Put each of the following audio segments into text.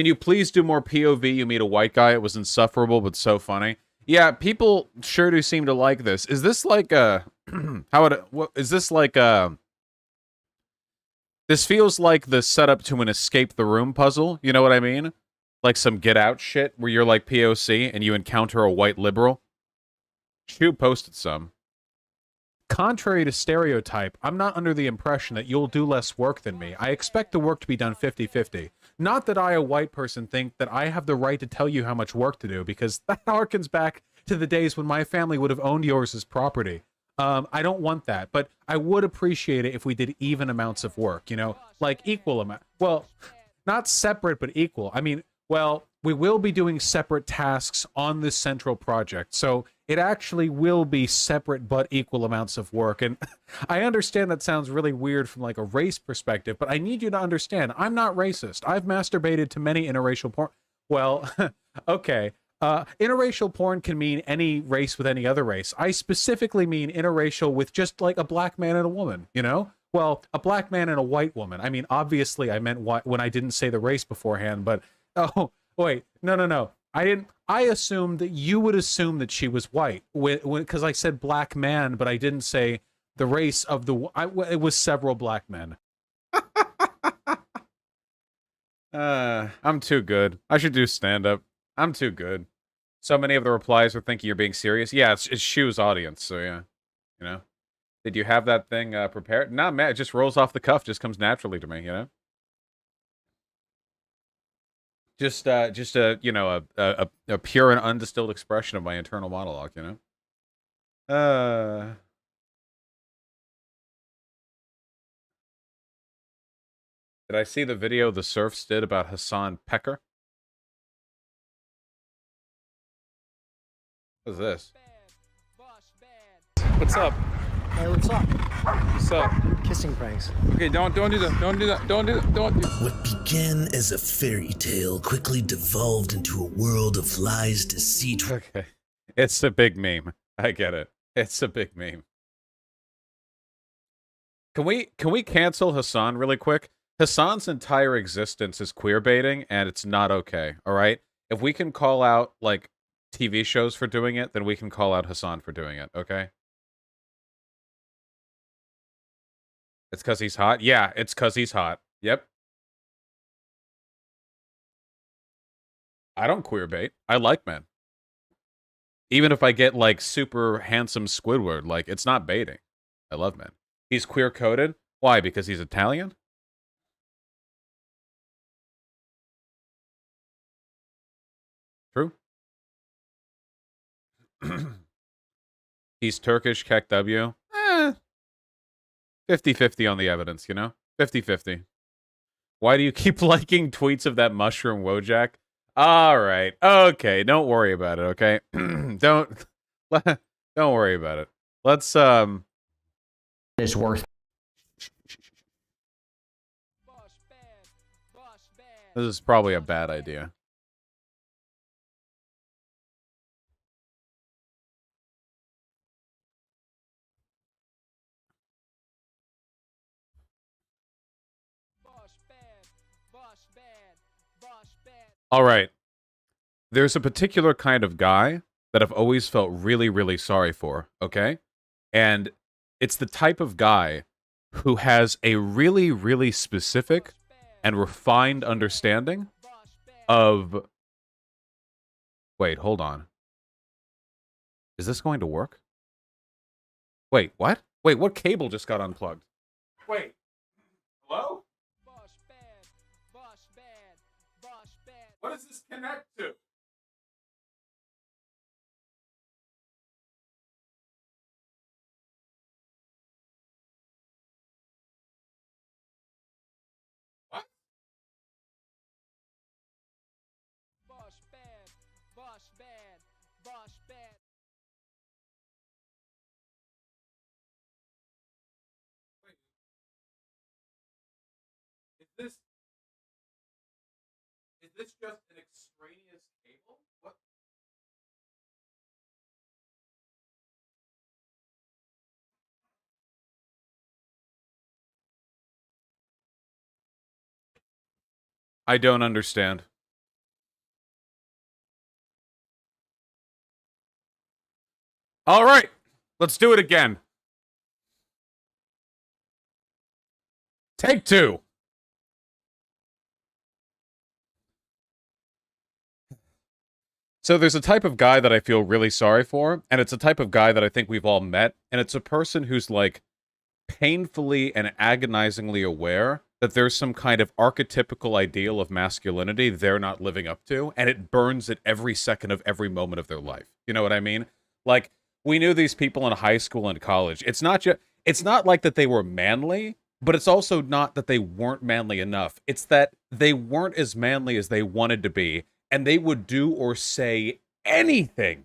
Can you please do more POV? You meet a white guy. It was insufferable, but so funny. Yeah, people sure do seem to like this. Is this like a how would it, what is this like a this feels like the setup to an escape the room puzzle, you know what I mean? Like some get out shit where you're like POC and you encounter a white liberal. Shoot posted some. Contrary to stereotype, I'm not under the impression that you'll do less work than me. I expect the work to be done 50-50. Not that I, a white person, think that I have the right to tell you how much work to do, because that harkens back to the days when my family would have owned yours as property. I don't want that, but I would appreciate it if we did even amounts of work, you know? Like equal amount. Well, not separate, but equal. I mean, well, we will be doing separate tasks on this central project, so it actually will be separate but equal amounts of work. And I understand that sounds really weird from like a race perspective, but I need you to understand I'm not racist. I've masturbated to many interracial porn. Well, okay. Interracial porn can mean any race with any other race. I specifically mean interracial with just like a black man and a woman, you know? Well, a black man and a white woman. I mean, obviously I meant white when I didn't say the race beforehand, but oh, wait. No. I didn't. I assumed that you would assume that she was white because I said black man, but I didn't say the race of the. It was several black men. I'm too good. I should do stand up. I'm too good. So many of the replies are thinking you're being serious. Yeah, it's Shu's audience, so yeah, you know. Did you have that thing prepared? Nah, man, it just rolls off the cuff, just comes naturally to me, you know. Just a you know a pure and undistilled expression of my internal monologue, you know. Did I see the video the Surfs did about Hassan Pecker? What is this? What's up? Hey, what's up? What's up? Kissing pranks. Okay, don't do that. Don't do that. Don't do that. Don't do that. What began as a fairy tale quickly devolved into a world of lies, deceit. Okay. It's a big meme. I get it. It's a big meme. Can we cancel Hassan really quick? Hassan's entire existence is queer baiting, and it's not okay, alright? If we can call out, like, TV shows for doing it, then we can call out Hassan for doing it, okay? It's because he's hot? Yeah, it's because he's hot. Yep. I don't queer bait. I like men. Even if I get, like, super handsome Squidward, like, it's not baiting. I love men. He's queer-coded? Why? Because he's Italian? True. He's Turkish, Kek W. 50-50 on the evidence, you know? 50-50. Why do you keep liking tweets of that mushroom Wojak? Alright. Okay, don't worry about it, okay? Don't worry about it. Let's, It's worth. This is probably a bad idea. All right. There's a particular kind of guy that I've always felt really, really sorry for, okay? And it's the type of guy who has a really, really specific and refined understanding of... Wait, hold on. Is this going to work? Wait, what? Wait, what cable just got unplugged? Wait. Hello? What does this connect to? What? Wait. Is this just an extraneous cable? What? I don't understand. All right, let's do it again. Take two. So there's a type of guy that I feel really sorry for, and it's a type of guy that I think we've all met, and it's a person who's like painfully and agonizingly aware that there's some kind of archetypical ideal of masculinity they're not living up to, and it burns at every second of every moment of their life. You know what I mean? Like, we knew these people in high school and college. It's not like that they were manly, but it's also not that they weren't manly enough. It's that they weren't as manly as they wanted to be, and they would do or say anything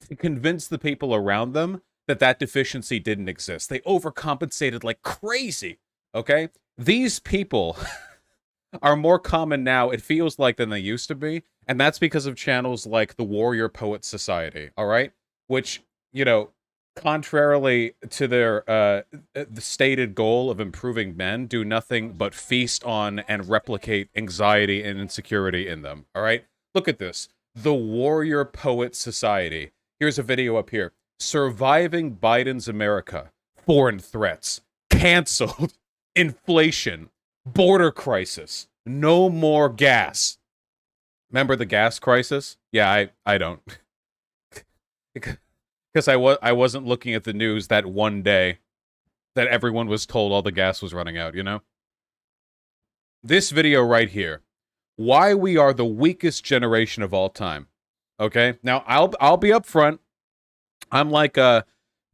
to convince the people around them that that deficiency didn't exist. They overcompensated like crazy, okay? These people are more common now, it feels like, than they used to be, and that's because of channels like the Warrior Poet Society, all right? Which, you know, contrarily to their the stated goal of improving men, do nothing but feast on and replicate anxiety and insecurity in them, all right? Look at this. The Warrior Poet Society. Here's a video up here. Surviving Biden's America. Foreign threats. Canceled. Inflation. Border crisis. No more gas. Remember the gas crisis? Yeah, I don't. Because I wasn't looking at the news that one day that everyone was told all the gas was running out, you know? This video right here. Why we are the weakest generation of all time. Okay? Now, I'll be upfront. I'm like a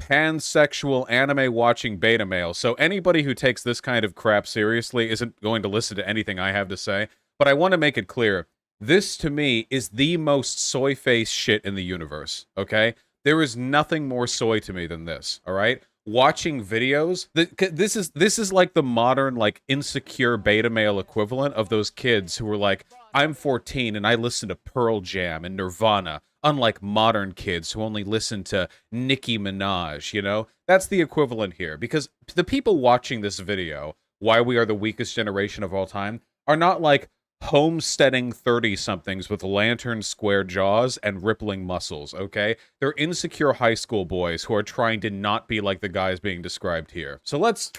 pansexual anime-watching beta male, so anybody who takes this kind of crap seriously isn't going to listen to anything I have to say. But I want to make it clear. This, to me, is the most soy-face shit in the universe, okay? There is nothing more soy to me than this, all right? Watching videos, this is like the modern, like, insecure beta male equivalent of those kids who were like, I'm 14 and I listen to Pearl Jam and Nirvana, unlike modern kids who only listen to Nicki Minaj, you know? That's the equivalent here, because the people watching this video, why we are the weakest generation of all time, are not like homesteading 30-somethings with lantern square jaws and rippling muscles, okay? They're insecure high school boys who are trying to not be like the guys being described here. So let's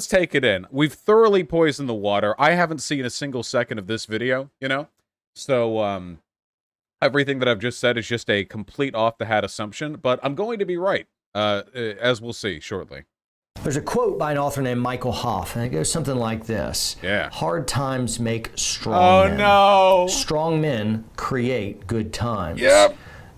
take it in. We've thoroughly poisoned the water. I haven't seen a single second of this video, you know? So, everything that I've just said is just a complete off-the-hat assumption, but I'm going to be right, as we'll see shortly. There's a quote by an author named Michael Hoff, and it goes something like this. Yeah. Hard times make strong men. Oh, no. Strong men create good times. Yep.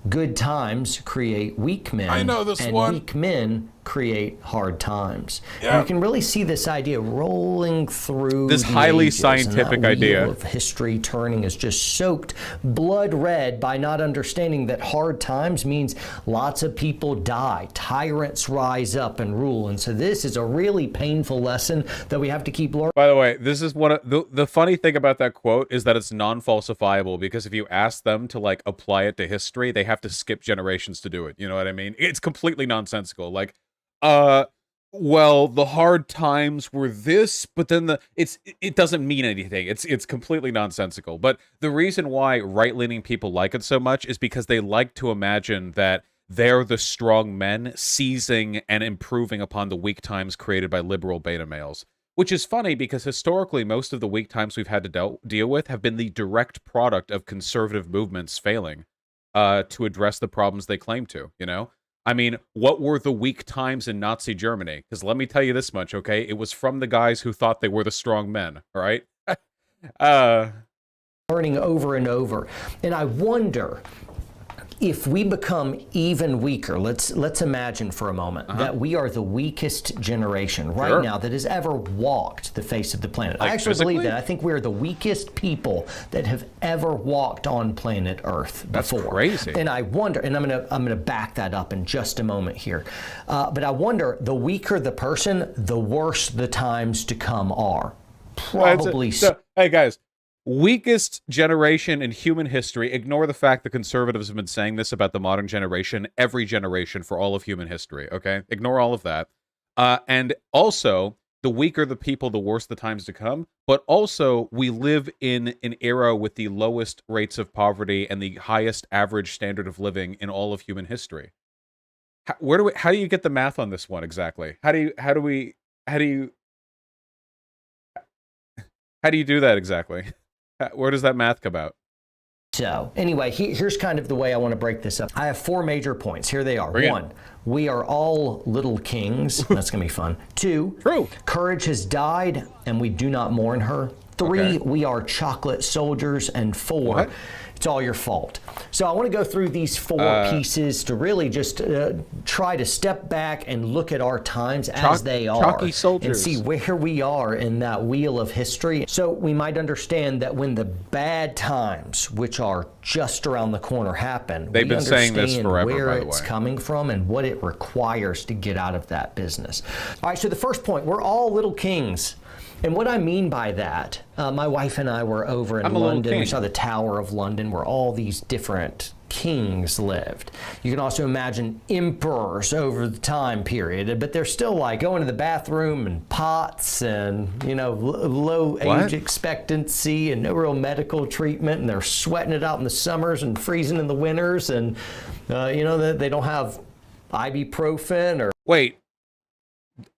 Good times create weak men. I know this and one. Weak men create hard times. Yep. And you can really see this idea rolling through this the highly ages, scientific and that idea wheel of history turning is just soaked blood red by not understanding that hard times means lots of people die, tyrants rise up and rule. And so this is a really painful lesson that we have to keep learning. By the way, this is one of the funny thing about that quote is that it's non-falsifiable, because if you ask them to like apply it to history, they have to skip generations to do it. You know what I mean? It's completely nonsensical. Like, well, the hard times were this, but then it doesn't mean anything. It's completely nonsensical. But the reason why right-leaning people like it so much is because they like to imagine that they're the strong men seizing and improving upon the weak times created by liberal beta males. Which is funny because historically most of the weak times we've had to deal with have been the direct product of conservative movements failing to address the problems they claim to, you know? I mean, what were the weak times in Nazi Germany? Because let me tell you this much, okay? It was from the guys who thought they were the strong men, all right? Learning over and over. And I wonder if we become even weaker. Let's imagine for a moment that we are the weakest generation right now that has ever walked the face of the planet. Like I actually physically? believe that. I think we are the weakest people that have ever walked on planet Earth before. That's crazy. And I wonder, and I'm gonna back that up in just a moment here. But I wonder, the weaker the person, the worse the times to come are. Probably so. Hey guys, weakest generation in human history. Ignore the fact that conservatives have been saying this about the modern generation, every generation for all of human history, okay? Ignore all of that. And also, the weaker the people, the worse the times to come. But also, we live in an era with the lowest rates of poverty and the highest average standard of living in all of human history. How do you get the math on this one exactly? How do you do that exactly? Where does that math come out? So anyway, here's kind of the way I want to break this up. I have 4 major points. Here they are. Bring it. 1, we are all little kings. That's going to be fun. 2, True. courage has died and we do not mourn her. 3, Okay. we are chocolate soldiers. And 4, What? it's all your fault. So I want to go through these 4 pieces to really just try to step back and look at our times as they are chalky and soldiers. see where we are in that wheel of history. So we might understand that when the bad times, which are just around the corner, happen, They've we been saying this understand forever, where by the it's way. coming from and what it requires to get out of that business. All right, so the first point, we're all little kings. And what I mean by that, my wife and I were over in I'm a little London. We king. saw the Tower of London where all these different kings lived. You can also imagine emperors over the time period, but they're still like going to the bathroom and pots and, low What? age expectancy and no real medical treatment. And they're sweating it out in the summers and freezing in the winters. And, they don't have ibuprofen or Wait.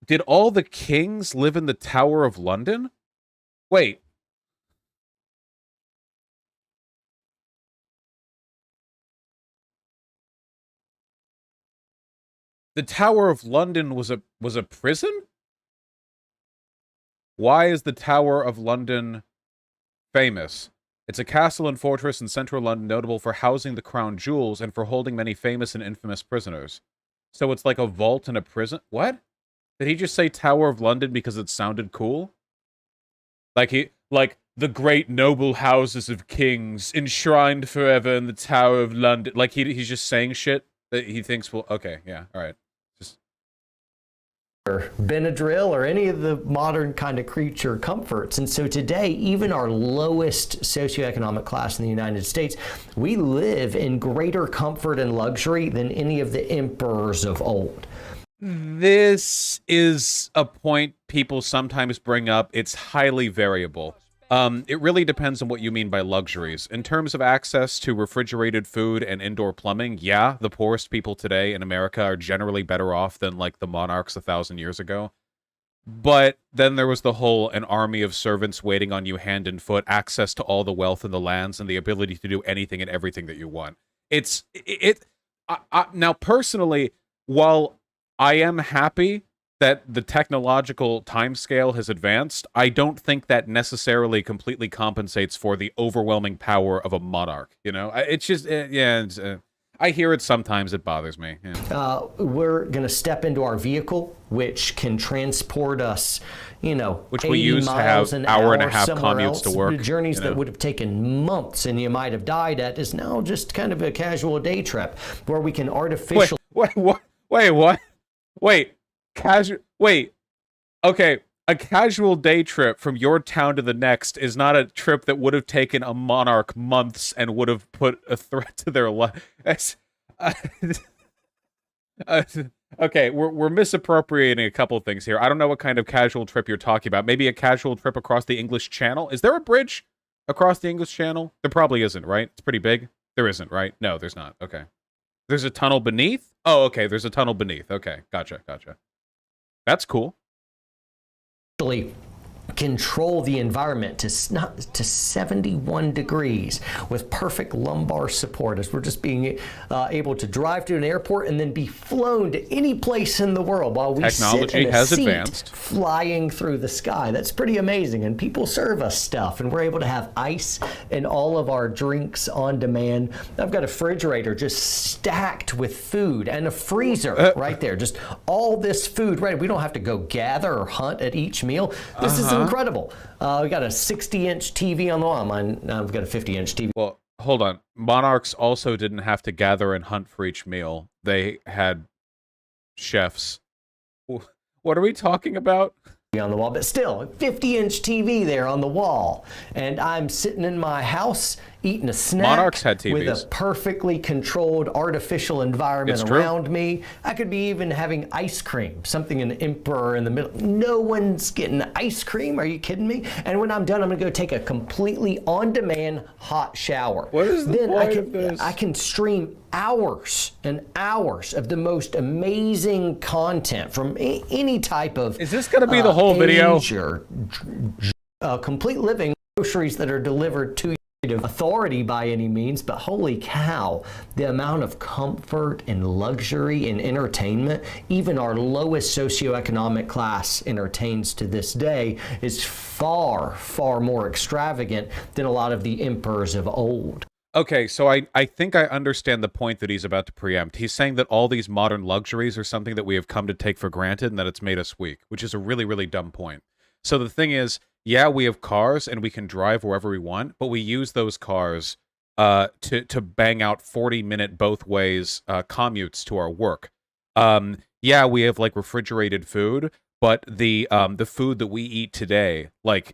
Did all the kings live in the Tower of London? Wait. The Tower of London was a prison? Why is the Tower of London famous? It's a castle and fortress in central London notable for housing the crown jewels and for holding many famous and infamous prisoners. So it's like a vault in a prison? What? Did he just say Tower of London because it sounded cool? Like the great noble houses of kings enshrined forever in the Tower of London. Like he's just saying shit that he thinks will. Okay, yeah, all right. Just Benadryl or any of the modern kind of creature comforts. And so today, even our lowest socioeconomic class in the United States, we live in greater comfort and luxury than any of the emperors of old. This is a point people sometimes bring up. It's highly variable. It really depends on what you mean by luxuries. In terms of access to refrigerated food and indoor plumbing, yeah, the poorest people today in America are generally better off than, like, the monarchs 1,000 years ago. But then there was the whole an army of servants waiting on you hand and foot, access to all the wealth in the lands, and the ability to do anything and everything that you want. Now, personally, while I am happy that the technological timescale has advanced, I don't think that necessarily completely compensates for the overwhelming power of a monarch. It's just, I hear it sometimes. It bothers me. Yeah. We're going to step into our vehicle, which can transport us, Which 80 we use to miles have an hour and a hour half somewhere commutes else. to work. The journeys that would have taken months and you might have died at is now just kind of a casual day trip where we can artificially. Wait. Okay, a casual day trip from your town to the next is not a trip that would have taken a monarch months and would have put a threat to their life. Okay, we're misappropriating a couple of things here. I don't know what kind of casual trip you're talking about. Maybe a casual trip across the English Channel? Is there a bridge across the English Channel? There probably isn't, right? It's pretty big. There isn't, right? No, there's not. Okay. There's a tunnel beneath? Oh, okay, there's a tunnel beneath. Okay, gotcha. That's cool. Control the environment to 71 degrees with perfect lumbar support as we're just being able to drive to an airport and then be flown to any place in the world while we sit in a seat advanced. flying through the sky. That's pretty amazing. And people serve us stuff and we're able to have ice in all of our drinks on demand. I've got a refrigerator just stacked with food and a freezer right there. Just all this food ready. We don't have to go gather or hunt at each meal. This is incredible. We got a 60-inch TV on the wall. I've got a 50-inch TV. Well, hold on. Monarchs also didn't have to gather and hunt for each meal. They had chefs. What are we talking about? On the wall, but still, a 50-inch TV there on the wall. And I'm sitting in my house eating a snack Monarchs had TVs. with a perfectly controlled artificial environment around me. I could be even having ice cream, something an emperor in the middle. No one's getting ice cream. Are you kidding me? And when I'm done, I'm going to go take a completely on-demand hot shower. What is the then point of this? I can stream hours and hours of the most amazing content from any type of. Is this going to be the whole video? Complete living, groceries that are delivered to authority by any means, but holy cow, the amount of comfort and luxury and entertainment even our lowest socioeconomic class entertains to this day is far, far more extravagant than a lot of the emperors of old. Okay, so I think I understand the point that he's about to preempt. He's saying that all these modern luxuries are something that we have come to take for granted and that it's made us weak, which is a really, really dumb point. So the thing is, yeah, we have cars and we can drive wherever we want, but we use those cars to bang out 40-minute both ways commutes to our work. Yeah, we have like refrigerated food, but the food that we eat today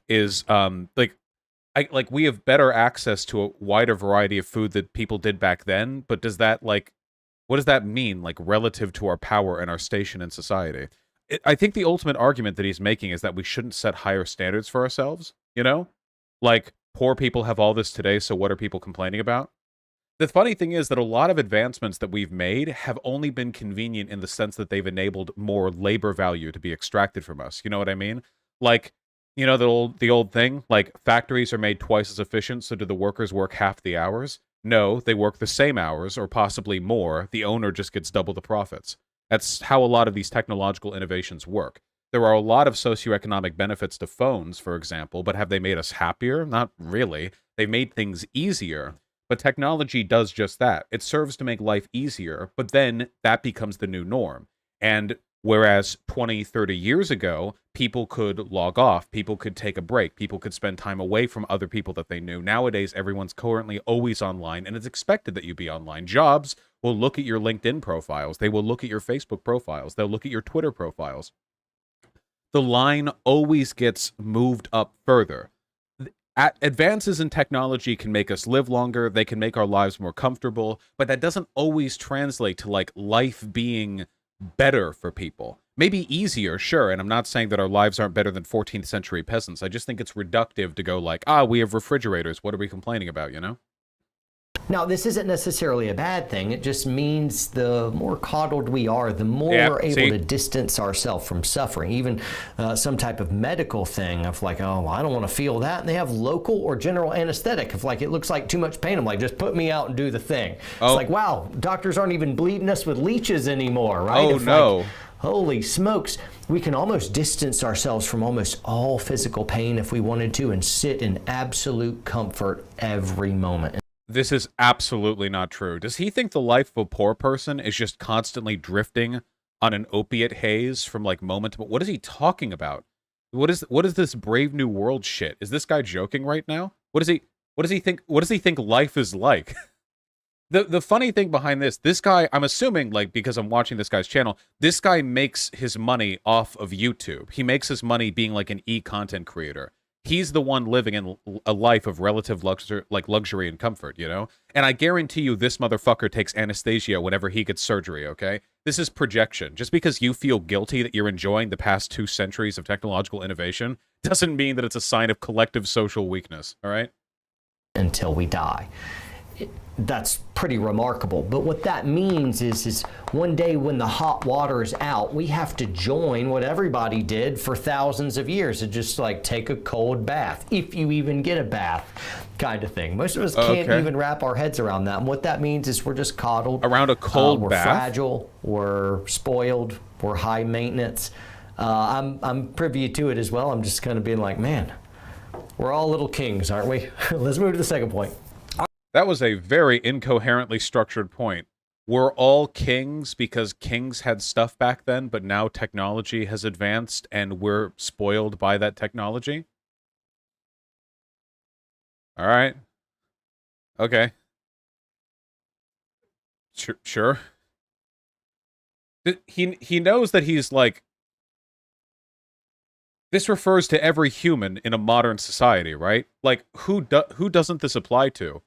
is we have better access to a wider variety of food that people did back then, but does that what does that mean relative to our power and our station in society? I think the ultimate argument that he's making is that we shouldn't set higher standards for ourselves, you know? Poor people have all this today, so what are people complaining about? The funny thing is that a lot of advancements that we've made have only been convenient in the sense that they've enabled more labor value to be extracted from us. You know what I mean? The old thing, factories are made twice as efficient, so do the workers work half the hours? No, they work the same hours, or possibly more. The owner just gets double the profits. That's how a lot of these technological innovations work. There are a lot of socioeconomic benefits to phones, for example, but have they made us happier? Not really. They've made things easier, but technology does just that. It serves to make life easier, but then that becomes the new norm. And whereas 20, 30 years ago, people could log off, people could take a break, people could spend time away from other people that they knew. Nowadays, everyone's currently always online, and it's expected that you be online. Jobs will look at your LinkedIn profiles. They will look at your Facebook profiles. They'll look at your Twitter profiles. The line always gets moved up further. Advances in technology can make us live longer. They can make our lives more comfortable, but that doesn't always translate to life being better for people. Maybe easier, sure, and I'm not saying that our lives aren't better than 14th century peasants. I just think it's reductive to go we have refrigerators. What are we complaining about, you know? Now, this isn't necessarily a bad thing. It just means the more coddled we are, the more we're able to distance ourselves from suffering. Even some type of medical thing of I don't want to feel that. And they have local or general anesthetic of it looks like too much pain. I'm just put me out and do the thing. Oh. It's wow, doctors aren't even bleeding us with leeches anymore, right? Oh, no. Holy smokes, we can almost distance ourselves from almost all physical pain if we wanted to and sit in absolute comfort every moment. This is absolutely not true. Does he think the life of a poor person is just constantly drifting on an opiate haze from moment to moment? What is he talking about? What is this Brave New World shit? Is this guy joking right now? What does he think life is like? The funny thing behind this guy, I'm assuming because I'm watching this guy's channel, this guy makes his money off of YouTube. He makes his money being an e-content creator. He's the one living in a life of relative luxury and comfort, you know? And I guarantee you this motherfucker takes anesthesia whenever he gets surgery, okay? This is projection. Just because you feel guilty that you're enjoying the past 2 centuries of technological innovation doesn't mean that it's a sign of collective social weakness, all right? Until we die. That's pretty remarkable. But what that means is one day when the hot water is out, we have to join what everybody did for thousands of years and just take a cold bath, if you even get a bath, kind of thing. Most of us can't even wrap our heads around that. And what that means is we're just coddled. Around a cold we're bath? We're fragile, we're spoiled, we're high maintenance. I'm privy to it as well. I'm just kind of being man, we're all little kings, aren't we? Let's move to the second point. That was a very incoherently structured point. We're all kings because kings had stuff back then, but now technology has advanced and we're spoiled by that technology? All right. Okay. Sure. He knows that he's this refers to every human in a modern society, right? Who doesn't this apply to?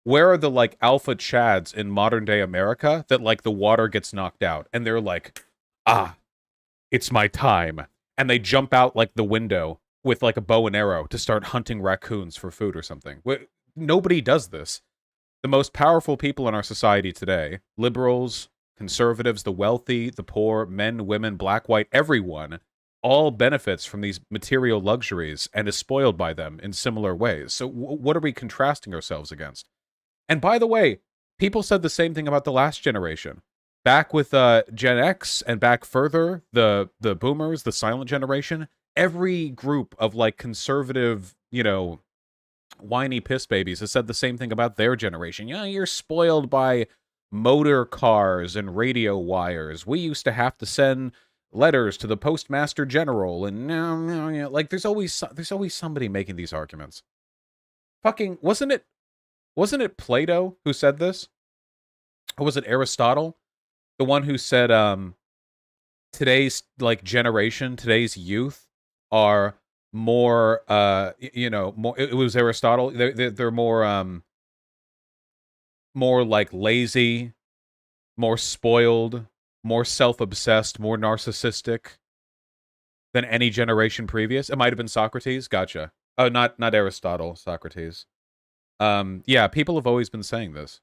Where are the alpha chads in modern day America that the water gets knocked out and they're it's my time, and they jump out the window with a bow and arrow to start hunting raccoons for food or something? Nobody does this. the most powerful people in our society today, liberals, conservatives, the wealthy, the poor, men, women, black, white, everyone, all benefits from these material luxuries and is spoiled by them in similar ways. So what are we contrasting ourselves against? And by the way, people said the same thing about the last generation. Back with Gen X and back further, the boomers, the silent generation, every group of like conservative, whiny piss babies has said the same thing about their generation. Yeah, you're spoiled by motor cars and radio wires. We used to have to send letters to the postmaster general, and now, like there's always somebody making these arguments. Fucking wasn't it Plato who said this? Or was it Aristotle? The one who said today's like generation, today's youth are more more, it was Aristotle. They're more like lazy, more spoiled, more self-obsessed, more narcissistic than any generation previous. It might have been Socrates. Gotcha. Oh, not Aristotle, Socrates. Yeah, people have always been saying this.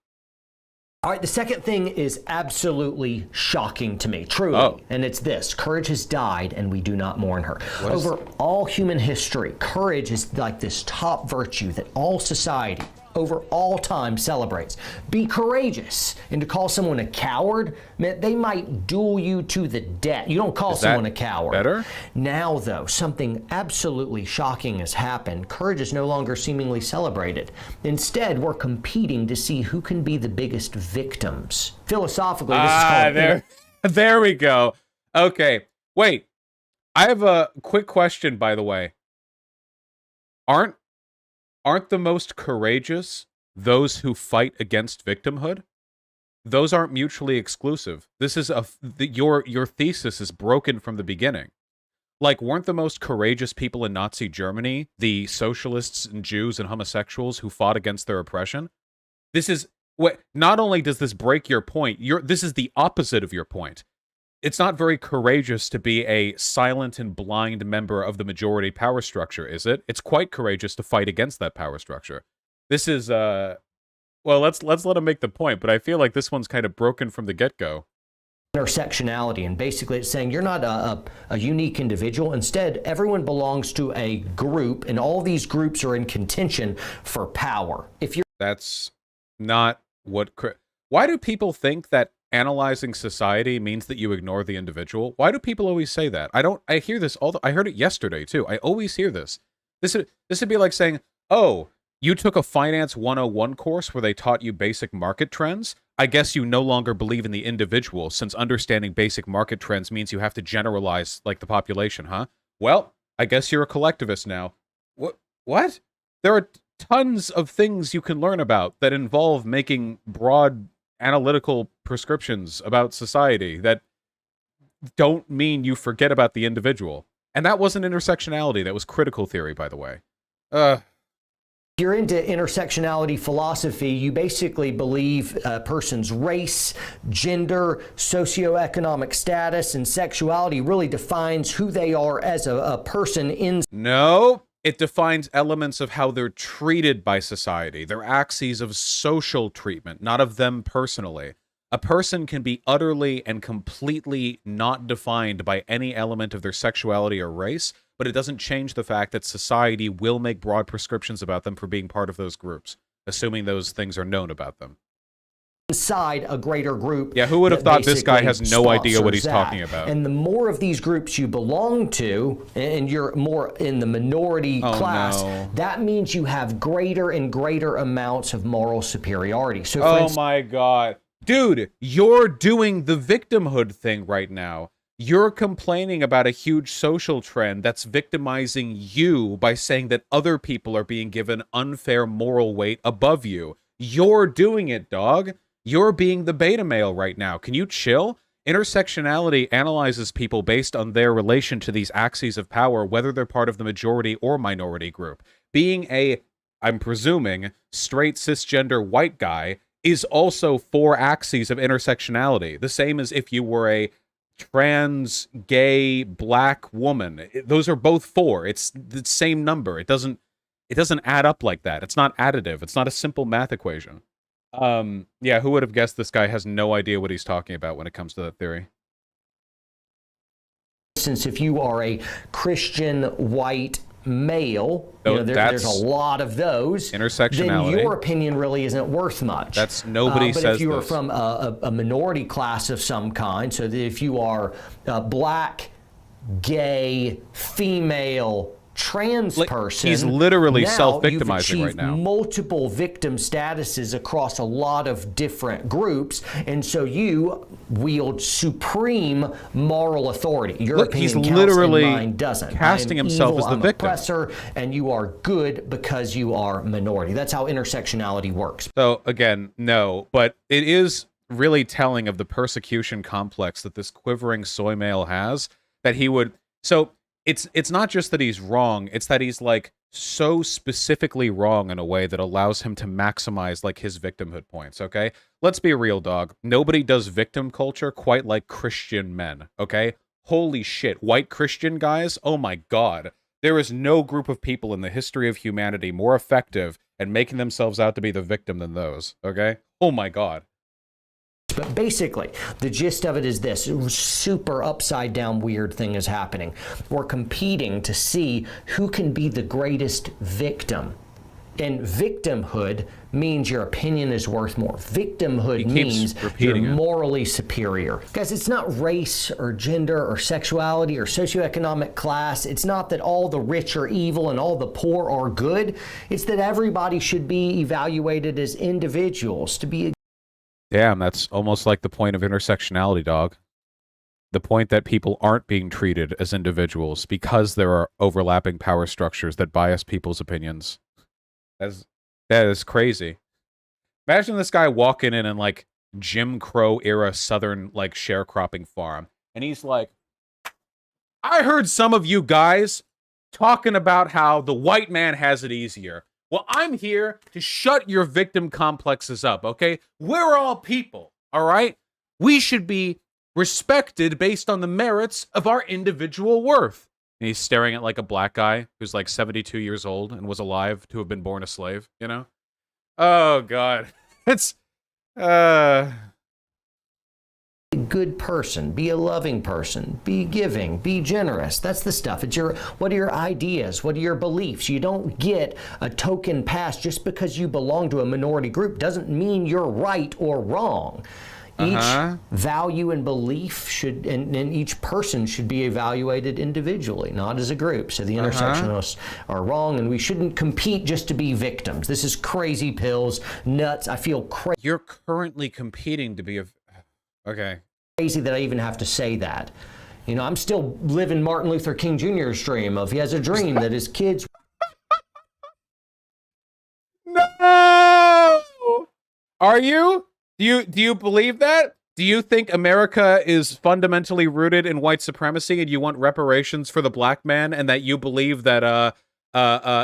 All right, the second thing is absolutely shocking to me, truly. Oh. And it's this: courage has died and we do not mourn her. Over all human history, courage is like this top virtue that all society over all time celebrates. Be courageous. And to call someone a coward, man, they might duel you to the death. You don't call someone a coward. Better? Now, though, something absolutely shocking has happened. Courage is no longer seemingly celebrated. Instead, we're competing to see who can be the biggest victims. Philosophically, this is called... There we go. Okay. Wait. I have a quick question, by the way. Aren't the most courageous those who fight against victimhood? Those aren't mutually exclusive. This is your thesis is broken from the beginning. Like, weren't the most courageous people in Nazi Germany the socialists and Jews and homosexuals who fought against their oppression? This is what. Not only does this break your point, this is the opposite of your point. It's not very courageous to be a silent and blind member of the majority power structure, is it? It's quite courageous to fight against that power structure. This is, well, let's let him make the point, but I feel like this one's kind of broken from the get-go. Intersectionality, and basically it's saying you're not a unique individual. Instead, everyone belongs to a group, and all these groups are in contention for power. That's not what... Why do people think that analyzing society means that you ignore the individual? Why do people always say that? I hear this I heard it yesterday too. I always hear this. This would be like saying, "Oh, you took a Finance 101 course where they taught you basic market trends. I guess you no longer believe in the individual, since understanding basic market trends means you have to generalize like the population, huh? Well, I guess you're a collectivist now." What? There are tons of things you can learn about that involve making broad analytical prescriptions about society that don't mean you forget about the individual. And that wasn't intersectionality. That was critical theory, by the way. If you're into intersectionality philosophy, you basically believe a person's race, gender, socioeconomic status, and sexuality really defines who they are as a person in... No. It defines elements of how they're treated by society. They're axes of social treatment, not of them personally. A person can be utterly and completely not defined by any element of their sexuality or race, but it doesn't change the fact that society will make broad prescriptions about them for being part of those groups, assuming those things are known about them. Inside a greater group. Yeah, who would have thought this guy has no idea what he's talking about? And the more of these groups you belong to, and you're more in the minority class, that means you have greater and greater amounts of moral superiority. So, for instance, my God. Dude, you're doing the victimhood thing right now. You're complaining about a huge social trend that's victimizing you by saying that other people are being given unfair moral weight above you. You're doing it, dog. You're being the beta male right now. Can you chill? Intersectionality analyzes people based on their relation to these axes of power, whether they're part of the majority or minority group. Being a, I'm presuming, straight cisgender white guy is also 4 axes of intersectionality. The same as if you were a trans, gay, black woman. Those are both 4. It's the same number. It doesn't add up like that. It's not additive. It's not a simple math equation. Yeah, who would have guessed this guy has no idea what he's talking about when it comes to that theory? Since if you are a Christian white male, there's a lot of those. Intersectionality. Then your opinion really isn't worth much. That's nobody but says if you are this. from a minority class of some kind, so that if you are black, gay, female, trans person, he's literally now self-victimizing right now. Multiple victim statuses across a lot of different groups, and so you wield supreme moral authority. Your opinion he's counts literally and mine doesn't. casting himself evil, as the I'm victim. Oppressor, and you are good because you are minority. That's how intersectionality works. So again, no, but it is really telling of the persecution complex that this quivering soy male has, that he would. So it's not just that he's wrong, it's that he's like so specifically wrong in a way that allows him to maximize like his victimhood points, okay? Let's be real, dog. Nobody does victim culture quite like Christian men, okay? Holy shit, white Christian guys, oh my god. There is no group of people in the history of humanity more effective at making themselves out to be the victim than those, okay? Oh my god. But basically, the gist of it is this: super upside down weird thing is happening. We're competing to see who can be the greatest victim. And victimhood means your opinion is worth more. Victimhood means you're morally superior. Guys, it's not race or gender or sexuality or socioeconomic class. It's not that all the rich are evil and all the poor are good. It's that everybody should be evaluated as individuals to be. Damn, that's almost like the point of intersectionality, dog. The point that people aren't being treated as individuals because there are overlapping power structures that bias people's opinions. That is crazy. Imagine this guy walking in like Jim Crow era Southern like sharecropping farm, and he's like, I heard some of you guys talking about how the white man has it easier. Well, I'm here to shut your victim complexes up, okay? We're all people, all right? We should be respected based on the merits of our individual worth. And he's staring at like a black guy who's like 72 years old and was alive to have been born a slave, you know? Oh, God. It's, Be a good person, be a loving person, be giving, be generous. That's the stuff. It's what are your ideas? What are your beliefs? You don't get a token pass just because you belong to a minority group. Doesn't mean you're right or wrong. Each value and belief should, and each person should be evaluated individually, not as a group. So the intersectionalists are wrong, and we shouldn't compete just to be victims. This is crazy pills, nuts. I feel crazy. You're currently competing to be a... Okay. Crazy that I even have to say that. You know, I'm still living Martin Luther King Jr.'s dream of he has a dream that his kids... No! Are you? Do you believe that? Do you think America is fundamentally rooted in white supremacy and you want reparations for the black man, and that you believe that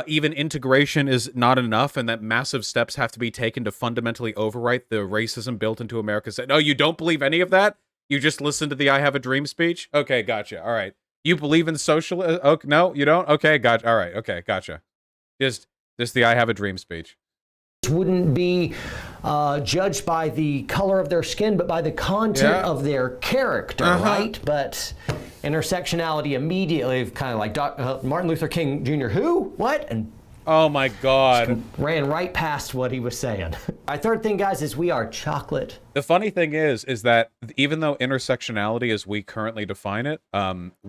even integration is not enough and that massive steps have to be taken to fundamentally overwrite the racism built into America's... No, you don't believe any of that? You just listen to the I Have a Dream speech? Okay, gotcha. All right. You believe in social... Okay, no, you don't? Okay, gotcha. All right, okay, gotcha. Just the I Have a Dream speech. Wouldn't be judged by the color of their skin, but by the content of their character, right? But intersectionality immediately kind of like Martin Luther King Jr. Who? What? And oh my God. Ran right past what he was saying. My third thing, guys, is we are chocolate. The funny thing is that even though intersectionality as we currently define it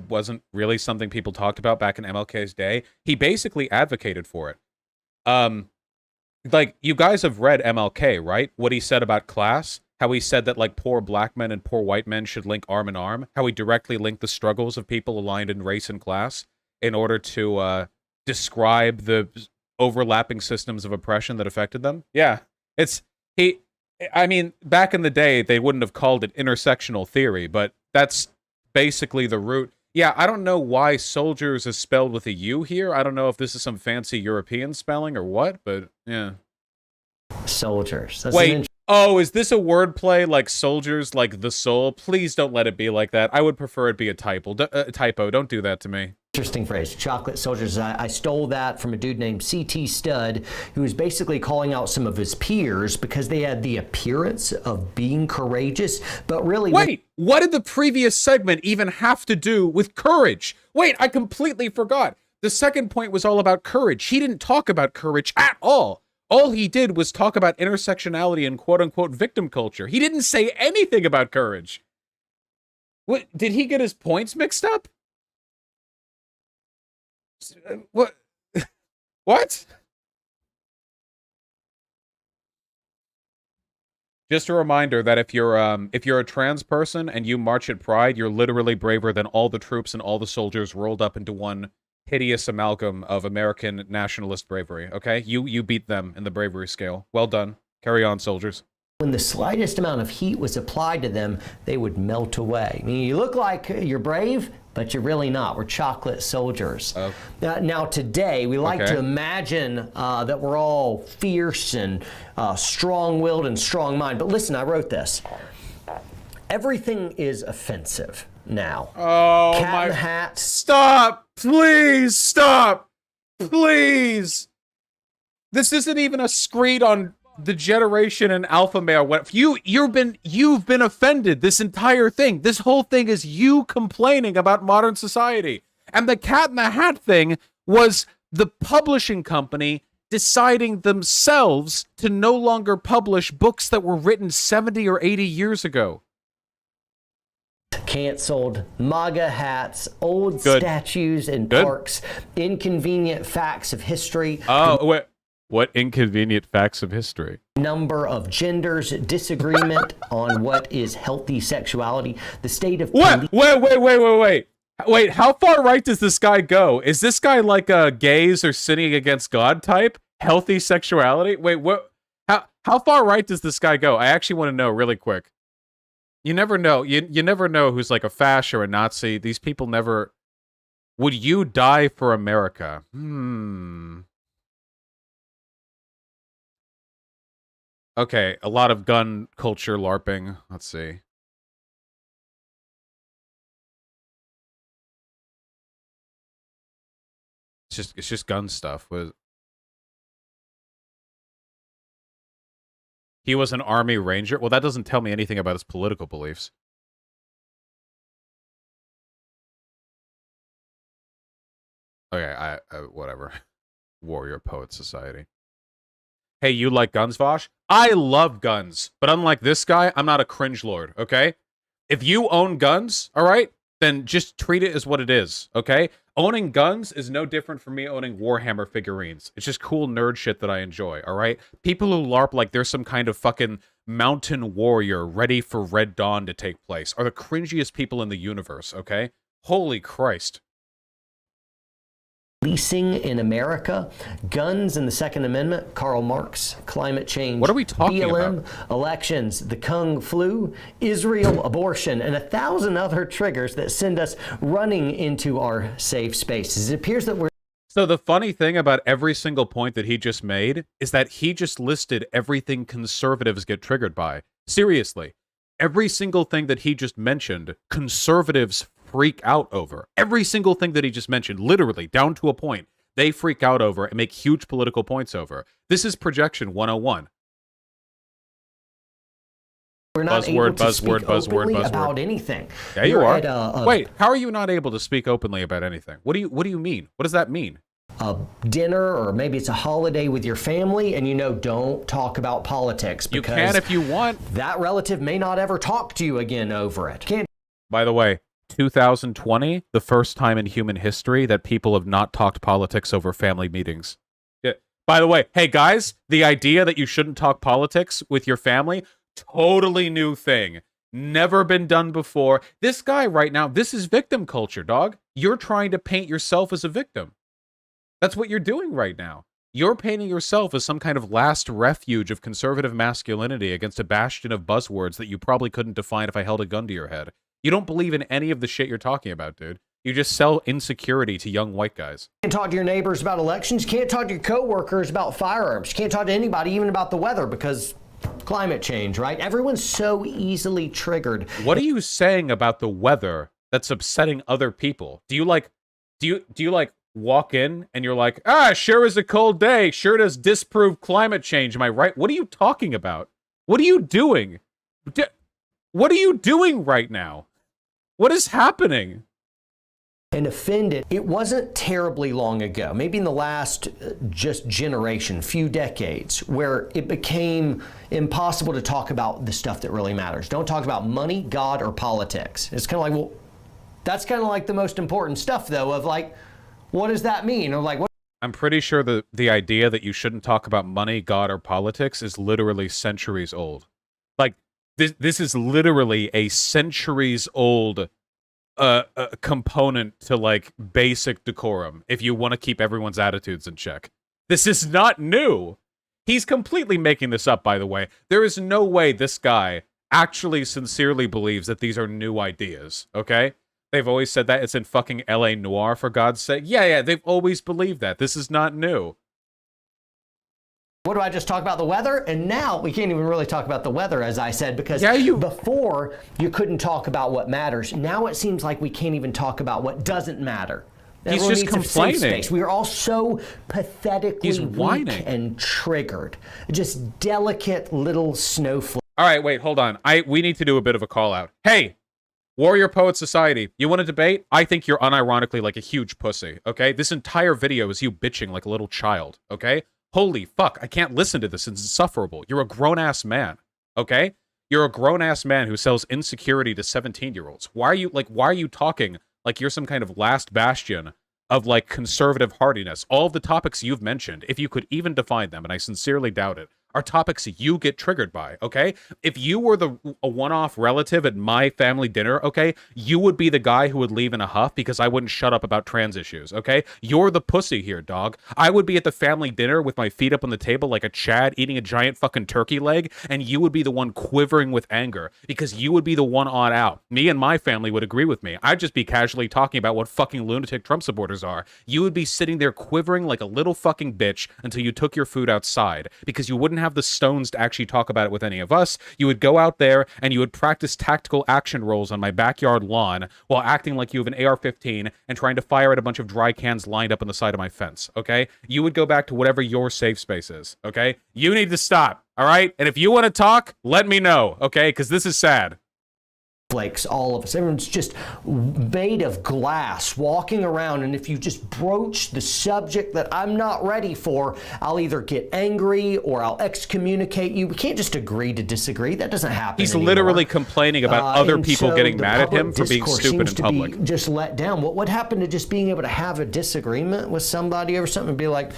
wasn't really something people talked about back in MLK's day, he basically advocated for it. Like, you guys have read MLK, right? What he said about class, how he said that, like, poor black men and poor white men should link arm in arm, how he directly linked the struggles of people aligned in race and class in order to describe the overlapping systems of oppression that affected them. Yeah, I mean, back in the day, they wouldn't have called it intersectional theory, but that's basically the root. Yeah, I don't know why soldiers is spelled with a U here. I don't know if this is some fancy European spelling or what, but yeah. Soldiers. That's wait, oh, is this a wordplay like soldiers, like the soul? Please don't let it be like that. I would prefer it be a typo. Don't do that to me. Interesting phrase, chocolate soldiers. I stole that from a dude named C.T. Studd, who was basically calling out some of his peers because they had the appearance of being courageous, but really... Wait, what did the previous segment even have to do with courage? Wait, I completely forgot. The second point was all about courage. He didn't talk about courage at all. All he did was talk about intersectionality and quote-unquote victim culture. He didn't say anything about courage. What, did he get his points mixed up? What? What? Just a reminder that if you're a trans person and you march at Pride, you're literally braver than all the troops and all the soldiers rolled up into one hideous amalgam of American nationalist bravery. Okay, you beat them in the bravery scale. Well done. Carry on, soldiers. When the slightest amount of heat was applied to them, they would melt away. I mean, you look like you're brave, but you're really not. We're chocolate soldiers. Oh. Now today, we like to imagine that we're all fierce and strong-willed and strong-minded. But listen, I wrote this. Everything is offensive now. Oh, Cat in the Hat. Stop! Please stop! Please! This isn't even a screed on the generation and alpha male. You've been offended. This entire thing, this whole thing is you complaining about modern society. And the Cat in the Hat thing was the publishing company deciding themselves to no longer publish books that were written 70 or 80 years ago. Canceled, MAGA hats, old statues in parks, inconvenient facts of history. Oh, wait. What inconvenient facts of history? Number of genders, disagreement on what is healthy sexuality, the state of... What? Wait, how far right does this guy go? Is this guy like a gays or sinning against God type? Healthy sexuality? Wait, what? How far right does this guy go? I actually want to know really quick. You never know. You never know who's like a fash or a Nazi. These people never... Would you die for America? Okay, a lot of gun culture LARPing. Let's see. It's just gun stuff. He was an Army Ranger? Well, that doesn't tell me anything about his political beliefs. Okay, whatever. Warrior Poet Society. Hey, you like guns, Vosh? I love guns, but unlike this guy, I'm not a cringe lord, okay? If you own guns, all right, then just treat it as what it is, okay? Owning guns is no different from me owning Warhammer figurines. It's just cool nerd shit that I enjoy, all right? People who LARP like there's some kind of fucking mountain warrior ready for Red Dawn to take place are the cringiest people in the universe, okay? Holy Christ. Policing in America, guns and the Second Amendment, Karl Marx, climate change, what are we talking BLM, about? elections, the Kung flu, Israel, abortion, and 1,000 other triggers that send us running into our safe spaces. It appears that we're... So the funny thing about every single point that he just made is that he just listed everything conservatives get triggered by. Seriously. Every single thing that he just mentioned, conservatives freak out over. Every single thing that he just mentioned, literally, down to a point, they freak out over and make huge political points over. This is Projection 101. We're not able to speak openly about anything. Yeah, you are. Wait, how are you not able to speak openly about anything? What do you mean? What does that mean? A dinner, or maybe it's a holiday with your family, and don't talk about politics because you can if you want. That relative may not ever talk to you again over it. By the way, 2020, the first time in human history that people have not talked politics over family meetings. Yeah. By the way, hey guys, the idea that you shouldn't talk politics with your family, totally new thing. Never been done before. This guy right now, this is victim culture, dog. You're trying to paint yourself as a victim. That's what you're doing right now. You're painting yourself as some kind of last refuge of conservative masculinity against a bastion of buzzwords that you probably couldn't define if I held a gun to your head. You don't believe in any of the shit you're talking about, dude. You just sell insecurity to young white guys. You can't talk to your neighbors about elections. You can't talk to your coworkers about firearms. You can't talk to anybody even about the weather because climate change, right? Everyone's so easily triggered. What are you saying about the weather that's upsetting other people? Do you Do you like walk in and you're like, sure is a cold day. Sure does disprove climate change. Am I right? What are you talking about? What are you doing? What are you doing right now? What is happening? And offended. It wasn't terribly long ago, maybe in the last just generation, few decades, where it became impossible to talk about the stuff that really matters. Don't talk about money, God, or politics. It's kind of like, well, that's kind of like the most important stuff, though, of like, what does that mean? Or like, what? I'm pretty sure the idea that you shouldn't talk about money, God, or politics is literally centuries old. Like, this is literally a centuries old a component to like basic decorum if you want to keep everyone's attitudes in check. This is not new. He's completely making this up, by the way. There is no way this guy actually sincerely believes that these are new ideas, okay? They've always said that. It's in fucking LA Noire, for God's sake. Yeah, they've always believed that. This is not new. What do I just talk about the weather? And now we can't even really talk about the weather, as I said, because before you couldn't talk about what matters. Now it seems like we can't even talk about what doesn't matter. He's just complaining. We are all so pathetically whining weak and triggered. Just delicate little snowflakes. All right, wait, hold on. We need to do a bit of a call out. Hey, Warrior Poet Society, you want to debate? I think you're unironically like a huge pussy, okay? This entire video is you bitching like a little child, okay? Holy fuck, I can't listen to this. It's insufferable. You're a grown-ass man, okay? You're a grown-ass man who sells insecurity to 17-year-olds. Why are you talking like you're some kind of last bastion of, like, conservative hardiness? All of the topics you've mentioned, if you could even define them, and I sincerely doubt it, are topics you get triggered by, okay? If you were a one-off relative at my family dinner, okay, you would be the guy who would leave in a huff because I wouldn't shut up about trans issues, okay? You're the pussy here, dog. I would be at the family dinner with my feet up on the table like a Chad eating a giant fucking turkey leg, and you would be the one quivering with anger because you would be the one odd out. Me and my family would agree with me. I'd just be casually talking about what fucking lunatic Trump supporters are. You would be sitting there quivering like a little fucking bitch until you took your food outside because you wouldn't have the stones to actually talk about it with any of us. You would go out there and you would practice tactical action rolls on my backyard lawn while acting like you have an AR-15 and trying to fire at a bunch of dry cans lined up on the side of my fence, okay? You would go back to whatever your safe space is, okay? You need to stop, all right? And if you want to talk, let me know, okay? Because this is sad. Flakes, all of us. Everyone's just made of glass, walking around, and if you just broach the subject that I'm not ready for, I'll either get angry or I'll excommunicate you. We can't just agree to disagree. That doesn't happen He's anymore. literally complaining about other people getting mad at him for being stupid in public. Just let down. What happened to just being able to have a disagreement with somebody over something and be like,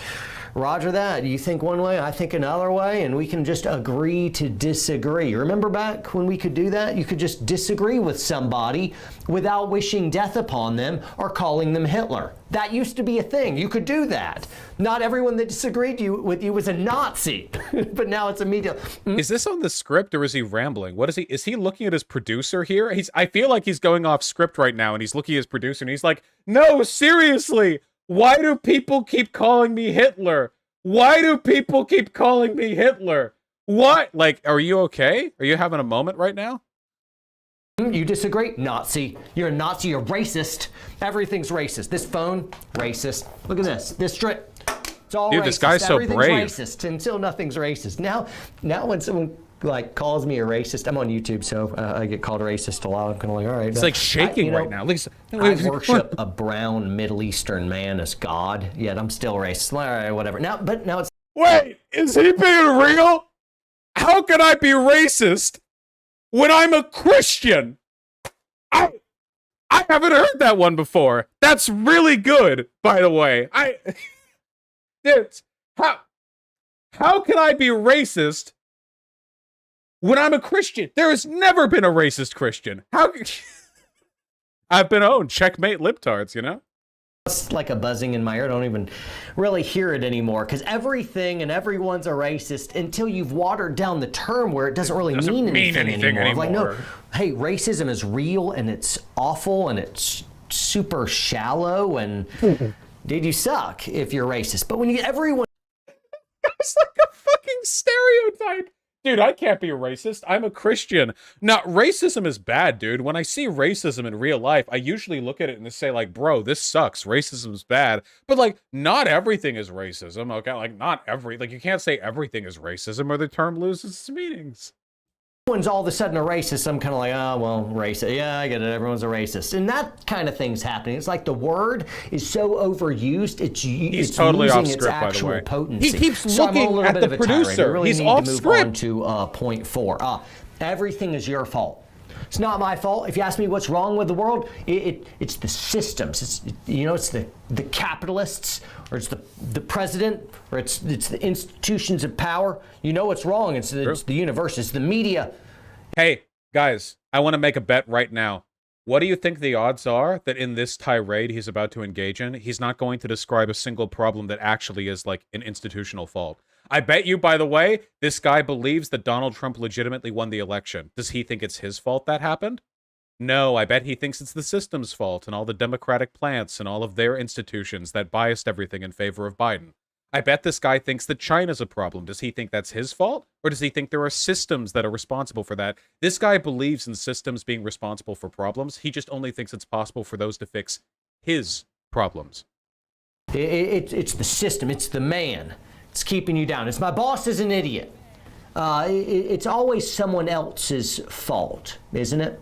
Roger that. You think one way, I think another way, and we can just agree to disagree. Remember back when we could do that? You could just disagree with somebody without wishing death upon them or calling them Hitler. That used to be a thing. You could do that. Not everyone that disagreed with you was a Nazi, but now it's immediate. Is this on the script or is he rambling? What is he? Is he looking at his producer here? I feel like he's going off script right now, and he's looking at his producer, and he's like, "No, seriously. Why do people keep calling me Hitler? Why do people keep calling me Hitler? What? Like, are you okay? Are you having a moment right now?" You disagree? Nazi. You're a Nazi. You're racist. Everything's racist. This phone, racist. Look at this. This strip. It's all Dude, racist. this guy's so Everything's brave. Racist until nothing's racist. Now when someone like calls me a racist, I'm on YouTube, so I get called a racist a lot. I'm kind of like, all right. It's like shaking right now. I worship a brown Middle Eastern man as God, yet I'm still racist. All right, whatever. Now it's. Wait, is he being real? How can I be racist when I'm a Christian? I haven't heard that one before. That's really good, by the way. Dude, how can I be racist when I'm a Christian? There has never been a racist Christian. I've been owned. Checkmate libtards, you know? It's like a buzzing in my ear. I don't even really hear it anymore because everything and everyone's a racist until you've watered down the term where it doesn't really mean anything anymore. Like, no, hey, racism is real and it's awful and it's super shallow and dude, you suck if you're racist. But when everyone... It's like a fucking stereotype. Dude, I can't be a racist. I'm a Christian. Now, racism is bad, dude. When I see racism in real life, I usually look at it and say, like, bro, this sucks. Racism's bad. But, like, not everything is racism, okay? Like, like, you can't say everything is racism or the term loses its meanings. Everyone's all of a sudden a racist. I'm kind of like, oh, well, racist. Yeah, I get it. Everyone's a racist. And that kind of thing's happening. It's like the word is so overused, it's totally losing off its script, by the actual way. potency. He keeps so I'm a looking little at bit the of a tirade. producer. We really He's need off to move script. on to point 4. Everything is your fault. It's not my fault. If you ask me what's wrong with the world, it's the systems. It's the capitalists, or it's the president, or it's the institutions of power. You know what's wrong. It's the universe. It's the media. Hey, guys, I want to make a bet right now. What do you think the odds are that in this tirade he's about to engage in, he's not going to describe a single problem that actually is like an institutional fault? I bet you, by the way, this guy believes that Donald Trump legitimately won the election. Does he think it's his fault that happened? No, I bet he thinks it's the system's fault and all the Democratic plants and all of their institutions that biased everything in favor of Biden. I bet this guy thinks that China's a problem. Does he think that's his fault? Or does he think there are systems that are responsible for that? This guy believes in systems being responsible for problems. He just only thinks it's possible for those to fix his problems. It's the system. It's the man. It's keeping you down. It's my boss is an idiot. It's always someone else's fault, isn't it?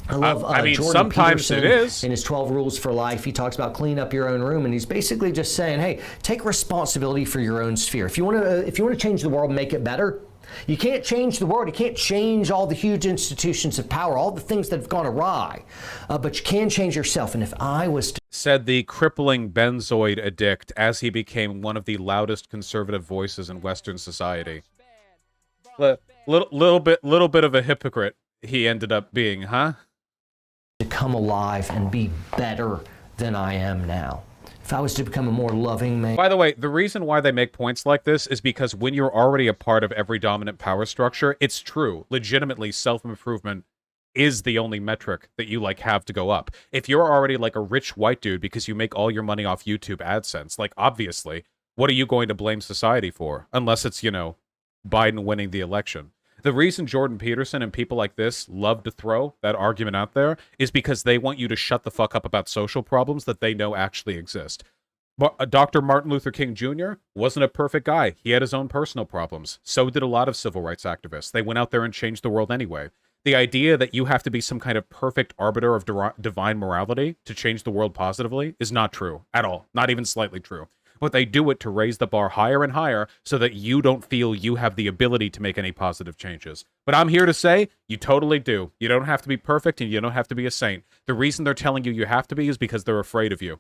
I love Jordan sometimes Peterson it is. In his 12 Rules for Life, he talks about clean up your own room, and he's basically just saying, hey, take responsibility for your own sphere. If you want to change the world, make it better. You can't change the world. You can't change all the huge institutions of power, all the things that have gone awry. But you can change yourself. And if I was to... Said the crippling benzoid addict as he became one of the loudest conservative voices in Western society. Little bit of a hypocrite he ended up being, huh? To come alive and be better than I am now. If I was to become a more loving man. By the way, the reason why they make points like this is because when you're already a part of every dominant power structure, it's true. Legitimately, self-improvement is the only metric that you have to go up. If you're already like a rich white dude because you make all your money off YouTube AdSense, obviously, what are you going to blame society for? Unless it's, Biden winning the election. The reason Jordan Peterson and people like this love to throw that argument out there is because they want you to shut the fuck up about social problems that they know actually exist. Dr. Martin Luther King Jr. wasn't a perfect guy. He had his own personal problems. So did a lot of civil rights activists. They went out there and changed the world anyway. The idea that you have to be some kind of perfect arbiter of divine morality to change the world positively is not true at all. Not even slightly true. But they do it to raise the bar higher and higher so that you don't feel you have the ability to make any positive changes. But I'm here to say, you totally do. You don't have to be perfect and you don't have to be a saint. The reason they're telling you have to be is because they're afraid of you.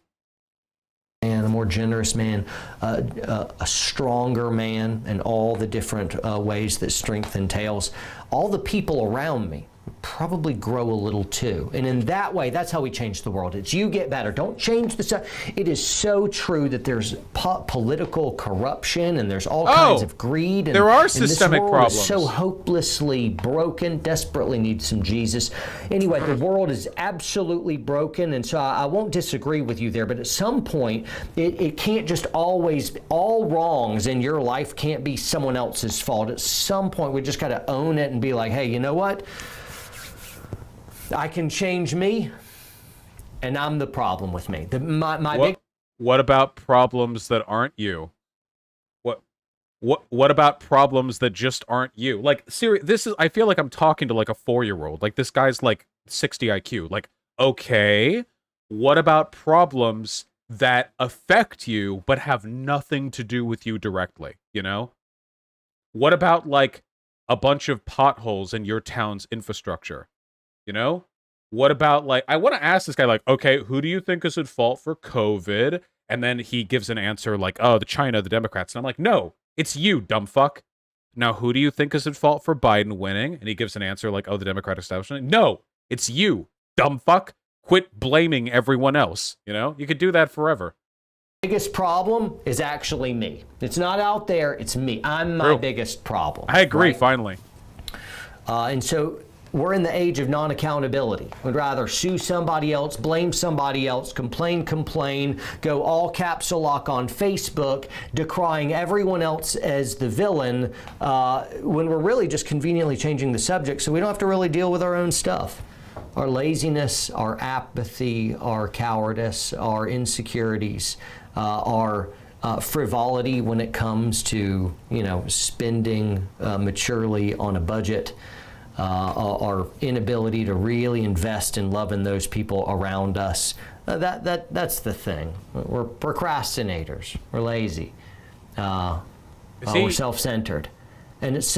A more generous man, a stronger man, and all the different ways that strength entails. All the people around me probably grow a little too. And in that way, that's how we change the world. It's you get better. Don't change the stuff. It is so true that there's political corruption and there's all kinds of greed. And, there are systemic this world problems. Is so hopelessly broken, desperately needs some Jesus. Anyway, the world is absolutely broken. And so I won't disagree with you there. But at some point, it can't just always, all wrongs in your life can't be someone else's fault. At some point, we just got to own it and be like, hey, you know what? I can change me, and I'm the problem with me. What about problems that aren't you? What about problems that just aren't you? I feel like I'm talking to a 4-year-old. This guy's 60 IQ. Okay, what about problems that affect you but have nothing to do with you directly, What about a bunch of potholes in your town's infrastructure? What about I want to ask this guy okay, who do you think is at fault for COVID? And then he gives an answer oh, the China, the Democrats. And I'm like, no, it's you, dumb fuck. Now, who do you think is at fault for Biden winning? And he gives an answer oh, the Democratic establishment. No, it's you, dumb fuck. Quit blaming everyone else. You could do that forever. Biggest problem is actually me. It's not out there, it's me. I'm my biggest problem. I agree, right? finally. And so we're in the age of non-accountability. We'd rather sue somebody else, blame somebody else, complain, go all caps lock on Facebook, decrying everyone else as the villain, when we're really just conveniently changing the subject so we don't have to really deal with our own stuff. Our laziness, our apathy, our cowardice, our insecurities, our frivolity when it comes to, spending maturely on a budget. Our inability to really invest in loving those people around us. That's the thing. We're procrastinators. We're lazy. We're self-centered. And it's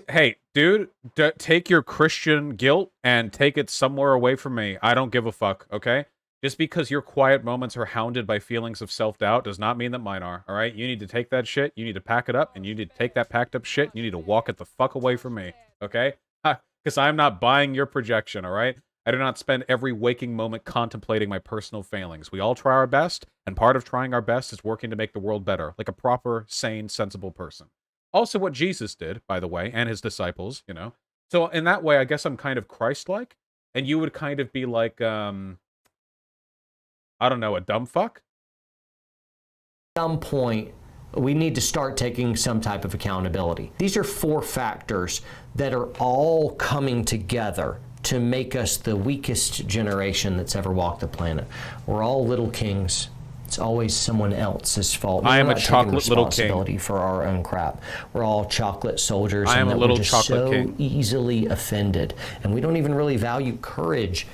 hey, dude, take your Christian guilt and take it somewhere away from me. I don't give a fuck, okay? Just because your quiet moments are hounded by feelings of self-doubt does not mean that mine are, all right? You need to take that shit, you need to pack it up, and you need to take that packed up shit, and you need to walk it the fuck away from me, okay? Because I'm not buying your projection, all right? I do not spend every waking moment contemplating my personal failings. We all try our best, and part of trying our best is working to make the world better, like a proper, sane, sensible person. Also what Jesus did, by the way, and his disciples, So in that way, I guess I'm kind of Christ-like, and you would kind of be like, I don't know, a dumb fuck? At some point, we need to start taking some type of accountability. These are 4 factors that are all coming together to make us the weakest generation that's ever walked the planet. We're all little kings. It's always someone else's fault. I am a chocolate little king. Responsibility for our own crap. We're all chocolate soldiers. I am a little we're just chocolate king. Easily offended, and we don't even really value courage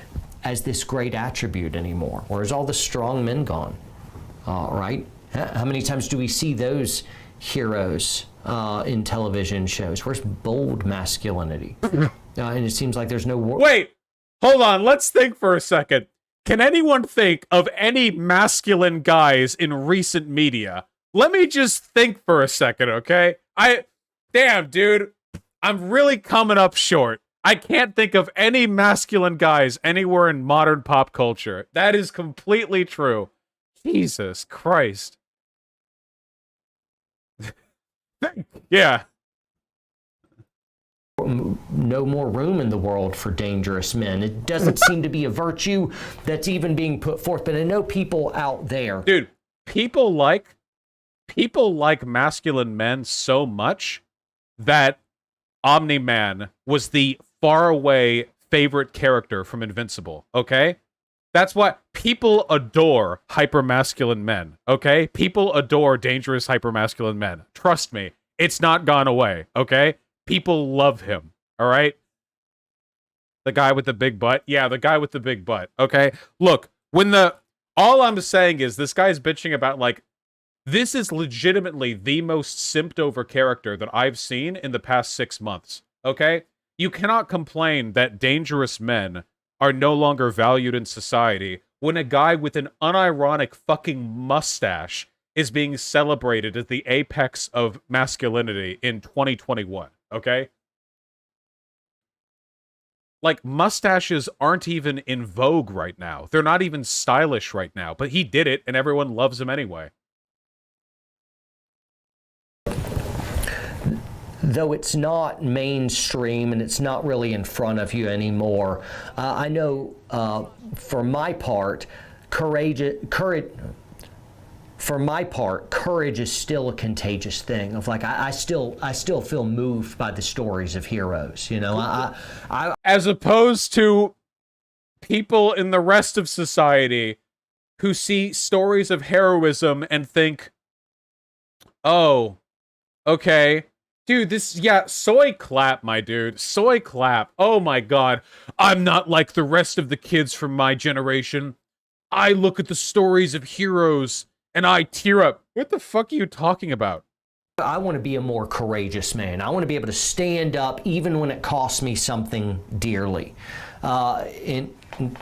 as this great attribute anymore. Where's all the strong men gone? Right? How many times do we see those heroes in television shows? Where's bold masculinity? And it seems like there's no war. Wait, hold on. Let's think for a second. Can anyone think of any masculine guys in recent media? Let me just think for a second, okay? Damn, dude. I'm really coming up short. I can't think of any masculine guys anywhere in modern pop culture. That is completely true. Jesus Christ. Yeah. No more room in the world for dangerous men. It doesn't seem to be a virtue that's even being put forth. But I know people out there. Dude, people like masculine men so much that Omni-Man was the faraway favorite character from Invincible, okay? That's why people adore hypermasculine men, okay? People adore dangerous hypermasculine men. Trust me, it's not gone away, okay? People love him, all right? The guy with the big butt? Yeah, the guy with the big butt, okay? Look, all I'm saying is this guy's bitching about, like, this is legitimately the most simped over character that I've seen in the past 6 months, okay? You cannot complain that dangerous men are no longer valued in society when a guy with an unironic fucking mustache is being celebrated as the apex of masculinity in 2021, okay? Like, mustaches aren't even in vogue right now. They're not even stylish right now, but he did it and everyone loves him anyway. Though it's not mainstream and it's not really in front of you anymore, I know for my part, courage is still a contagious thing. Of like, I still feel moved by the stories of heroes. You know, as opposed to people in the rest of society who see stories of heroism and think, oh, okay. Dude, soy clap, my dude. Soy clap. Oh my god. I'm not like the rest of the kids from my generation. I look at the stories of heroes and I tear up. What the fuck are you talking about? I want to be a more courageous man. I want to be able to stand up even when it costs me something dearly. And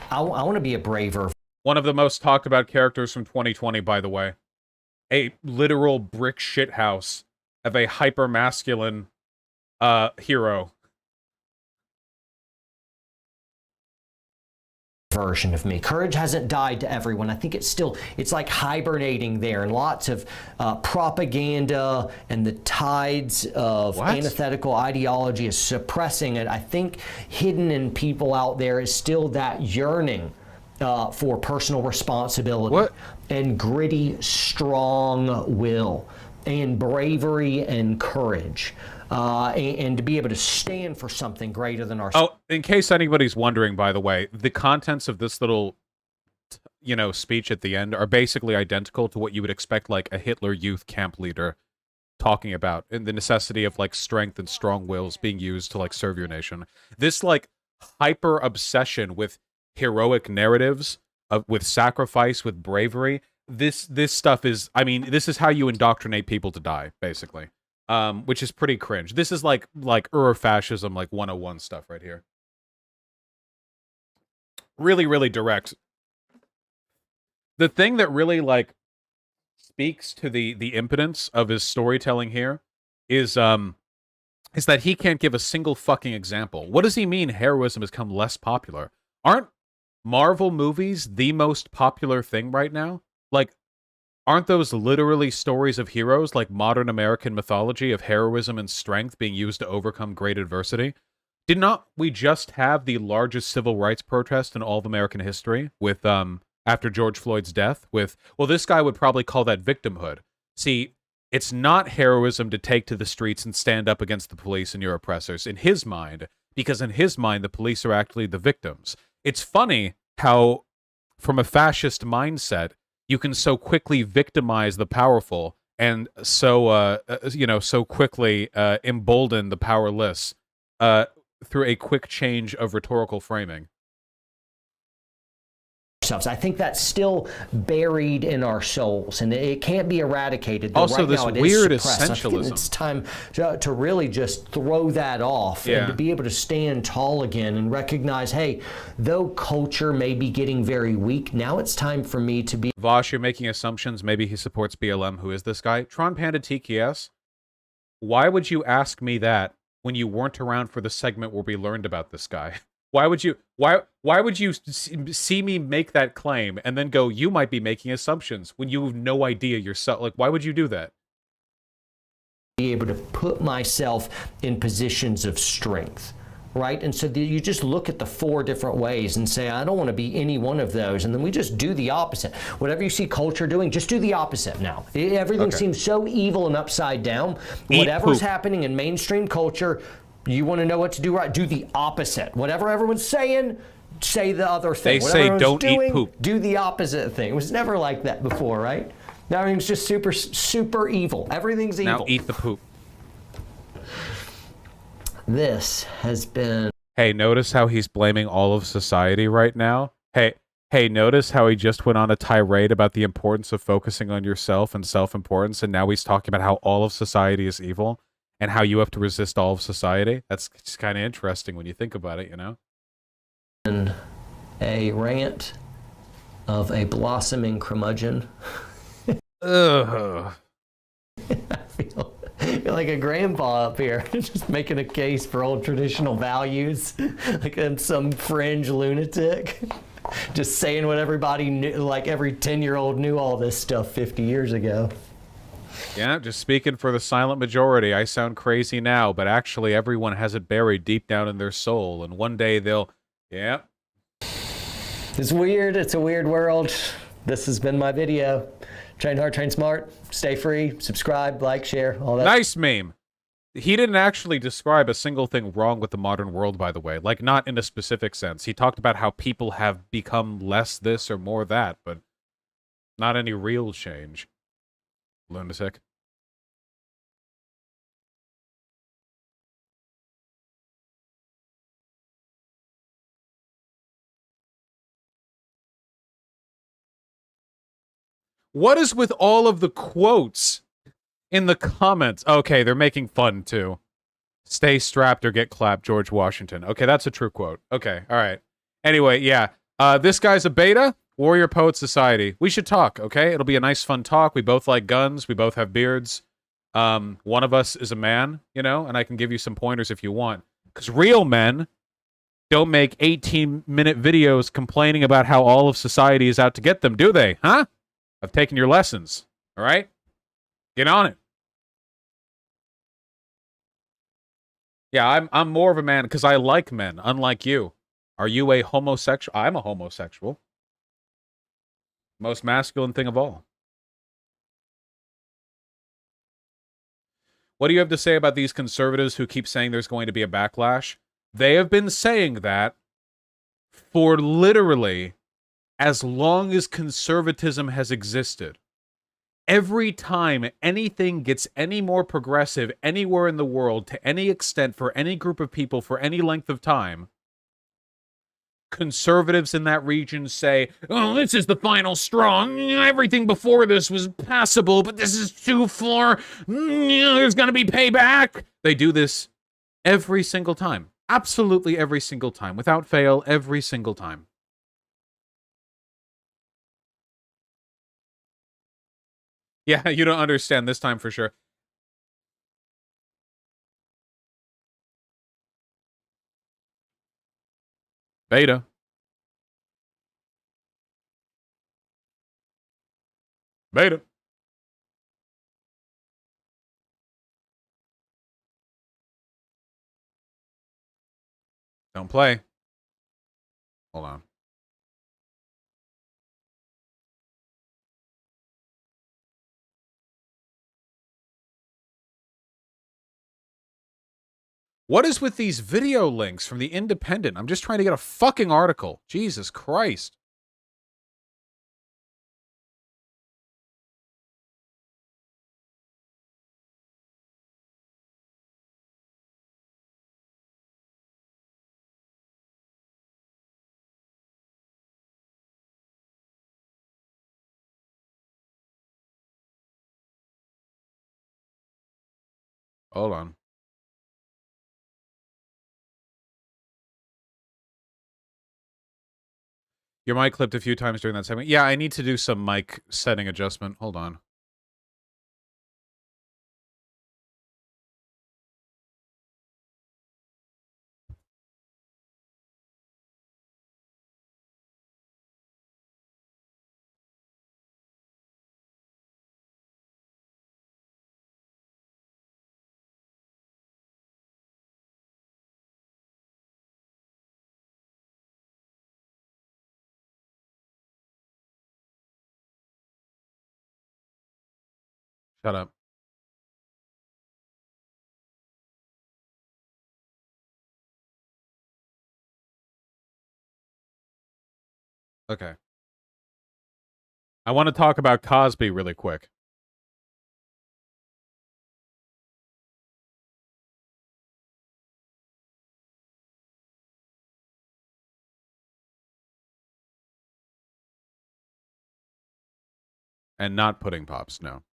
I want to be a braver. One of the most talked about characters from 2020, by the way. A literal brick shithouse of a hyper-masculine hero. version of me. Courage hasn't died to everyone. I think it's like hibernating there, and lots of propaganda and the tides of antithetical ideology is suppressing it. I think hidden in people out there is still that yearning for personal responsibility and gritty, strong will and bravery and courage. And to be able to stand for something greater than ourselves. Oh, in case anybody's wondering, by the way, the contents of this little, speech at the end are basically identical to what you would expect, like, a Hitler Youth camp leader talking about, and the necessity of, like, strength and strong wills being used to, like, serve your nation. This, like, hyper obsession with heroic narratives, with sacrifice, with bravery. This stuff is, this is how you indoctrinate people to die, basically. Which is pretty cringe. This is like Eurofascism, like 101 stuff right here. Really, really direct. The thing that really, like, speaks to the impotence of his storytelling here is that he can't give a single fucking example. What does he mean heroism has become less popular? Aren't Marvel movies the most popular thing right now? Like, aren't those literally stories of heroes, like modern American mythology of heroism and strength being used to overcome great adversity? Did not we just have the largest civil rights protest in all of American history with, after George Floyd's death with, well, this guy would probably call that victimhood. See, it's not heroism to take to the streets and stand up against the police and your oppressors, in his mind, because in his mind, the police are actually the victims. It's funny how, from a fascist mindset, you can so quickly victimize the powerful and so quickly embolden the powerless through a quick change of rhetorical framing. I think that's still buried in our souls, and it can't be eradicated. Also, right this now it weird is suppressed. I think essentialism. it's time to really just throw that off and to be able to stand tall again and recognize, hey, though culture may be getting very weak, now it's time for me to be... Vosh, you're making assumptions. Maybe he supports BLM. Who is this guy? Tron Panda TKS? Why would you ask me that when you weren't around for the segment where we learned about this guy? Why would you see me make that claim and then go, you might be making assumptions when you have no idea yourself? Like, why would you do that? Be able to put myself in positions of strength, right? And so you just look at the 4 different ways and say, I don't want to be any one of those. And then we just do the opposite. Whatever you see culture doing, just do the opposite now. Everything seems so evil and upside down. Whatever's happening in mainstream culture, you want to know what to do, right? Do the opposite. Whatever everyone's saying, say the other thing. They say don't eat poop. Do the opposite thing. It was never like that before, right? Now everything's just super, super evil. Everything's evil. Now eat the poop. This has been... Hey, notice how he's blaming all of society right now? Hey, notice how he just went on a tirade about the importance of focusing on yourself and self-importance, and now he's talking about how all of society is evil? And how you have to resist all of society. That's just kind of interesting when you think about it, you know? And a rant of a blossoming curmudgeon. Ugh. I feel like a grandpa up here, just making a case for old traditional values, like I'm some fringe lunatic, just saying what everybody knew, like every 10-year-old knew all this stuff 50 years ago. Yeah, just speaking for the silent majority. I sound crazy now, but actually everyone has it buried deep down in their soul, and one day they'll... Yeah. It's weird. It's a weird world. This has been my video. Train hard, train smart, stay free, subscribe, like, share, all that. Nice meme. He didn't actually describe a single thing wrong with the modern world, by the way. Like, not in a specific sense. He talked about how people have become less this or more that, but not any real change. Lunatic. What is with all of the quotes in the comments? Okay, they're making fun, too. Stay strapped or get clapped, George Washington. Okay, that's a true quote. Okay, all right. Anyway, yeah. This guy's a beta. Warrior Poet Society. We should talk, okay? It'll be a nice, fun talk. We both like guns. We both have beards. One of us is a man, you know, and I can give you some pointers if you want. Because real men don't make 18-minute videos complaining about how all of society is out to get them, do they? Huh? I've taken your lessons. All right? Get on it. Yeah, I'm more of a man because I like men, unlike you. Are you a homosexual? I'm a homosexual. Most masculine thing of all. What do you have to say about these conservatives who keep saying there's going to be a backlash? They have been saying that for literally as long as conservatism has existed. Every time anything gets any more progressive anywhere in the world, to any extent, for any group of people, for any length of time, conservatives in that region say, oh, this is the final straw. Everything before this was passable, but this is too far. There's going to be payback. They do this every single time. Absolutely every single time. Without fail, every single time. Yeah, you don't understand this time for sure. Beta. Beta. Don't play. Hold on. What is with these video links from The Independent? I'm just trying to get a fucking article. Jesus Christ. Hold on. Your mic clipped a few times during that segment. Yeah, I need to do some mic setting adjustment. Hold on. Shut up. Okay. I want to talk about Cosby really quick. And not pudding pops, no.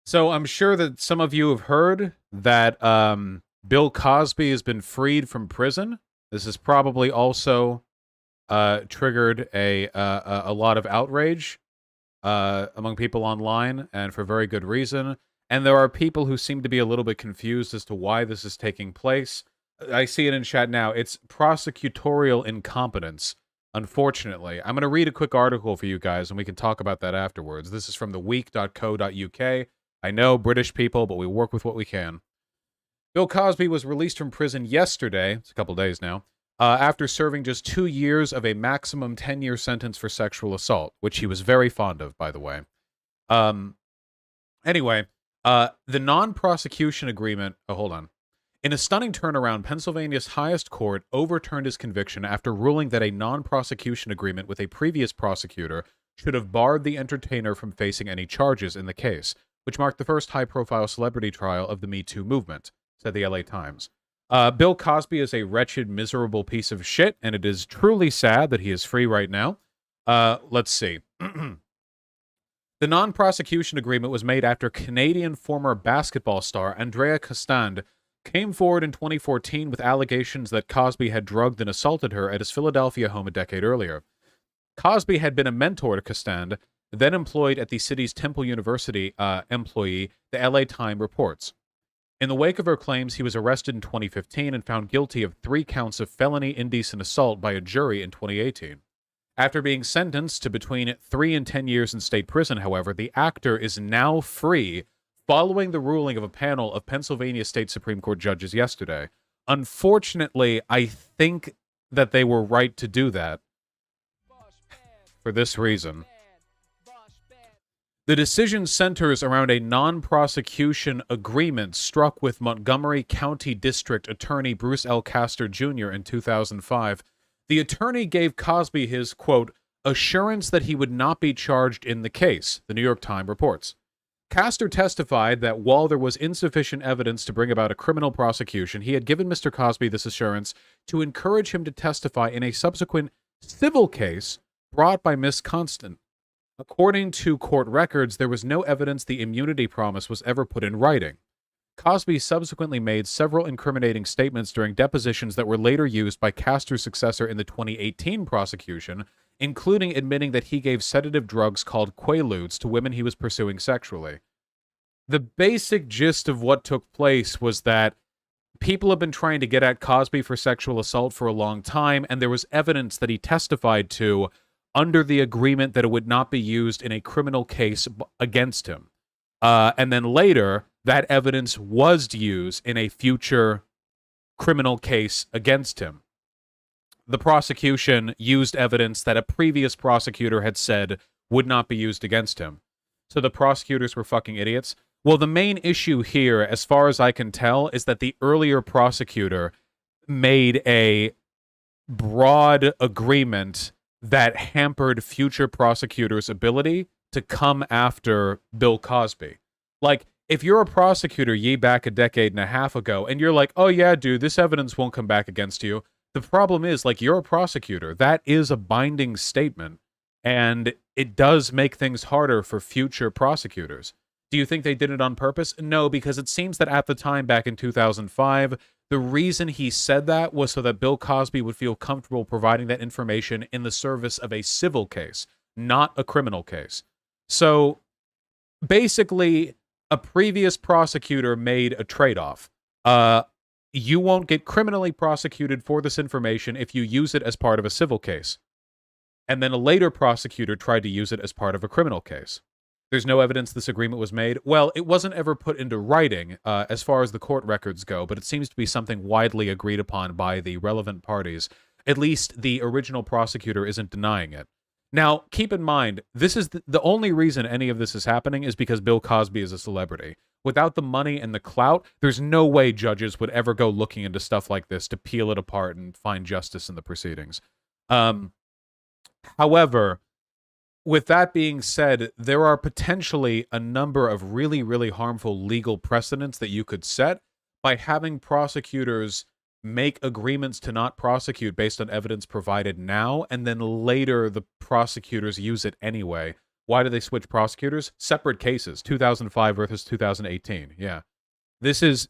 So I'm sure that some of you have heard that Bill Cosby has been freed from prison. This has probably also triggered a lot of outrage among people online, and for very good reason. And there are people who seem to be a little bit confused as to why this is taking place. I see it in chat now. It's prosecutorial incompetence, unfortunately. I'm going to read a quick article for you guys, and we can talk about that afterwards. This is from theweek.co.uk. I know, British people, but we work with what we can. Bill Cosby was released from prison yesterday. It's a couple days now. After serving just 2 years of a maximum 10-year sentence for sexual assault, which he was very fond of, by the way. Anyway, the non-prosecution agreement... Oh, hold on. In a stunning turnaround, Pennsylvania's highest court overturned his conviction after ruling that a non-prosecution agreement with a previous prosecutor should have barred the entertainer from facing any charges in the case, which marked the first high-profile celebrity trial of the Me Too movement, said the LA Times. Bill Cosby is a wretched, miserable piece of shit, and it is truly sad that he is free right now. Let's see. The non-prosecution agreement was made after Canadian former basketball star Andrea Costand came forward in 2014 with allegations that Cosby had drugged and assaulted her at his Philadelphia home a decade earlier. Cosby had been a mentor to Costand, then employed at the city's Temple University employee, the LA Times reports. In the wake of her claims, he was arrested in 2015 and found guilty of 3 counts of felony indecent assault by a jury in 2018. After being sentenced to between 3 and 10 years in state prison, however, the actor is now free following the ruling of a panel of Pennsylvania State Supreme Court judges yesterday. Unfortunately, I think that they were right to do that for this reason. The decision centers around a non-prosecution agreement struck with Montgomery County District Attorney Bruce L. Castor Jr. in 2005. The attorney gave Cosby his, quote, assurance that he would not be charged in the case, the New York Times reports. Castor testified that while there was insufficient evidence to bring about a criminal prosecution, he had given Mr. Cosby this assurance to encourage him to testify in a subsequent civil case brought by Miss Constant. According to court records, there was no evidence the immunity promise was ever put in writing. Cosby subsequently made several incriminating statements during depositions that were later used by Castor's successor in the 2018 prosecution, including admitting that he gave sedative drugs called Quaaludes to women he was pursuing sexually. The basic gist of what took place was that people have been trying to get at Cosby for sexual assault for a long time, and there was evidence that he testified to under the agreement that it would not be used in a criminal case against him. And then later, that evidence was used in a future criminal case against him. The prosecution used evidence that a previous prosecutor had said would not be used against him. So the prosecutors were fucking idiots. Well, the main issue here, as far as I can tell, is that the earlier prosecutor made a broad agreement that hampered future prosecutors' ability to come after Bill Cosby. Like, if you're a prosecutor back a decade and a half ago, and you're like, oh yeah, dude, this evidence won't come back against you, the problem is, like, you're a prosecutor. That is a binding statement, and it does make things harder for future prosecutors. Do you think they did it on purpose? No, because it seems that at the time, back in 2005, the reason he said that was so that Bill Cosby would feel comfortable providing that information in the service of a civil case, not a criminal case. So, basically, a previous prosecutor made a trade-off. You won't get criminally prosecuted for this information if you use it as part of a civil case. And then a later prosecutor tried to use it as part of a criminal case. There's no evidence this agreement was made. Well, it wasn't ever put into writing as far as the court records go, but it seems to be something widely agreed upon by the relevant parties. At least the original prosecutor isn't denying it. Now, keep in mind, this is the only reason any of this is happening is because Bill Cosby is a celebrity. Without the money and the clout, there's no way judges would ever go looking into stuff like this to peel it apart and find justice in the proceedings. However, with that being said, there are potentially a number of really, really harmful legal precedents that you could set by having prosecutors make agreements to not prosecute based on evidence provided now, and then later the prosecutors use it anyway. Why do they switch prosecutors? Separate cases, 2005 versus 2018. Yeah. This is...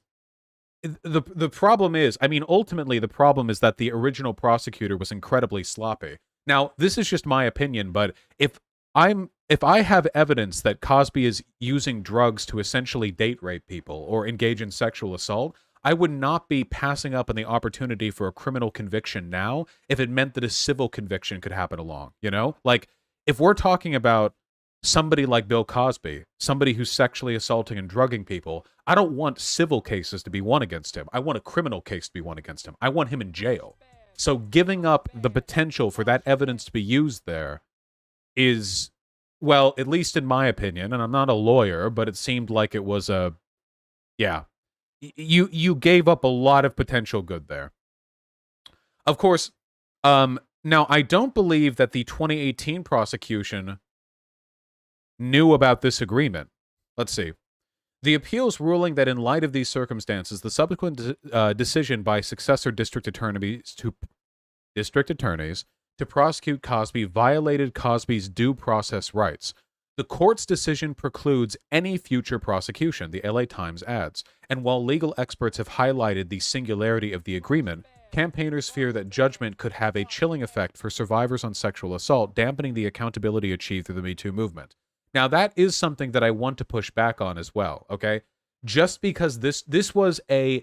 The problem is, I mean, ultimately the problem is that the original prosecutor was incredibly sloppy. Now, this is just my opinion, but if I have evidence that Cosby is using drugs to essentially date rape people or engage in sexual assault, I would not be passing up on the opportunity for a criminal conviction now if it meant that a civil conviction could happen along, you know? Like, if we're talking about somebody like Bill Cosby, somebody who's sexually assaulting and drugging people, I don't want civil cases to be won against him. I want a criminal case to be won against him. I want him in jail. So giving up the potential for that evidence to be used there is, well, at least in my opinion, and I'm not a lawyer, but it seemed like it was you gave up a lot of potential good there. Of course, now I don't believe that the 2018 prosecution knew about this agreement. Let's see. The appeals ruling that in light of these circumstances, the subsequent decision by successor district attorneys to prosecute Cosby violated Cosby's due process rights. The court's decision precludes any future prosecution, the LA Times adds. And while legal experts have highlighted the singularity of the agreement, campaigners fear that judgment could have a chilling effect for survivors on sexual assault, dampening the accountability achieved through the Me Too movement. Now, that is something that I want to push back on as well, okay? Just because this was an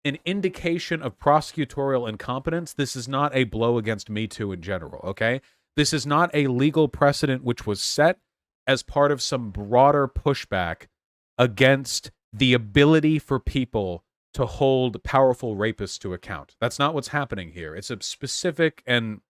indication of prosecutorial incompetence, this is not a blow against Me Too in general, okay? This is not a legal precedent which was set as part of some broader pushback against the ability for people to hold powerful rapists to account. That's not what's happening here. It's a specific and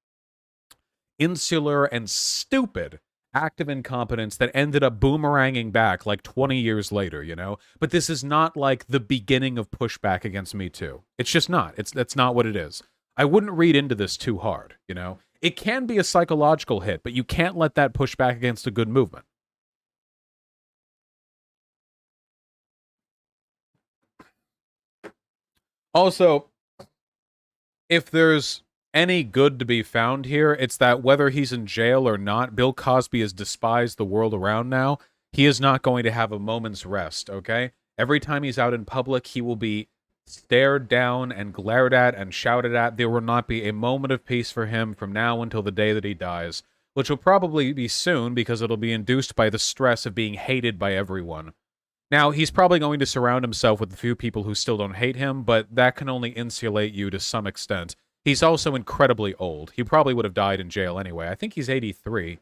insular and stupid act of incompetence that ended up boomeranging back like 20 years later, you know? But this is not like the beginning of pushback against Me Too. It's just not. That's not what it is. I wouldn't read into this too hard, you know? It can be a psychological hit, but you can't let that push back against a good movement. Also, if there's any good to be found here, it's that whether he's in jail or not, Bill Cosby has despised the world around now. He is not going to have a moment's rest, okay? Every time he's out in public, he will be stared down and glared at and shouted at. There will not be a moment of peace for him from now until the day that he dies, which will probably be soon because it'll be induced by the stress of being hated by everyone. Now, he's probably going to surround himself with a few people who still don't hate him, but that can only insulate you to some extent. He's also incredibly old. He probably would have died in jail anyway. I think he's 83.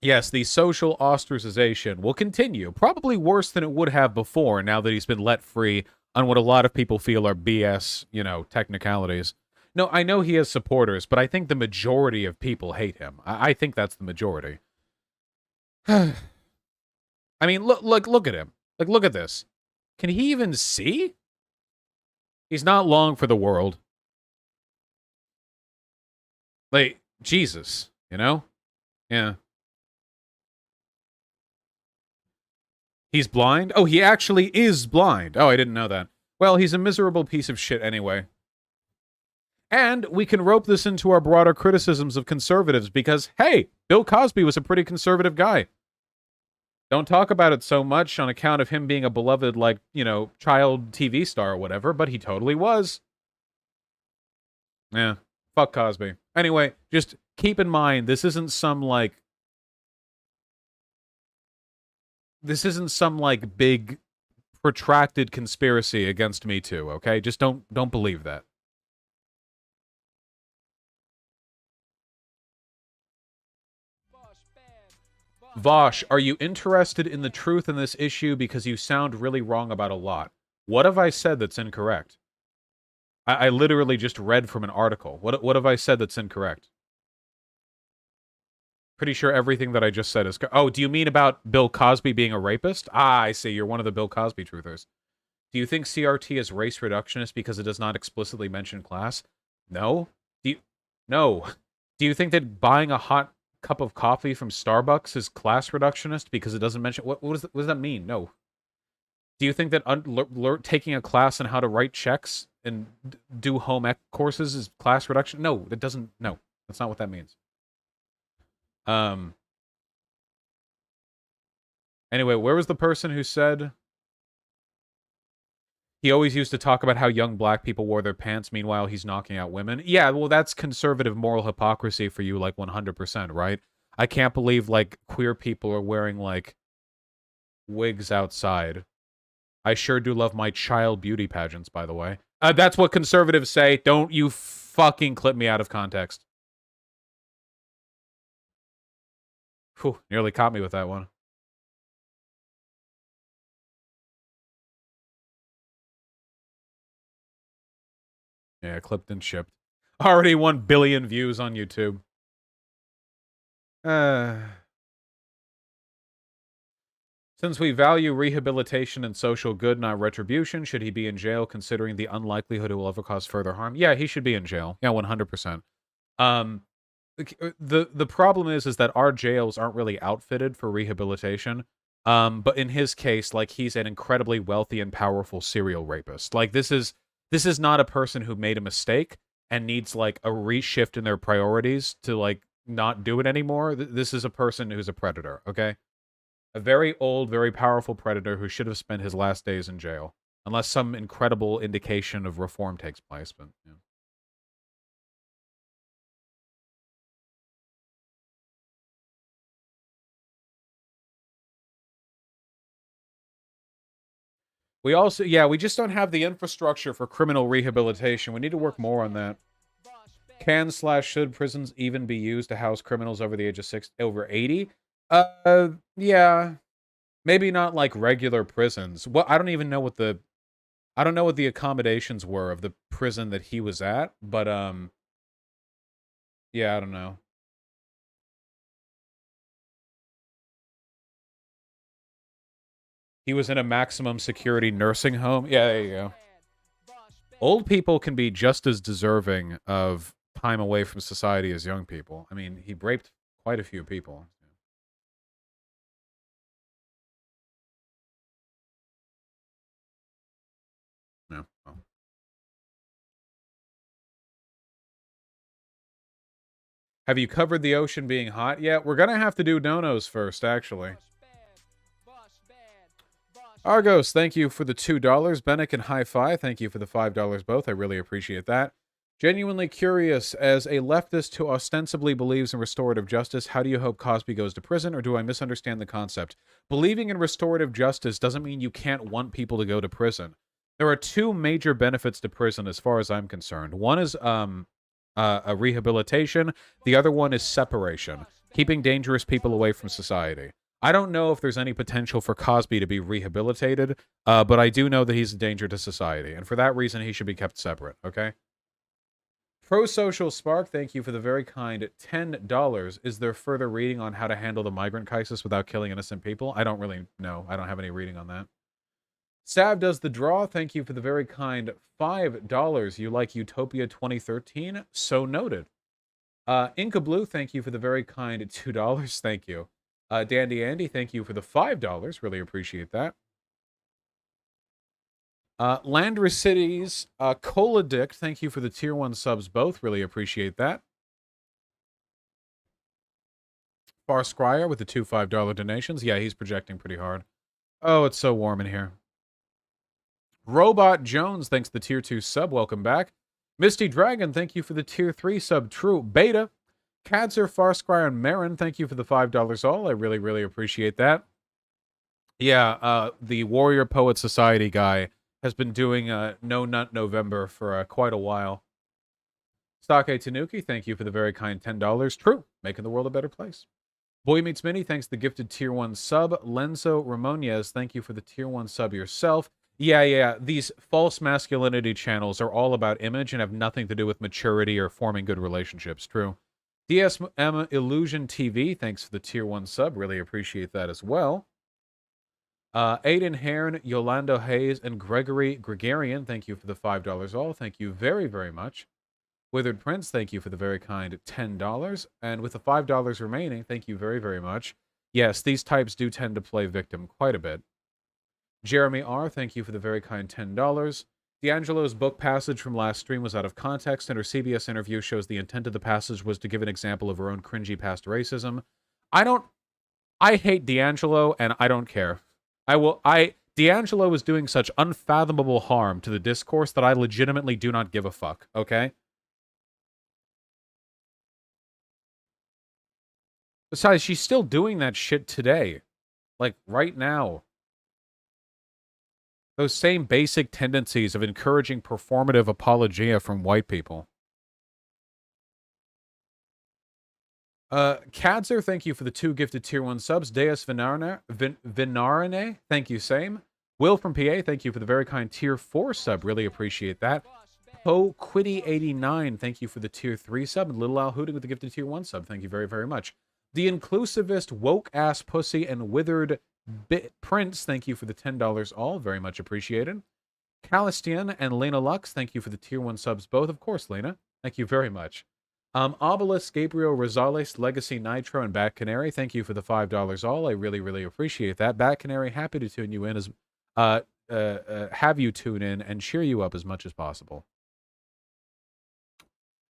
Yes, the social ostracization will continue, probably worse than it would have before now that he's been let free on what a lot of people feel are BS, you know, technicalities. No, I know he has supporters, but I think the majority of people hate him. I think that's the majority. I mean, look at him. Like, look at this. Can he even see? He's not long for the world. Like, Jesus, you know? Yeah. He's blind? Oh, he actually is blind. Oh, I didn't know that. Well, he's a miserable piece of shit anyway. And we can rope this into our broader criticisms of conservatives because, hey, Bill Cosby was a pretty conservative guy. Don't talk about it so much on account of him being a beloved, like, you know, child TV star or whatever, but he totally was. Yeah, fuck Cosby. Anyway, just keep in mind, this isn't some, like, big, protracted conspiracy against Me Too, okay? Just don't believe that. Vosh, are you interested in the truth in this issue because you sound really wrong about a lot? What have I said that's incorrect? I literally just read from an article. What have I said that's incorrect? Pretty sure everything that I just said is... Oh, do you mean about Bill Cosby being a rapist? Ah, I see. You're one of the Bill Cosby truthers. Do you think CRT is race reductionist because it does not explicitly mention class? No. No. Do you think that buying a hot cup of coffee from Starbucks is class reductionist because it doesn't mention... What does that mean? No. Do you think that taking a class on how to write checks and do home ec courses is class reduction? No, it doesn't. No, that's not what that means. Anyway, where was the person who said he always used to talk about how young black people wore their pants, meanwhile he's knocking out women? Yeah, well, that's conservative moral hypocrisy for you, like 100%, right? I can't believe, like, queer people are wearing, like, wigs outside. I sure do love my child beauty pageants, by the way. That's what conservatives say. Don't you fucking clip me out of context. Whew, nearly caught me with that one. Yeah, clipped and shipped. Already 1 billion views on YouTube. Since we value rehabilitation and social good, not retribution, should he be in jail considering the unlikelihood it will ever cause further harm? Yeah, he should be in jail. Yeah, 100%. The problem is that our jails aren't really outfitted for rehabilitation. But in his case, like, he's an incredibly wealthy and powerful serial rapist. Like, this is not a person who made a mistake and needs, like, a reshift in their priorities to, like, not do it anymore. This is a person who's a predator, okay? A very old, very powerful predator who should have spent his last days in jail. Unless some incredible indication of reform takes place, but yeah. We also, yeah, we just don't have the infrastructure for criminal rehabilitation. We need to work more on that. Can/should prisons even be used to house criminals over the age of over 80? Yeah. Maybe not like regular prisons. Well, I don't even know what the accommodations were of the prison that he was at, but yeah, I don't know. He was in a maximum security nursing home. Yeah, there you go. Old people can be just as deserving of time away from society as young people. I mean, he raped quite a few people. No. Well. Have you covered the ocean being hot yet? We're gonna have to do donos first, actually. Argos, thank you for the $2. Bennick and Hi-Fi, thank you for the $5 both. I really appreciate that. Genuinely curious, as a leftist who ostensibly believes in restorative justice, how do you hope Cosby goes to prison, or do I misunderstand the concept? Believing in restorative justice doesn't mean you can't want people to go to prison. There are two major benefits to prison as far as I'm concerned. One is a rehabilitation. The other one is separation, keeping dangerous people away from society. I don't know if there's any potential for Cosby to be rehabilitated, but I do know that he's a danger to society, and for that reason, he should be kept separate, okay? Pro-Social Spark, thank you for the very kind $10. Is there further reading on how to handle the migrant crisis without killing innocent people? I don't really know. I don't have any reading on that. Sav does the draw, thank you for the very kind $5. You like Utopia 2013? So noted. Inca Blue, thank you for the very kind $2. Thank you. Dandy Andy, thank you for the $5. Really appreciate that. Landry Cities, Cola Dick, thank you for the tier 1 subs both. Really appreciate that. Far Scryer with the two $5 donations. Yeah, he's projecting pretty hard. Oh, it's so warm in here. Robot Jones, thanks the tier 2 sub. Welcome back. Misty Dragon, thank you for the tier 3 sub. True Beta. Cadzer, Farscryer, and Marin, thank you for the $5 all. I really, really appreciate that. Yeah, the Warrior Poet Society guy has been doing No Nut November for quite a while. Stake Tanuki, thank you for the very kind $10. True, making the world a better place. Boy Meets Mini, thanks the gifted tier 1 sub. Lenzo Ramonez, thank you for the tier 1 sub yourself. Yeah, these false masculinity channels are all about image and have nothing to do with maturity or forming good relationships. True. DSM Illusion TV, thanks for the tier 1 sub. Really appreciate that as well. Aiden Hearn, Yolando Hayes, and Gregory Gregarian, thank you for the $5 all. Thank you very, very much. Withered Prince, thank you for the very kind $10. And with the $5 remaining, thank you very, very much. Yes, these types do tend to play victim quite a bit. Jeremy R., thank you for the very kind $10. D'Angelo's book passage from last stream was out of context, and her CBS interview shows the intent of the passage was to give an example of her own cringy past racism. I hate D'Angelo, and I don't care. D'Angelo is doing such unfathomable harm to the discourse that I legitimately do not give a fuck, okay? Besides, she's still doing that shit today. Like, right now. Those same basic tendencies of encouraging performative apologia from white people. Cadzer, thank you for the 2 gifted tier 1 subs. Deus Vinarine, thank you, same. Will from PA, thank you for the very kind tier 4 sub. Really appreciate that. Po Quiddy89, thank you for the tier 3 sub. And Little Al Hooting with the gifted tier 1 sub. Thank you very, very much. The inclusivist, woke ass pussy, and withered Prince, thank you for the $10 all. Very much appreciated. Calistian and Lena Lux, thank you for the tier 1 subs both. Of course, Lena. Thank you very much. Obelisk, Gabriel Rosales, Legacy Nitro, and Bat Canary, thank you for the $5 all. I really, really appreciate that. Bat Canary, happy to tune you in as have you tune in and cheer you up as much as possible.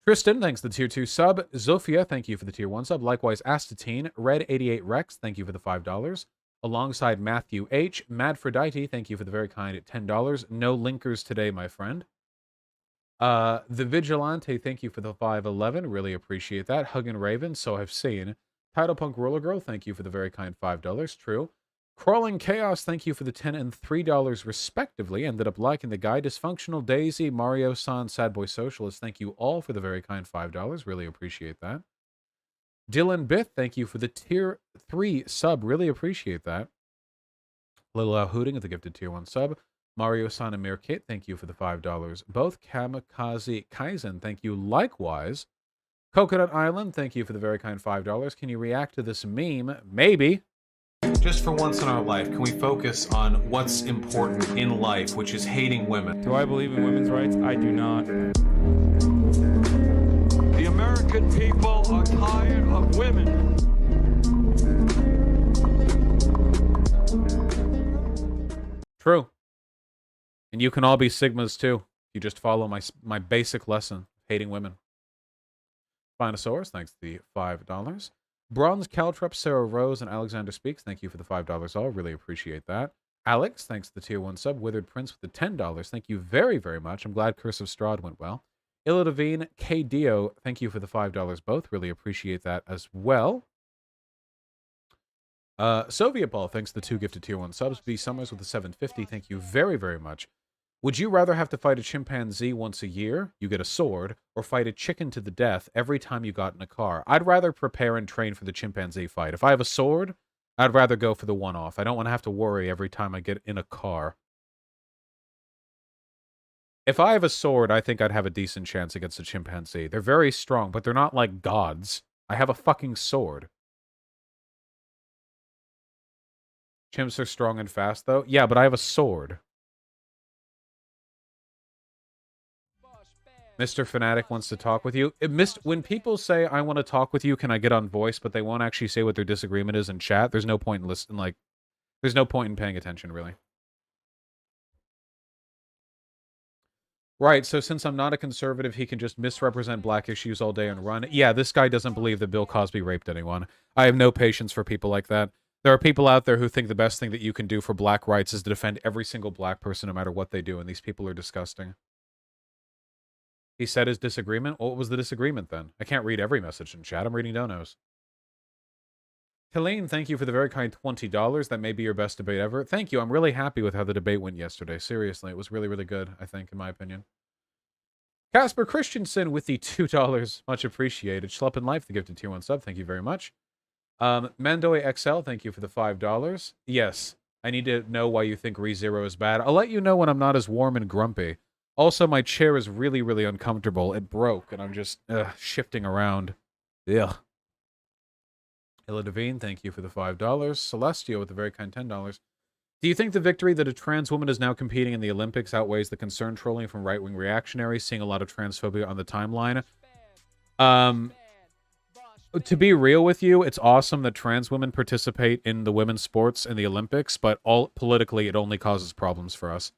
Tristan, thanks for the tier 2 sub. Zofia, thank you for the tier 1 sub. Likewise, Astatine. Red88 Rex, thank you for the $5. Alongside Matthew H. Madphrodite, thank you for the very kind $10. No linkers today, my friend. The Vigilante, thank you for the 511. Really appreciate that. Huggin' Raven, so I've seen. Title Punk Roller Girl, thank you for the very kind $5. True. Crawling Chaos, thank you for the $10 and $3 respectively. Ended up liking the guy. Dysfunctional Daisy, Mario San, Sad Boy Socialist, thank you all for the very kind $5. Really appreciate that. Dylan Bith, thank you for the tier 3 sub. Really appreciate that. Little Hooting at the gifted tier 1 sub. Mario San and Mir Kit, thank you for the $5. Both Kamikaze Kaizen, thank you likewise. Coconut Island, thank you for the very kind $5. Can you react to this meme? Maybe. Just for once in our life, can we focus on what's important in life, which is hating women? Do I believe in women's rights? I do not. The American people are tired of women. True. And you can all be Sigmas too. You just follow my basic lesson, hating women. Spinosaurus, thanks to the $5. Bronze Caltrop, Sarah Rose, and Alexander Speaks, thank you for the $5 all. Really appreciate that. Alex, thanks to the tier 1 sub. Withered Prince with the $10. Thank you very, very much. I'm glad Curse of Strahd went well. Illa Devine, K Dio, thank you for the $5 both. Really appreciate that as well. Soviet Ball, thanks to the 2 gifted tier 1 subs. B Summers with the 750, thank you very, very much. Would you rather have to fight a chimpanzee once a year, you get a sword, or fight a chicken to the death every time you got in a car? I'd rather prepare and train for the chimpanzee fight. If I have a sword, I'd rather go for the one-off. I don't want to have to worry every time I get in a car. If I have a sword, I think I'd have a decent chance against a chimpanzee. They're very strong, but they're not like gods. I have a fucking sword. Chimps are strong and fast, though? Yeah, but I have a sword. Mr. Fanatic wants to talk with you. When people say, I want to talk with you, can I get on voice, but they won't actually say what their disagreement is in chat, there's no point in listening, there's no point in paying attention, really. Right, so since I'm not a conservative, he can just misrepresent black issues all day and run. Yeah, this guy doesn't believe that Bill Cosby raped anyone. I have no patience for people like that. There are people out there who think the best thing that you can do for black rights is to defend every single black person no matter what they do, and these people are disgusting. He said his disagreement? What was the disagreement then? I can't read every message in chat. I'm reading donos. Helene, thank you for the very kind $20. That may be your best debate ever. Thank you. I'm really happy with how the debate went yesterday. Seriously, it was really, really good, I think, in my opinion. Casper Christensen with the $2. Much appreciated. Schleppen Life, the gifted tier 1 sub. Thank you very much. Mandoy XL, thank you for the $5. Yes, I need to know why you think ReZero is bad. I'll let you know when I'm not as warm and grumpy. Also, my chair is really, really uncomfortable. It broke, and I'm just shifting around. Ugh. Illa Devine, thank you for the $5. Celestio with the very kind $10. Do you think the victory that a trans woman is now competing in the Olympics outweighs the concern trolling from right-wing reactionaries, seeing a lot of transphobia on the timeline? To be real with you, it's awesome that trans women participate in the women's sports in the Olympics, but politically, it only causes problems for us.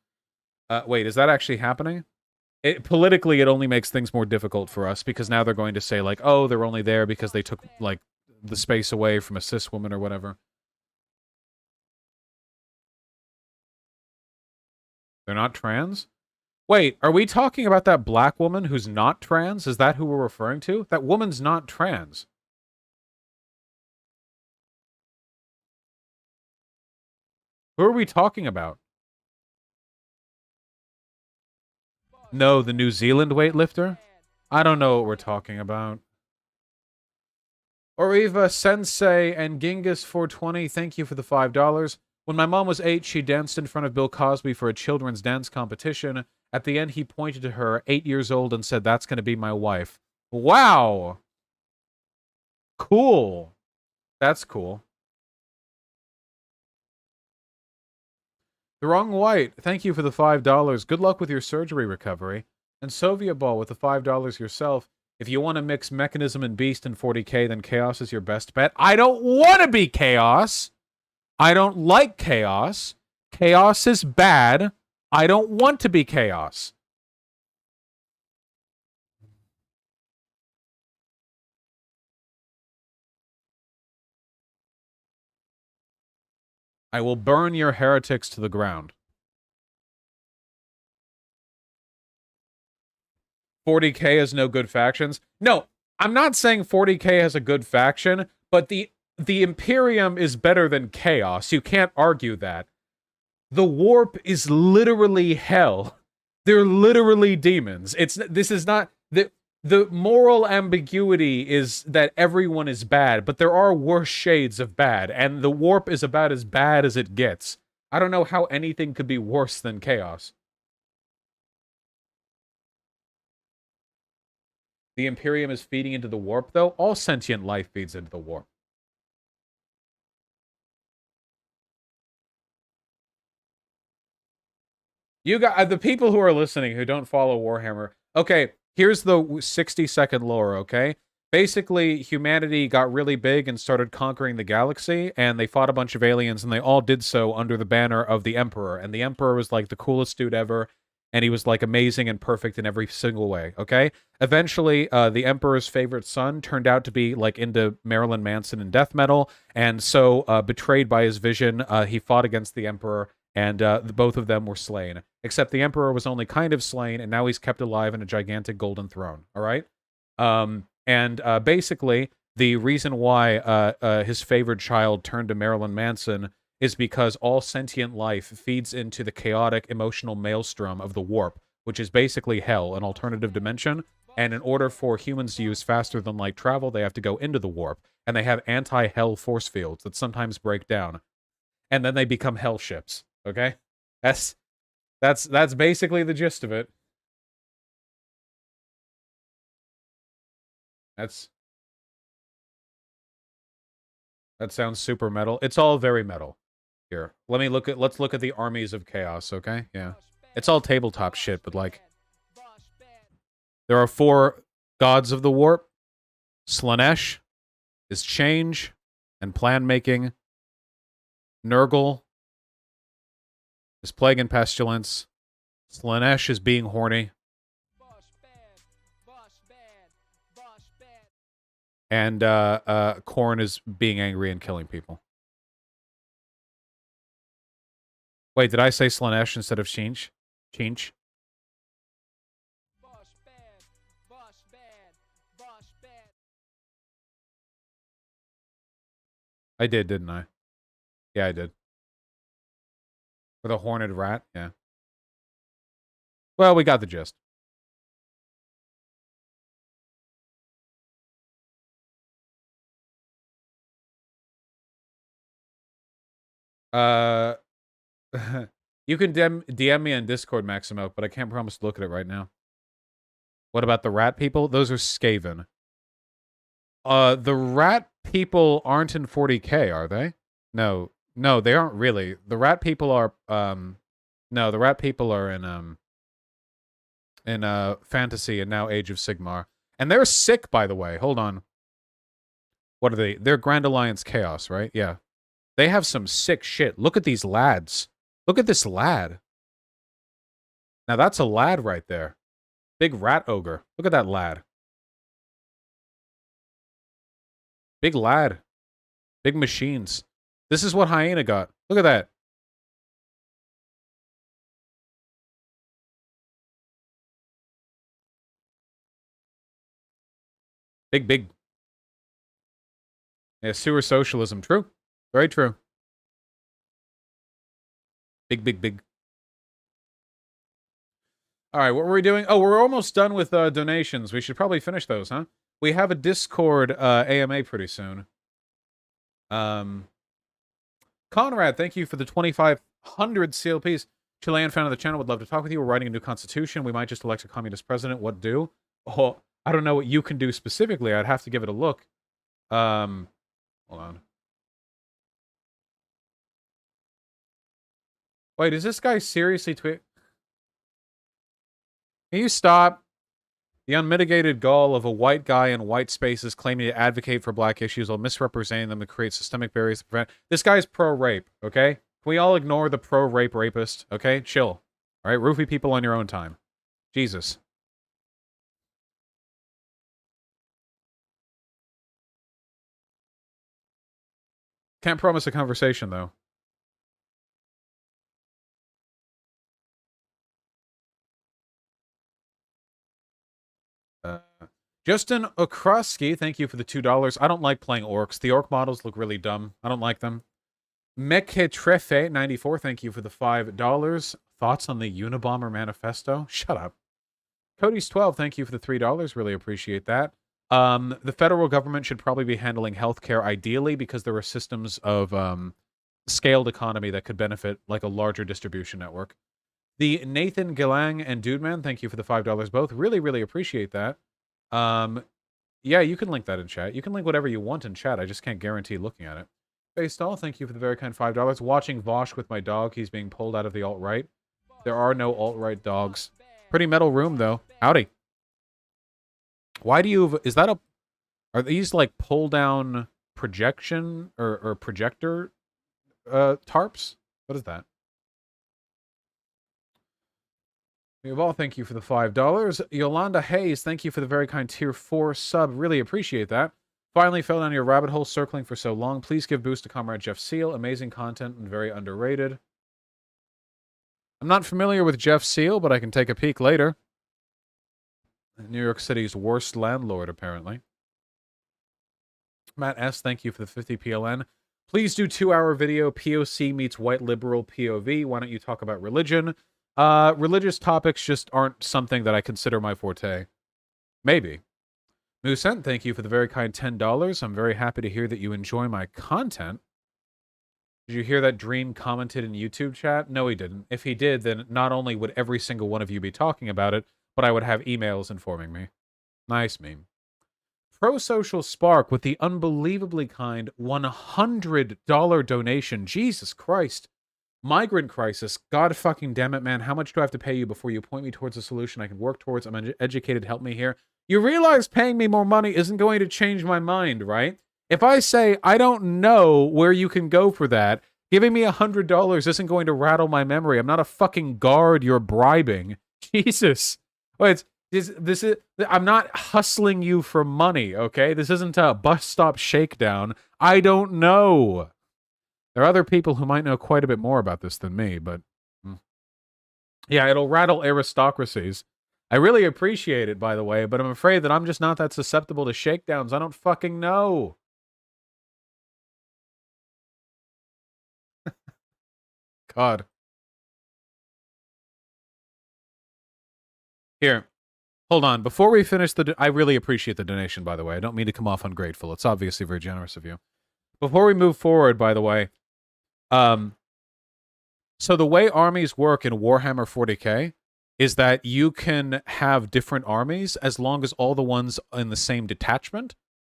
Wait, is that actually happening? Politically, it only makes things more difficult for us because now they're going to say, like, oh, they're only there because they took, like, the space away from a cis woman or whatever. They're not trans? Wait, are we talking about that black woman who's not trans? Is that who we're referring to? That woman's not trans. Who are we talking about? No, the New Zealand weightlifter? I don't know what we're talking about. Oriva Sensei and Genghis420, thank you for the $5. When my mom was 8, she danced in front of Bill Cosby for a children's dance competition. At the end, he pointed to her, 8 years old, and said, "That's going to be my wife." Wow! Cool. That's cool. The Wrong White, thank you for the $5. Good luck with your surgery recovery. And Soviet Ball with the $5 yourself. If you want to mix Mechanism and Beast in 40k, then Chaos is your best bet. I don't want to be Chaos. I don't like Chaos. Chaos is bad. I don't want to be Chaos. I will burn your heretics to the ground. 40K has no good factions. No, I'm not saying 40K has a good faction, but the Imperium is better than Chaos. You can't argue that. The Warp is literally hell. They're literally demons. This is not the moral ambiguity is that everyone is bad, but there are worse shades of bad, and the Warp is about as bad as it gets. I don't know how anything could be worse than Chaos. The Imperium is feeding into the Warp, though. All sentient life feeds into the Warp. You got the people who are listening who don't follow Warhammer. Okay, here's the 60-second lore, okay? Basically, humanity got really big and started conquering the galaxy, and they fought a bunch of aliens, and they all did so under the banner of the Emperor. And the Emperor was like the coolest dude ever, and he was like amazing and perfect in every single way, okay? Eventually, the Emperor's favorite son turned out to be like into Marilyn Manson and death metal, and so betrayed by his vision, he fought against the Emperor, and both of them were slain. Except the Emperor was only kind of slain, and now he's kept alive in a gigantic golden throne, all right? Basically, the reason why his favored child turned to Marilyn Manson is because all sentient life feeds into the chaotic emotional maelstrom of the Warp, which is basically hell, an alternative dimension. And in order for humans to use faster than light travel, they have to go into the Warp. And they have anti-hell force fields that sometimes break down. And then they become hell ships, okay? That's basically the gist of it. That sounds super metal. It's all very metal. Here, let's look at the armies of chaos, okay? Yeah. It's all tabletop shit, but like there are 4 gods of the Warp. Slanesh is change and plan making. Nurgle is plague and pestilence. Slanesh is being horny. And Khorne is being angry and killing people. Wait, did I say Slanesh instead of Chinch? Chinch? I did, didn't I? Yeah, I did. With a horned rat? Yeah. Well, we got the gist. You can DM me on Discord, Maximo, but I can't promise to look at it right now. What about the rat people? Those are Skaven. The rat people aren't in 40K, are they? No, they aren't really. The rat people are, no, the rat people are in Fantasy and now Age of Sigmar. And they're sick, by the way. Hold on. What are they? They're Grand Alliance Chaos, right? Yeah. They have some sick shit. Look at these lads. Look at this lad. Now that's a lad right there. Big rat ogre. Look at that lad. Big lad. Big machines. This is what Hyena got. Look at that. Big. Yeah, sewer socialism. True. Very true. Big. All right, what were we doing? Oh, we're almost done with donations. We should probably finish those, huh? We have a Discord AMA pretty soon. Conrad, thank you for the 2,500 CLPs. Chilean fan of the channel, would love to talk with you. We're writing a new constitution. We might just elect a communist president. What do? Oh, I don't know what you can do specifically. I'd have to give it a look. Hold on. Wait, is this guy seriously tweet? Can you stop? The unmitigated gall of a white guy in white spaces claiming to advocate for black issues while misrepresenting them to create systemic barriers to prevent. This guy's pro-rape, okay? Can we all ignore the pro-rape rapist, okay? Chill. All right, roofie people on your own time. Jesus. Can't promise a conversation, though. Justin Okraski, thank you for the $2. I don't like playing orcs. The orc models look really dumb. I don't like them. Meketrefe94, thank you for the $5. Thoughts on the Unabomber Manifesto? Shut up. Cody's12, thank you for the $3. Really appreciate that. The federal government should probably be handling healthcare ideally because there are systems of scaled economy that could benefit like a larger distribution network. The Nathan Gilang and Dude Man, thank you for the $5 both. Really, really appreciate that. Yeah, you can link that in chat. You can link whatever you want in chat. I just can't guarantee looking at it. Facedoll, thank you for the very kind $5. Watching Vosh with my dog. He's being pulled out of the alt-right. There are no alt-right dogs. Pretty metal room, though. Howdy. Why do you... Is that a... Are these, like, pull-down projection or projector tarps? What is that? All, thank you for the $5. Yolanda Hayes, thank you for the very kind tier 4 sub. Really appreciate that. Finally fell down your rabbit hole circling for so long. Please give boost to Comrade Jeff Seal. Amazing content and very underrated. I'm not familiar with Jeff Seal, but I can take a peek later. New York City's worst landlord, apparently. Matt S., thank you for the 50 PLN. Please do 2-hour video. POC meets white liberal POV. Why don't you talk about religion? Religious topics just aren't something that I consider my forte. Maybe. Musent, thank you for the very kind $10. I'm very happy to hear that you enjoy my content. Did you hear that Dream commented in YouTube chat? No, he didn't. If he did, then not only would every single one of you be talking about it, but I would have emails informing me. Nice meme. Pro-Social Spark with the unbelievably kind $100 donation. Jesus Christ. Migrant crisis. God fucking damn it, man. How much do I have to pay you before you point me towards a solution I can work towards? I'm educated. Help me here. You realize paying me more money isn't going to change my mind, right? If I say, I don't know where you can go for that, giving me $100 isn't going to rattle my memory. I'm not a fucking guard you're bribing. Jesus. Wait, this is, I'm not hustling you for money, okay? This isn't a bus stop shakedown. I don't know. There are other people who might know quite a bit more about this than me, but... yeah, it'll rattle aristocracies. I really appreciate it, by the way, but I'm afraid that I'm just not that susceptible to shakedowns. I don't fucking know. God. Here. Hold on. Before we finish I really appreciate the donation, by the way. I don't mean to come off ungrateful. It's obviously very generous of you. Before we move forward, by the way, so the way armies work in Warhammer 40k is that you can have different armies as long as all the ones in the same detachment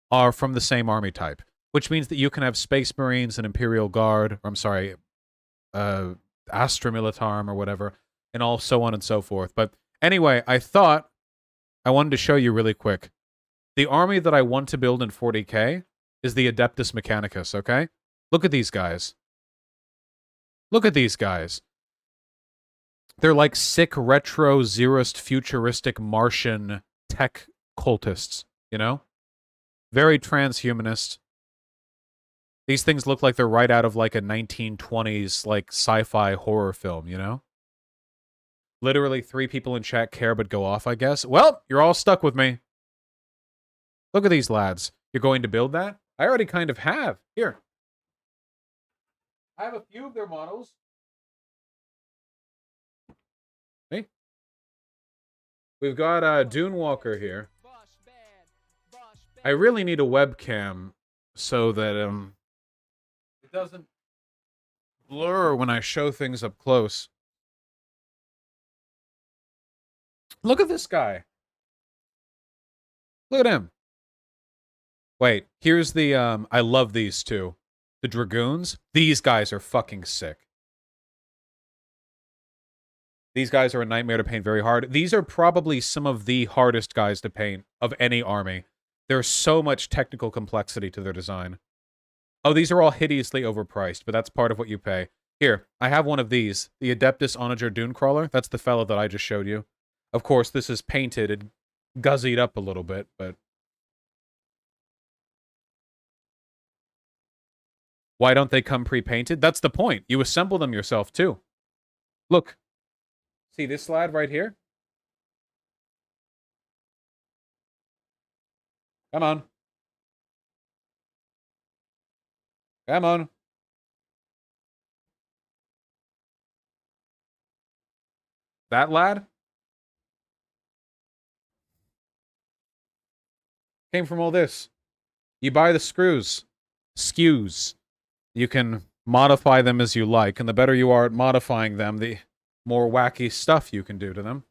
are from the same army type, which means that you can have Space Marines and Imperial Guard, or I'm sorry, Astra Militarum or whatever, and all so on and so forth. But anyway, I thought I wanted to show you really quick. The army that I want to build in 40k is the Adeptus Mechanicus, okay? Look at these guys. Look at these guys. They're like sick, retro, Zerist, futuristic Martian tech cultists, you know? Very transhumanist. These things look like they're right out of like a 1920s like sci-fi horror film, you know? Literally 3 people in chat care but go off, I guess. Well, you're all stuck with me. Look at these lads. You're going to build that? I already kind of have. Here. I have a few of their models. Hey. We've got Dune Walker here. I really need a webcam so that it doesn't blur when I show things up close. Look at this guy. Look at him. Wait, here's the I love these two. The Dragoons. These guys are fucking sick. These guys are a nightmare to paint very hard. These are probably some of the hardest guys to paint of any army. There's so much technical complexity to their design. Oh, these are all hideously overpriced, but that's part of what you pay. Here, I have one of these. The Adeptus Onager Dunecrawler. That's the fellow that I just showed you. Of course, this is painted and guzzied up a little bit, but... why don't they come pre-painted? That's the point. You assemble them yourself, too. Look. See this lad right here? Come on. Come on. That lad? Came from all this. You buy the screws. Skews. You can modify them as you like, and the better you are at modifying them, the more wacky stuff you can do to them.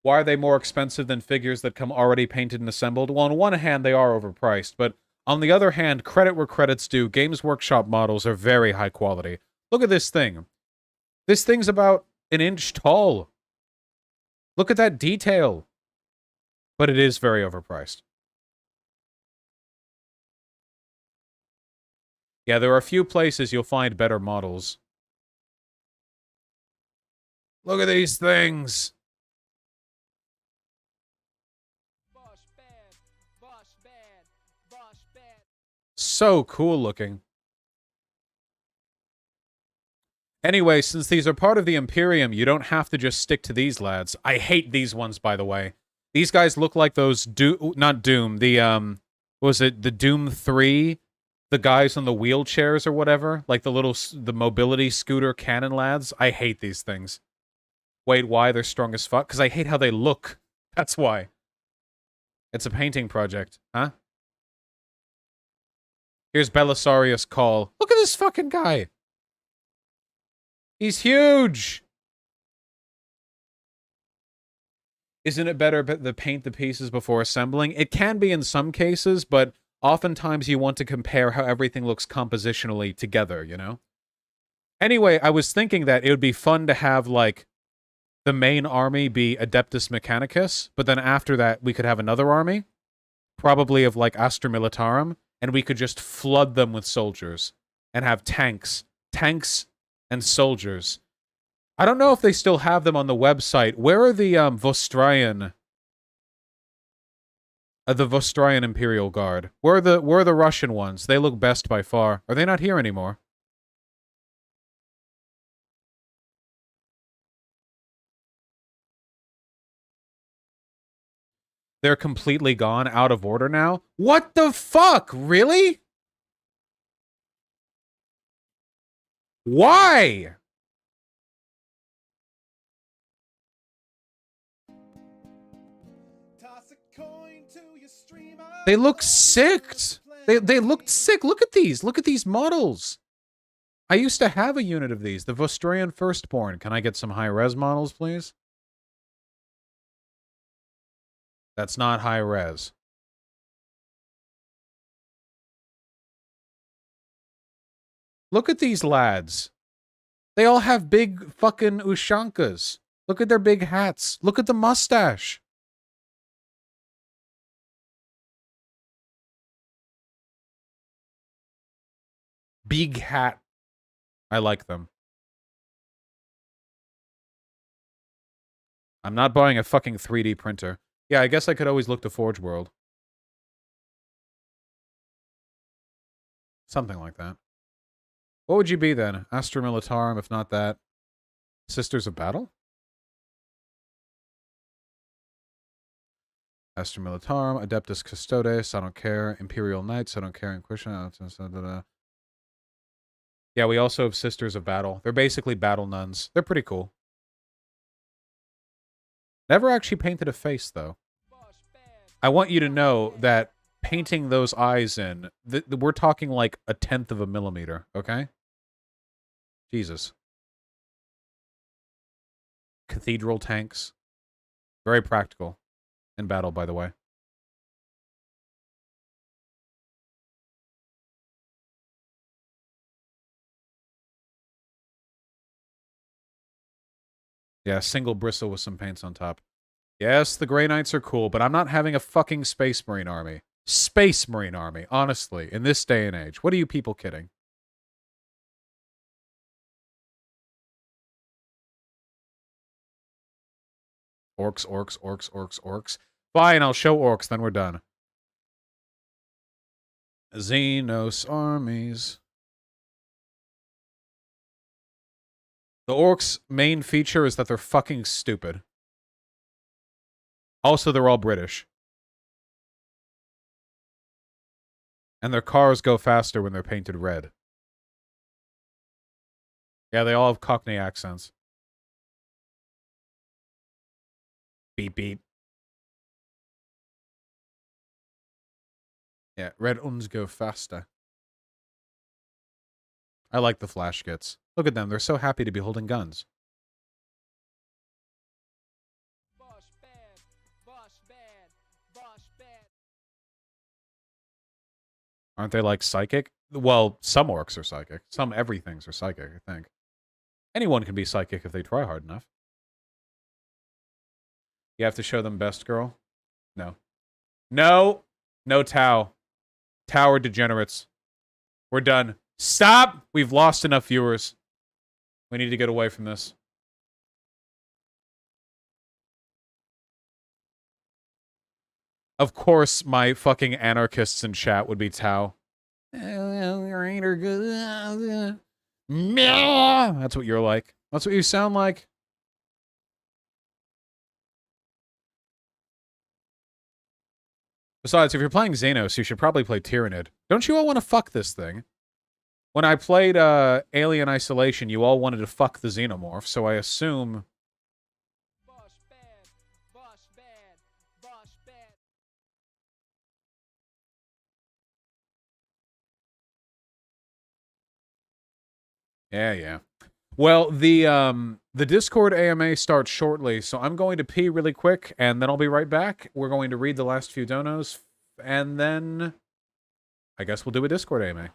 Why are they more expensive than figures that come already painted and assembled? Well, on one hand, they are overpriced, but on the other hand, credit where credit's due, Games Workshop models are very high quality. Look at this thing. This thing's about an inch tall. Look at that detail. But it is very overpriced. Yeah, there are a few places you'll find better models. Look at these things. So cool looking. Anyway, since these are part of the Imperium, you don't have to just stick to these lads. I hate these ones, by the way. These guys look like those not Doom, the what was it, the Doom 3? The guys on the wheelchairs or whatever, like the mobility scooter cannon lads. I hate these things. Wait, why? They're strong as fuck? Because I hate how they look. That's why. It's a painting project, huh? Here's Belisarius' call. Look at this fucking guy. He's huge. Isn't it better to paint the pieces before assembling? It can be in some cases, but oftentimes you want to compare how everything looks compositionally together, you know? Anyway, I was thinking that it would be fun to have, like, the main army be Adeptus Mechanicus, but then after that we could have another army, probably of, like, Astra Militarum, and we could just flood them with soldiers and have tanks. Tanks and soldiers. I don't know if they still have them on the website. Where are the Vostrian... the Vostrian Imperial Guard? Where are the Russian ones? They look best by far. Are they not here anymore? They're completely gone, out of order now? What the fuck? Really? Why? They look sick. They looked sick. Look at these. Look at these models. I used to have a unit of these. The Vostrian Firstborn. Can I get some high-res models, please? That's not high-res. Look at these lads. They all have big fucking ushankas. Look at their big hats. Look at the mustache. Big hat. I like them. I'm not buying a fucking 3D printer. Yeah, I guess I could always look to Forge World. Something like that. What would you be then? Astra Militarum, if not that. Sisters of Battle? Astra Militarum, Adeptus Custodes, I don't care. Imperial Knights, I don't care. Inquisition, yeah, we also have Sisters of Battle. They're basically battle nuns. They're pretty cool. Never actually painted a face, though. I want you to know that painting those eyes in, we're talking like 1/10 of a millimeter, okay? Jesus. Cathedral tanks. Very practical. In battle, by the way. Yeah, single bristle with some paints on top. Yes, the Grey Knights are cool, but I'm not having a fucking Space Marine army. Space Marine army, honestly, in this day and age. What are you people kidding? Orcs, orcs, orcs, orcs, orcs. Fine, I'll show orcs, then we're done. Xenos armies. The orcs' main feature is that they're fucking stupid. Also, they're all British. And their cars go faster when they're painted red. Yeah, they all have Cockney accents. Beep, beep. Yeah, red uns go faster. I like the Flash skits. Look at them, they're so happy to be holding guns. Aren't they like psychic? Well, some orcs are psychic. Some everythings are psychic, I think. Anyone can be psychic if they try hard enough. You have to show them best girl? No. No! No Tau. Tau are degenerates. We're done. Stop! We've lost enough viewers. We need to get away from this. Of course, my fucking anarchists in chat would be Tau. That's what you're like. That's what you sound like. Besides, if you're playing Xenos, you should probably play Tyrannid. Don't you all want to fuck this thing? When I played Alien Isolation, you all wanted to fuck the Xenomorph, so I assume... Yeah. Well, the Discord AMA starts shortly, so I'm going to pee really quick, and then I'll be right back. We're going to read the last few donos, and then I guess we'll do a Discord AMA.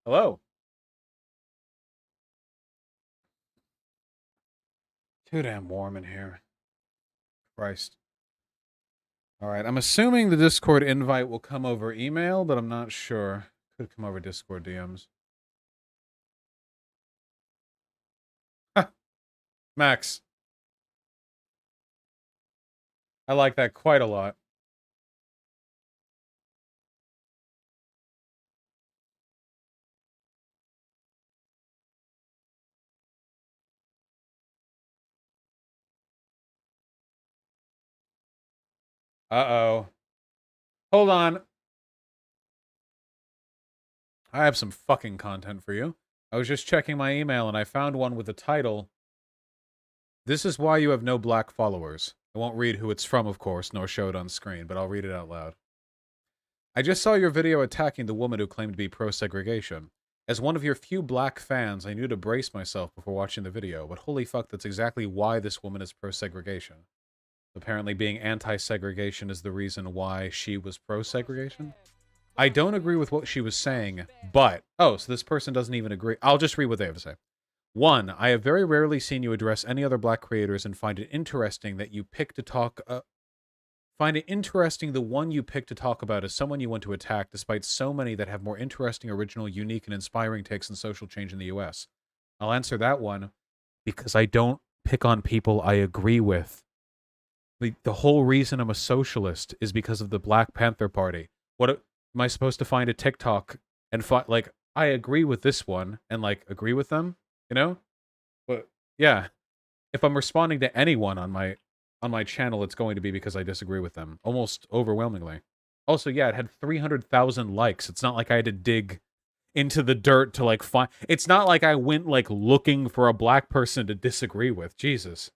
Hello. Too damn warm in here. Christ. Alright, I'm assuming the Discord invite will come over email, but I'm not sure. Could come over Discord DMs. Max. I like that quite a lot. Uh-oh. Hold on. I have some fucking content for you. I was just checking my email and I found one with the title, "This is why you have no black followers." I won't read who it's from, of course, nor show it on screen, but I'll read it out loud. I just saw your video attacking the woman who claimed to be pro-segregation. As one of your few black fans, I knew to brace myself before watching the video, but holy fuck, that's exactly why this woman is pro-segregation. Apparently being anti-segregation is the reason why she was pro-segregation? I don't agree with what she was saying, but... Oh, so this person doesn't even agree. I'll just read what they have to say. 1. I have very rarely seen you address any other black creators and find it interesting that you pick to talk... Find it interesting the one you pick to talk about is someone you want to attack, despite so many that have more interesting, original, unique, and inspiring takes on social change in the US. I'll answer that one because I don't pick on people I agree with. The whole reason I'm a socialist is because of the Black Panther Party. What am I supposed to find a TikTok and like, I agree with this one and like agree with them, you know? But yeah, if I'm responding to anyone on my channel, it's going to be because I disagree with them, almost overwhelmingly. Also, yeah, it had 300,000 likes. It's not like I had to dig into the dirt to like find. It's not like I went like looking for a black person to disagree with. Jesus.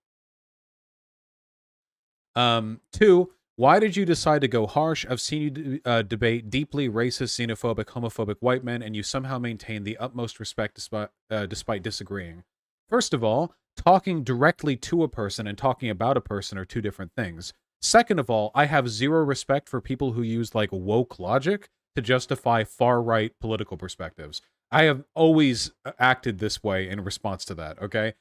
2, why did you decide to go harsh? I've seen you debate deeply racist, xenophobic, homophobic white men, and you somehow maintain the utmost respect despite disagreeing. First of all, talking directly to a person and talking about a person are two different things. Second of all, I have zero respect for people who use like woke logic to justify far-right political perspectives. I have always acted this way in response to that, okay?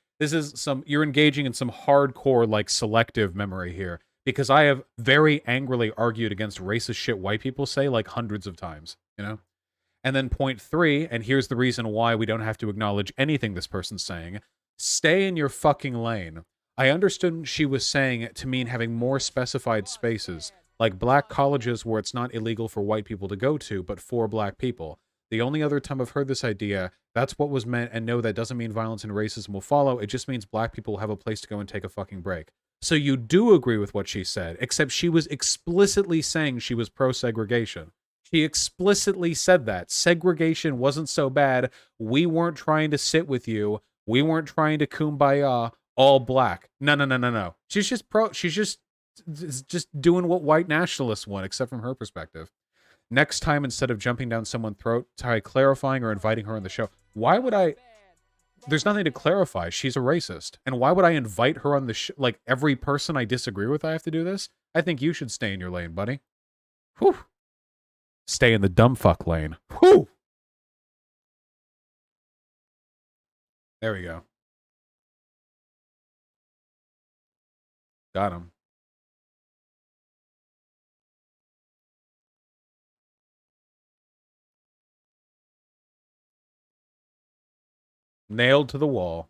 You're engaging in some hardcore, like, selective memory here, because I have very angrily argued against racist shit white people say, like, hundreds of times, you know? And then point 3, and here's the reason why we don't have to acknowledge anything this person's saying, stay in your fucking lane. I understood she was saying it to mean having more specified spaces, like black colleges where it's not illegal for white people to go to, but for black people. The only other time I've heard this idea, that's what was meant, and no, that doesn't mean violence and racism will follow. It just means black people have a place to go and take a fucking break. So you do agree with what she said, except she was explicitly saying she was pro-segregation. She explicitly said that. Segregation wasn't so bad. We weren't trying to sit with you. We weren't trying to kumbaya all black. No. She's just doing what white nationalists want, except from her perspective. Next time, instead of jumping down someone's throat, try clarifying or inviting her on the show. Why would I? There's nothing to clarify. She's a racist. And why would I invite her on the show? Like, every person I disagree with, I have to do this? I think you should stay in your lane, buddy. Whew. Stay in the dumb fuck lane. Whew. There we go. Got him. Nailed to the wall.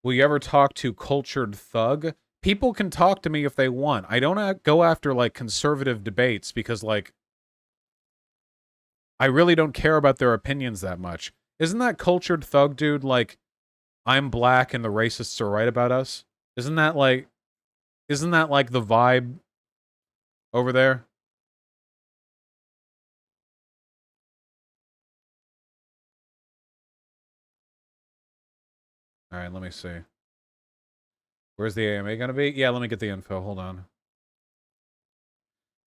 Will you ever talk to cultured thug? People can talk to me if they want. I don't go after, like, conservative debates because, like, I really don't care about their opinions that much. Isn't that cultured thug dude like, I'm black and the racists are right about us? Isn't that like the vibe over there? All right, let me see. Where's the AMA gonna be? Yeah, let me get the info. Hold on.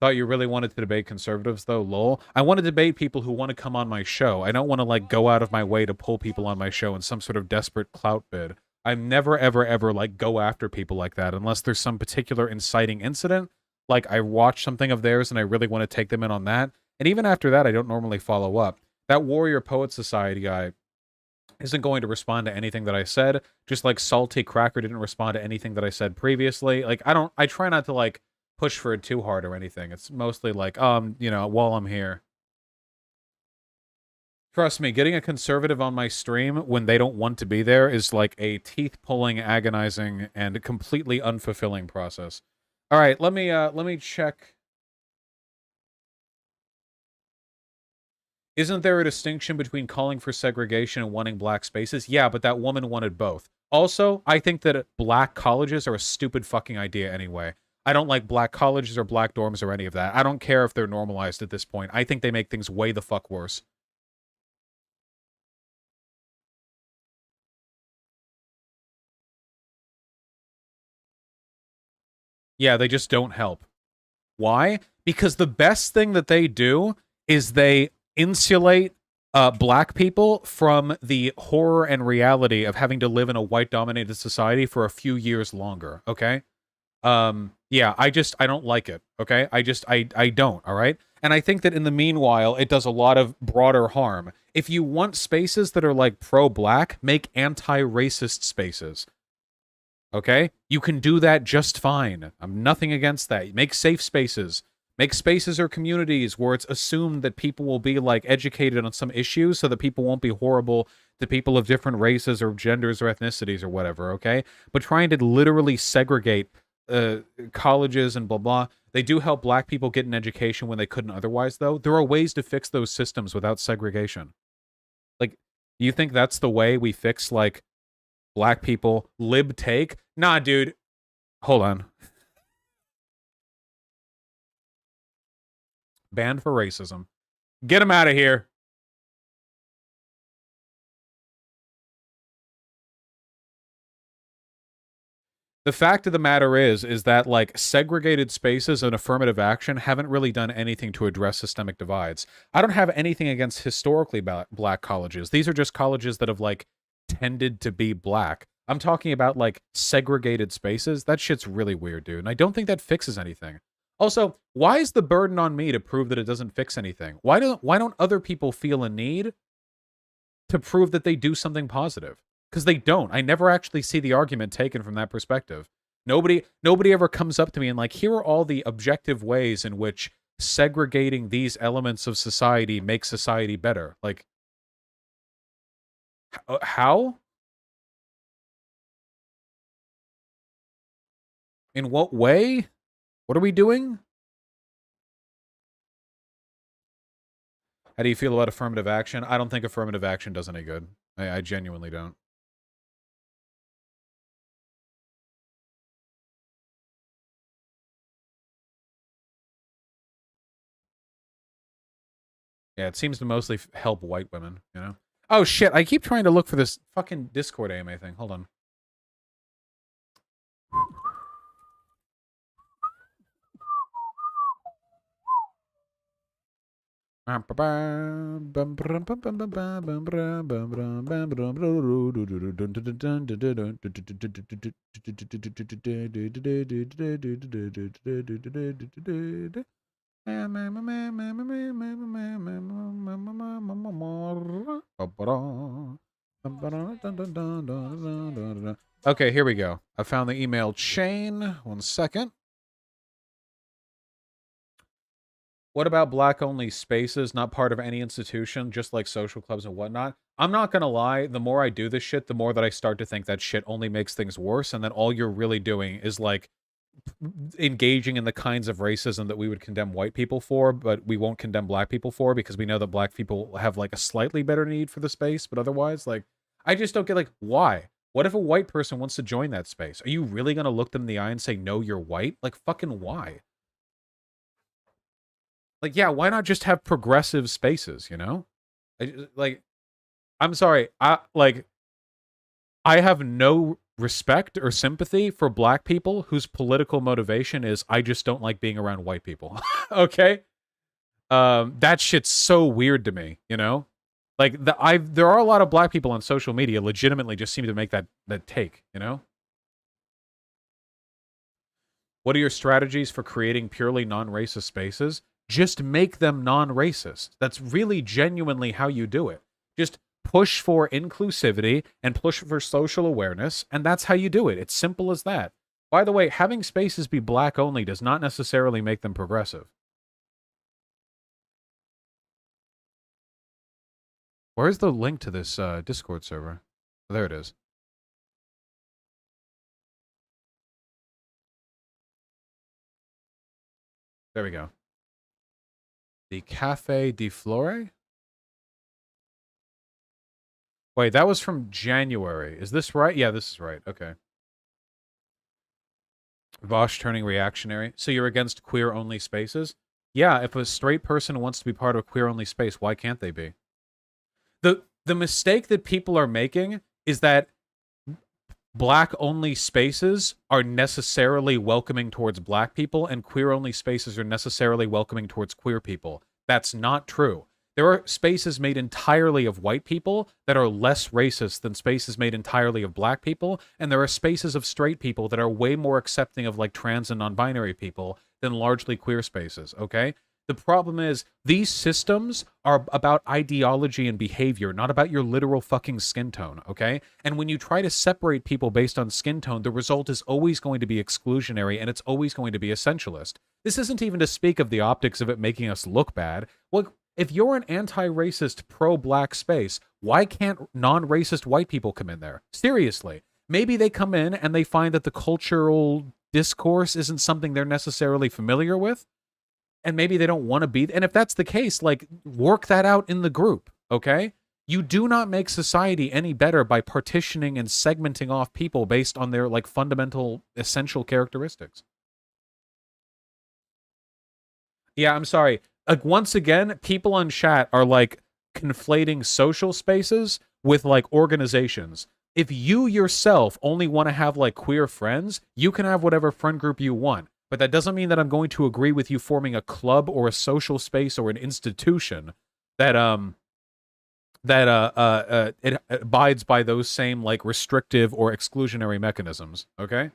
Thought you really wanted to debate conservatives, though, lol. I want to debate people who want to come on my show. I don't want to, like, go out of my way to pull people on my show in some sort of desperate clout bid. I never, ever, ever, like, go after people like that unless there's some particular inciting incident. Like, I watch something of theirs and I really want to take them in on that. And even after that, I don't normally follow up. That Warrior Poet Society guy isn't going to respond to anything that I said, just like Salty Cracker didn't respond to anything that I said previously. Like, I try not to, like, push for it too hard or anything. It's mostly like, you know, while I'm here. Trust me, getting a conservative on my stream when they don't want to be there is like a teeth-pulling, agonizing, and completely unfulfilling process. All right, let me check. Isn't there a distinction between calling for segregation and wanting black spaces? Yeah, but that woman wanted both. Also, I think that black colleges are a stupid fucking idea anyway. I don't like black colleges or black dorms or any of that. I don't care if they're normalized at this point. I think they make things way the fuck worse. Yeah, they just don't help. Why? Because the best thing that they do is they insulate black people from the horror and reality of having to live in a white-dominated society for a few years longer, okay? Yeah, I don't like it, okay? I don't, all right? And I think that in the meanwhile, it does a lot of broader harm. If you want spaces that are, like, pro-black, make anti-racist spaces. Okay? You can do that just fine. I'm nothing against that. Make safe spaces. Make spaces or communities where it's assumed that people will be, like, educated on some issues so that people won't be horrible to people of different races or genders or ethnicities or whatever, okay? But trying to literally segregate colleges and blah, blah, they do help black people get an education when they couldn't otherwise, though. There are ways to fix those systems without segregation. Like, you think that's the way we fix, like, black people lib take? Nah, dude. Hold on. Banned for racism. Get him out of here. The fact of the matter is that, like, segregated spaces and affirmative action haven't really done anything to address systemic divides. I don't have anything against historically black colleges. These are just colleges that have, like, tended to be black. I'm talking about, like, segregated spaces. That shit's really weird, dude. And I don't think that fixes anything. Also, why is the burden on me to prove that it doesn't fix anything? Why don't other people feel a need to prove that they do something positive? Because they don't. I never actually see the argument taken from that perspective. Nobody ever comes up to me and like, here are all the objective ways in which segregating these elements of society makes society better. Like, how? In what way? What are we doing? How do you feel about affirmative action? I don't think affirmative action does any good. I genuinely don't. Yeah, it seems to mostly help white women, you know? Oh, shit, I keep trying to look for this fucking Discord AMA thing. Hold on. Okay, here we go. I found the email chain. 1 second. What about black-only spaces, not part of any institution, just like social clubs and whatnot? I'm not gonna lie, the more I do this shit, the more that I start to think that shit only makes things worse, and that all you're really doing is, like, engaging in the kinds of racism that we would condemn white people for, but we won't condemn black people for, because we know that black people have, like, a slightly better need for the space, but otherwise, like, I just don't get, like, why? What if a white person wants to join that space? Are you really gonna look them in the eye and say, no, you're white? Like, fucking why? Like, yeah, why not just have progressive spaces, you know? I'm sorry, I have no respect or sympathy for black people whose political motivation is, I just don't like being around white people. Okay? That shit's so weird to me, you know? Like, there are a lot of black people on social media legitimately just seem to make that take, you know? What are your strategies for creating purely non-racist spaces? Just make them non-racist. That's really genuinely how you do it. Just push for inclusivity and push for social awareness, and that's how you do it. It's simple as that. By the way, having spaces be black only does not necessarily make them progressive. Where's the link to this Discord server? Oh, there it is. There we go. The Cafe di Flore? Wait, that was from January. Is this right? Yeah, this is right. Okay. Vosh turning reactionary. So you're against queer-only spaces? Yeah, if a straight person wants to be part of a queer-only space, why can't they be? The mistake that people are making is that black-only spaces are necessarily welcoming towards black people, and queer-only spaces are necessarily welcoming towards queer people. That's not true. There are spaces made entirely of white people that are less racist than spaces made entirely of black people, and there are spaces of straight people that are way more accepting of, like, trans and non-binary people than largely queer spaces, okay? The problem is, these systems are about ideology and behavior, not about your literal fucking skin tone, okay? And when you try to separate people based on skin tone, the result is always going to be exclusionary, and it's always going to be essentialist. This isn't even to speak of the optics of it making us look bad. Well, if you're an anti-racist, pro-black space, why can't non-racist white people come in there? Seriously. Maybe they come in and they find that the cultural discourse isn't something they're necessarily familiar with, and maybe they don't want to be. And if that's the case, like, work that out in the group, okay? You do not make society any better by partitioning and segmenting off people based on their, like, fundamental, essential characteristics. Yeah, I'm sorry. like, once again, people on chat are like conflating social spaces with like organizations. If you yourself only want to have like queer friends, you can have whatever friend group you want. But that doesn't mean that I'm going to agree with you forming a club or a social space or an institution that it abides by those same like restrictive or exclusionary mechanisms. Okay?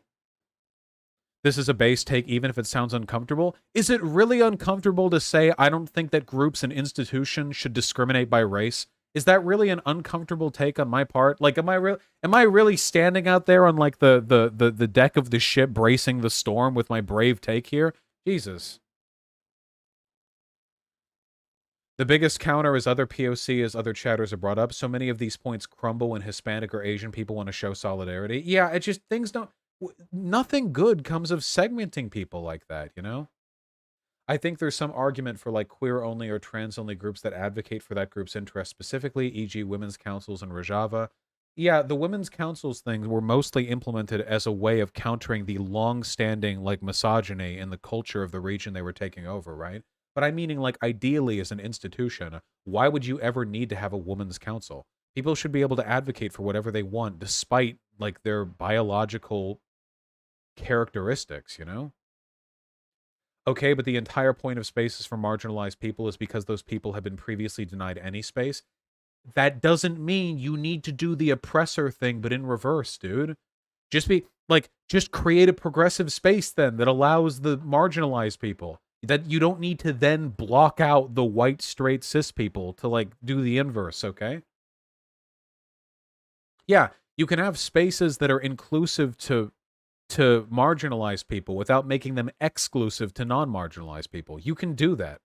This is a base take, even if it sounds uncomfortable. Is it really uncomfortable to say I don't think that groups and institutions should discriminate by race? Is that really an uncomfortable take on my part? Like, am I really standing out there on like the deck of the ship, bracing the storm with my brave take here? Jesus. The biggest counter is other POC, as other chatters are brought up. So many of these points crumble when Hispanic or Asian people want to show solidarity. Yeah, it just, things don't, nothing good comes of segmenting people like that, you know? I think there's some argument for like queer only or trans only groups that advocate for that group's interest specifically, e.g. women's councils and Rojava. Yeah, the women's councils things were mostly implemented as a way of countering the long-standing like misogyny in the culture of the region they were taking over, right? But I'm meaning like ideally as an institution, why would you ever need to have a women's council? People should be able to advocate for whatever they want despite like their biological characteristics, you know? Okay, but the entire point of spaces for marginalized people is because those people have been previously denied any space. That doesn't mean you need to do the oppressor thing, but in reverse, dude. Just create a progressive space then that allows the marginalized people. That you don't need to then block out the white, straight, cis people to, like, do the inverse, okay? Yeah, you can have spaces that are inclusive to marginalized people without making them exclusive to non-marginalized people. You can do that.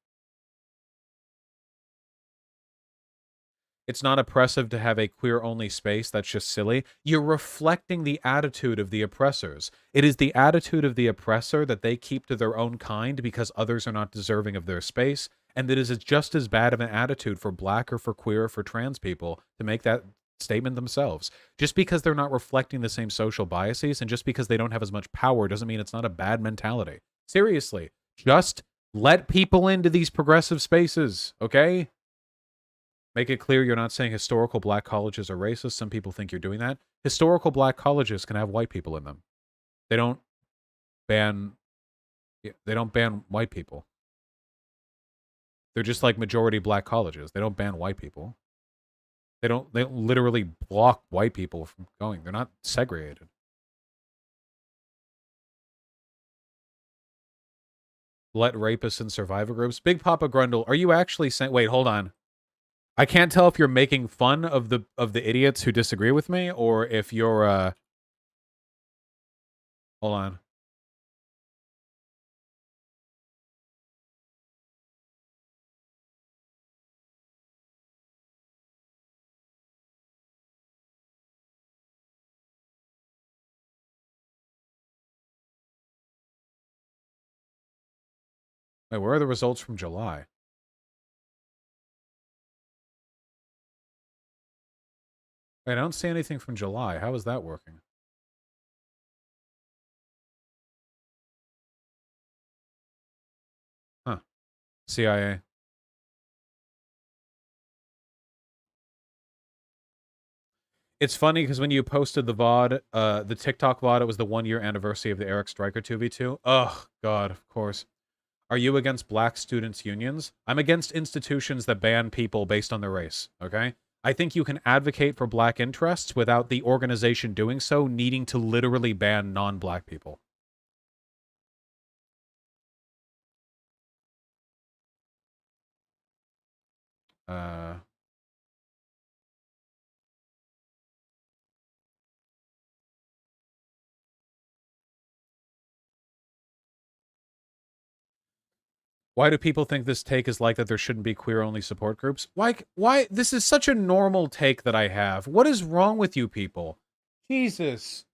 It's not oppressive to have a queer-only space. That's just silly. You're reflecting the attitude of the oppressors. It is the attitude of the oppressor that they keep to their own kind because others are not deserving of their space, and that is just as bad of an attitude for black or for queer or for trans people to make that statement themselves. Just because they're not reflecting the same social biases and just because they don't have as much power doesn't mean it's not a bad mentality. Seriously, just let people into these progressive spaces, okay? Make it clear you're not saying historical black colleges are racist. Some people think you're doing that. Historical black colleges can have white people in them. They don't ban white people. They're just like majority black colleges. They don't ban white people. They don't literally block white people from going. They're not segregated. Let rapists in survivor groups. Big Papa Grundle, are you actually saying... Wait, hold on. I can't tell if you're making fun of the idiots who disagree with me or if you're hold on. Wait, where are the results from July? Wait, I don't see anything from July. How is that working? Huh. CIA. It's funny because when you posted the VOD, the TikTok VOD, it was the 1-year anniversary of the Eric Stryker 2v2. Oh, God, of course. Are you against black students' unions? I'm against institutions that ban people based on their race, okay? I think you can advocate for black interests without the organization doing so needing to literally ban non-black people. Why do people think this take is like that there shouldn't be queer-only support groups? Why? This is such a normal take that I have. What is wrong with you people? Jesus.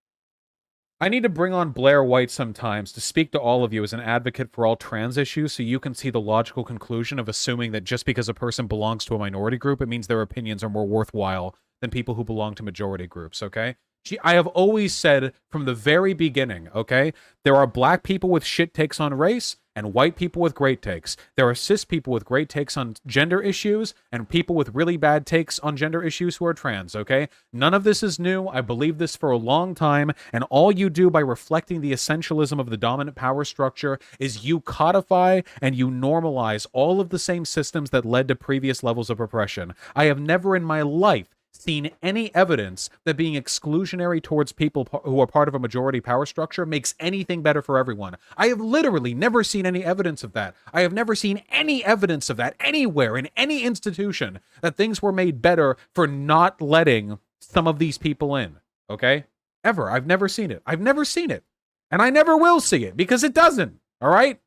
I need to bring on Blair White sometimes to speak to all of you as an advocate for all trans issues so you can see the logical conclusion of assuming that just because a person belongs to a minority group, it means their opinions are more worthwhile than people who belong to majority groups, okay? I have always said from the very beginning, okay, there are black people with shit takes on race, and white people with great takes. There are cis people with great takes on gender issues and people with really bad takes on gender issues who are trans, okay? None of this is new. I believe this for a long time, and all you do by reflecting the essentialism of the dominant power structure is you codify and you normalize all of the same systems that led to previous levels of oppression. I have never in my life seen any evidence that being exclusionary towards people who are part of a majority power structure makes anything better for everyone. I have literally never seen any evidence of that. I have never seen any evidence of that anywhere in any institution, that things were made better for not letting some of these people in. Okay? Ever. I've never seen it. I've never seen it. And I never will see it because it doesn't. All right?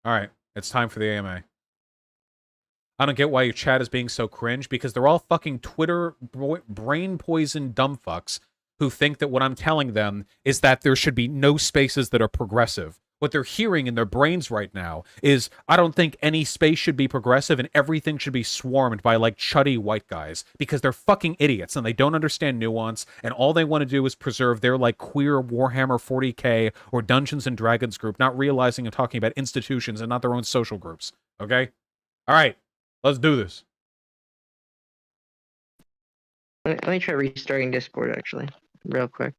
All right. It's time for the AMA. I don't get why your chat is being so cringe, because they're all fucking Twitter brain poison dumb fucks who think that what I'm telling them is that there should be no spaces that are progressive. What they're hearing in their brains right now is, I don't think any space should be progressive and everything should be swarmed by like chuddy white guys, because they're fucking idiots and they don't understand nuance, and all they want to do is preserve their like queer Warhammer 40k or Dungeons and Dragons group, not realizing and talking about institutions and not their own social groups. Okay? All right. Let's do this. Let me try restarting Discord, actually, real quick.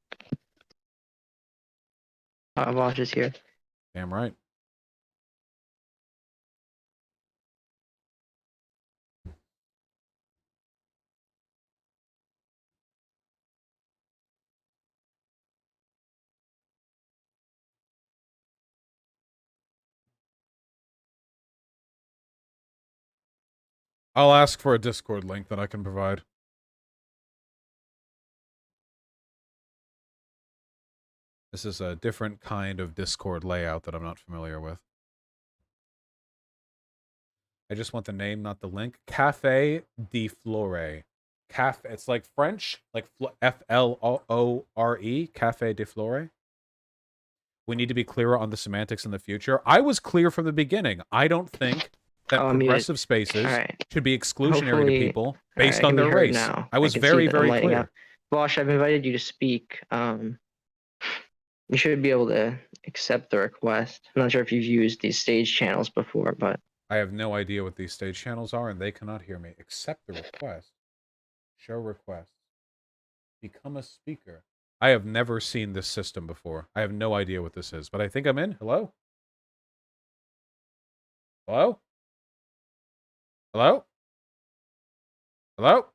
Vosh is here. Damn right. I'll ask for a Discord link that I can provide. This is a different kind of Discord layout that I'm not familiar with. I just want the name, not the link. Café de Flore. It's like French, like F-L-O-R-E, Café de Flore. We need to be clearer on the semantics in the future. I was clear from the beginning. I don't think that progressive spaces should be exclusionary to people based on their race. Now. I was very, very clear. Vosh, I've invited you to speak. You should be able to accept the request. I'm not sure if you've used these stage channels before, but... I have no idea what these stage channels are, and they cannot hear me. Accept the request. Show request. Become a speaker. I have never seen this system before. I have no idea what this is, but I think I'm in. Hello? Hello? Hello? Hello?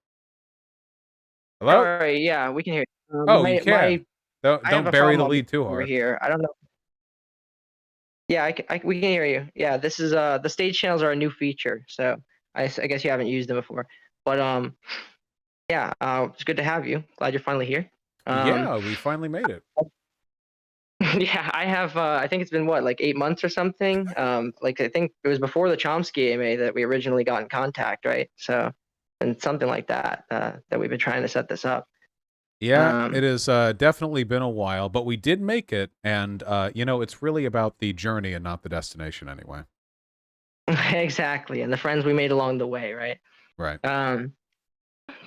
Hello? All right, yeah, we can hear you. You can. Don't bury the lead too hard. Over here. I don't know. Yeah, we can hear you. Yeah, this is the stage channels are a new feature, so I guess you haven't used them before. But yeah, it's good to have you. Glad you're finally here. Yeah, we finally made it. Yeah, I have. I think it's been what, like 8 months or something. Like I think it was before the Chomsky AMA that we originally got in contact, right? So, and something like that that we've been trying to set this up. Yeah, it has definitely been a while, but we did make it, and you know, it's really about the journey and not the destination anyway. Exactly, and the friends we made along the way, right? Right.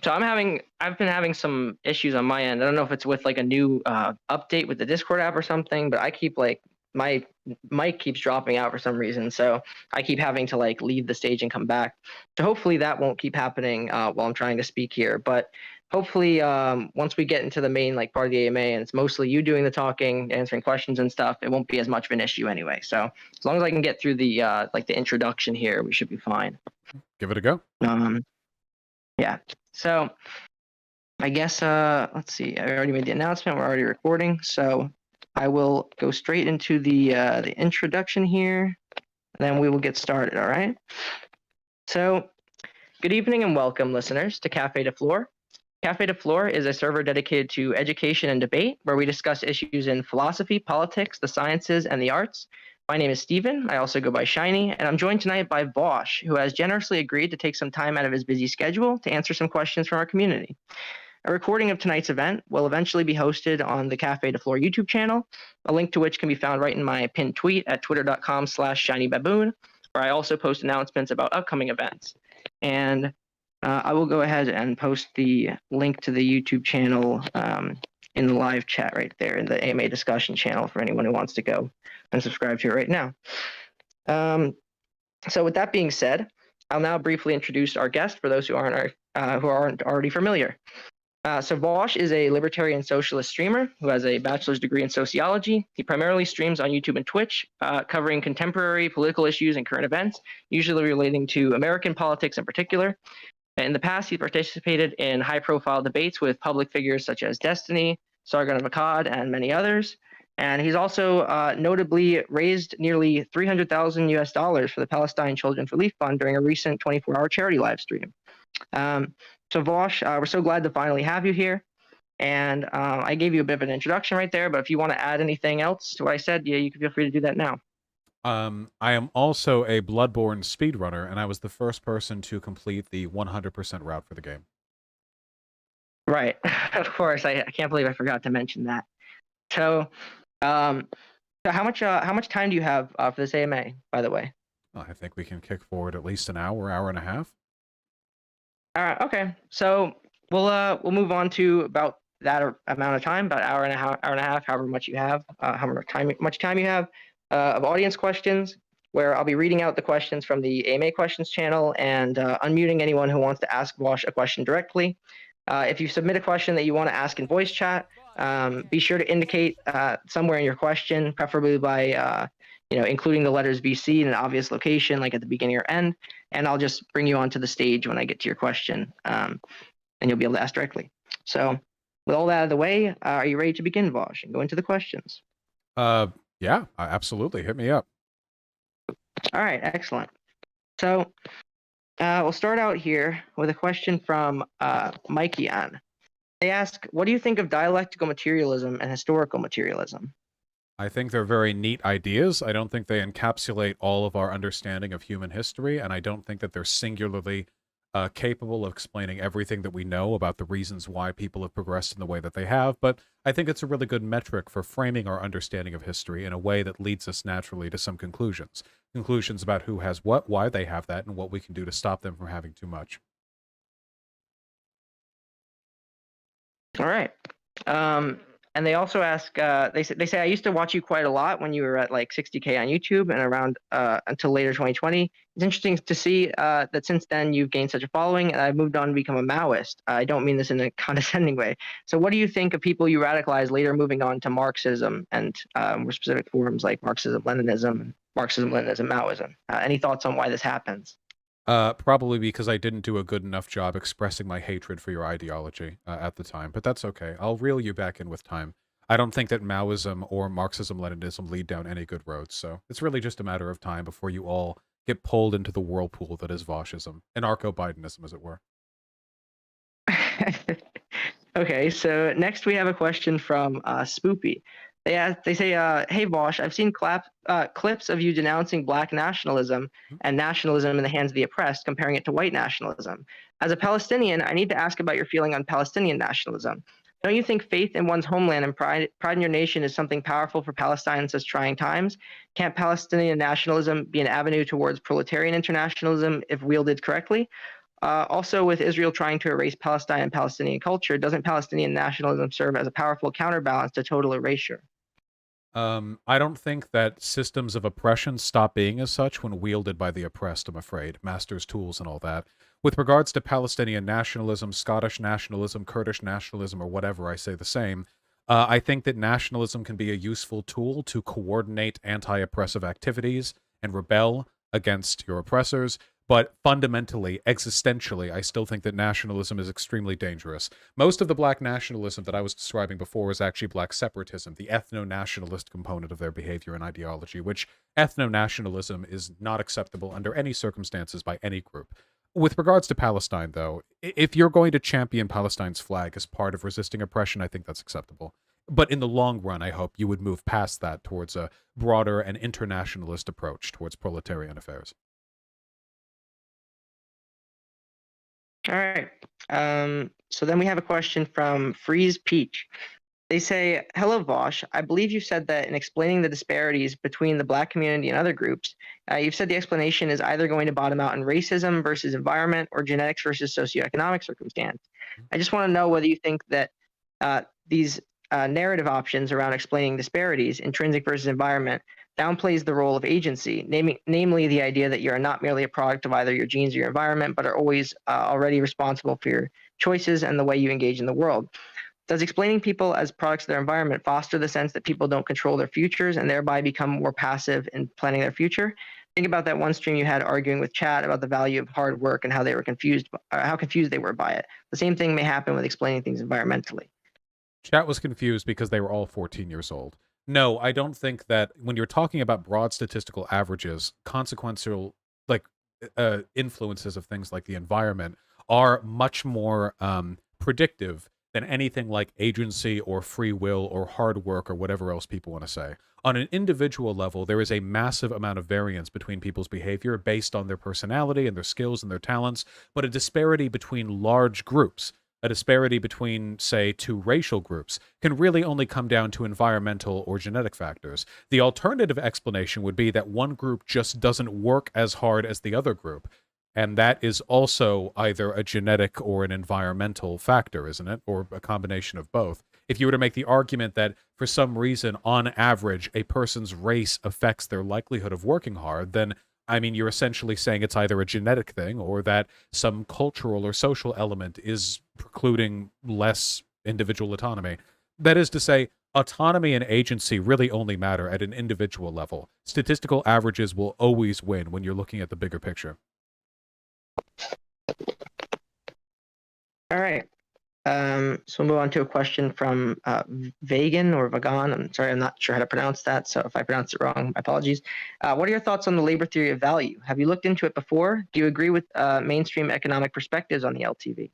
So I've been having some issues on my end. I don't know if it's with like a new update with the Discord app or something, but I keep like my mic keeps dropping out for some reason, so I keep having to like leave the stage and come back. So hopefully that won't keep happening while I'm trying to speak here, but hopefully once we get into the main like part of the AMA and it's mostly you doing the talking, answering questions and stuff, it won't be as much of an issue anyway. So as long as I can get through the like the introduction here, we should be fine. Give it a go. Yeah. So I guess let's see. I already made the announcement. We're already recording, so I will go straight into the introduction here, and then we will get started. All right. So, good evening and welcome, listeners, to Café de Flore. Café de Flore is a server dedicated to education and debate, where we discuss issues in philosophy, politics, the sciences, and the arts. My name is Steven. I also go by Shiny, and I'm joined tonight by Vosh, who has generously agreed to take some time out of his busy schedule to answer some questions from our community. A recording of tonight's event will eventually be hosted on the Café de Flore YouTube channel, a link to which can be found right in my pinned tweet at twitter.com/shinybaboon, where I also post announcements about upcoming events. And I will go ahead and post the link to the YouTube channel in the live chat right there in the AMA discussion channel for anyone who wants to go and subscribe to it right now. So with that being said, I'll now briefly introduce our guest for those who aren't already familiar. So Vosh is a libertarian socialist streamer who has a bachelor's degree in sociology. He primarily streams on YouTube and Twitch, covering contemporary political issues and current events, usually relating to American politics in particular. In the past, he participated in high-profile debates with public figures such as Destiny, Sargon of Akkad, and many others. And he's also notably raised nearly $300,000 for the Palestine Children's Relief Fund during a recent 24-hour charity live stream. So Vosh, we're so glad to finally have you here. And I gave you a bit of an introduction right there, but if you want to add anything else to what I said, yeah, you can feel free to do that now. I am also a Bloodborne speedrunner, and I was the first person to complete the 100% route for the game. Right, of course. I can't believe I forgot to mention that. So, how much time do you have for this AMA, by the way? I think we can kick forward at least an hour and a half. All right. Okay. So we'll move on to about that amount of time, about hour and a half, however much you have, much time you have of audience questions, where I'll be reading out the questions from the AMA questions channel and unmuting anyone who wants to ask Vosh a question directly. If you submit a question that you want to ask in voice chat, be sure to indicate somewhere in your question, preferably by including the letters VC in an obvious location, like at the beginning or end, and I'll just bring you onto the stage when I get to your question, and you'll be able to ask directly. So with all that out of the way, are you ready to begin, Vosh, and go into the questions? Yeah, absolutely. Hit me up. All right, excellent. So we'll start out here with a question from Mikey Ann. They ask, what do you think of dialectical materialism and historical materialism? I think they're very neat ideas. I don't think they encapsulate all of our understanding of human history, and I don't think that they're singularly capable of explaining everything that we know about the reasons why people have progressed in the way that they have, but I think it's a really good metric for framing our understanding of history in a way that leads us naturally to some conclusions. Conclusions about who has what, why they have that, and what we can do to stop them from having too much. All right. And they also ask, they say, I used to watch you quite a lot when you were at like 60K on YouTube and around until later 2020. It's interesting to see that since then you've gained such a following and I've moved on to become a Maoist. I don't mean this in a condescending way. So what do you think of people you radicalized later moving on to Marxism and more specific forms like Marxism-Leninism, Maoism? Any thoughts on why this happens? Probably because I didn't do a good enough job expressing my hatred for your ideology at the time, but that's okay. I'll reel you back in with time. I don't think that Maoism or Marxism-Leninism lead down any good roads, so it's really just a matter of time before you all get pulled into the whirlpool that is Voshism, anarcho-Bidenism, as it were. Okay, so next we have a question from Spoopy. They say, hey Vosh, I've seen clips of you denouncing black nationalism and nationalism in the hands of the oppressed, comparing it to white nationalism. As a Palestinian, I need to ask about your feeling on Palestinian nationalism. Don't you think faith in one's homeland and pride in your nation is something powerful for Palestine in such trying times? Can't Palestinian nationalism be an avenue towards proletarian internationalism if wielded correctly? Also, with Israel trying to erase Palestine and Palestinian culture, doesn't Palestinian nationalism serve as a powerful counterbalance to total erasure? I don't think that systems of oppression stop being as such when wielded by the oppressed, I'm afraid. Masters' tools and all that. With regards to Palestinian nationalism, Scottish nationalism, Kurdish nationalism, or whatever, I say the same. I think that nationalism can be a useful tool to coordinate anti-oppressive activities and rebel against your oppressors. But fundamentally, existentially, I still think that nationalism is extremely dangerous. Most of the black nationalism that I was describing before is actually black separatism, the ethno-nationalist component of their behavior and ideology, which ethno-nationalism is not acceptable under any circumstances by any group. With regards to Palestine, though, if you're going to champion Palestine's flag as part of resisting oppression, I think that's acceptable. But in the long run, I hope you would move past that towards a broader and internationalist approach towards proletarian affairs. All right. So then we have a question from Freeze Peach. They say, hello, Vosh. I believe you said that in explaining the disparities between the black community and other groups, you've said the explanation is either going to bottom out in racism versus environment or genetics versus socioeconomic circumstance. I just want to know whether you think that these narrative options around explaining disparities, intrinsic versus environment, downplays the role of agency, namely the idea that you are not merely a product of either your genes or your environment, but are always already responsible for your choices and the way you engage in the world. Does explaining people as products of their environment foster the sense that people don't control their futures and thereby become more passive in planning their future? Think about that one stream you had arguing with Chad about the value of hard work and how they were confused, how confused they were by it. The same thing may happen with explaining things environmentally. Chat was confused because they were all 14 years old. No, I don't think that when you're talking about broad statistical averages, consequential like influences of things like the environment are much more predictive than anything like agency or free will or hard work or whatever else people want to say. On an individual level, there is a massive amount of variance between people's behavior based on their personality and their skills and their talents, but a disparity between large groups, a disparity between, say, two racial groups, can really only come down to environmental or genetic factors. The alternative explanation would be that one group just doesn't work as hard as the other group. And that is also either a genetic or an environmental factor, isn't it? Or a combination of both. If you were to make the argument that for some reason, on average, a person's race affects their likelihood of working hard, then I mean, you're essentially saying it's either a genetic thing or that some cultural or social element is precluding less individual autonomy. That is to say, autonomy and agency really only matter at an individual level. Statistical averages will always win when you're looking at the bigger picture. All right. So we'll move on to a question from Vagan or Vagan. I'm sorry, I'm not sure how to pronounce that. So if I pronounce it wrong, my apologies. What are your thoughts on the labor theory of value? Have you looked into it before? Do you agree with mainstream economic perspectives on the LTV?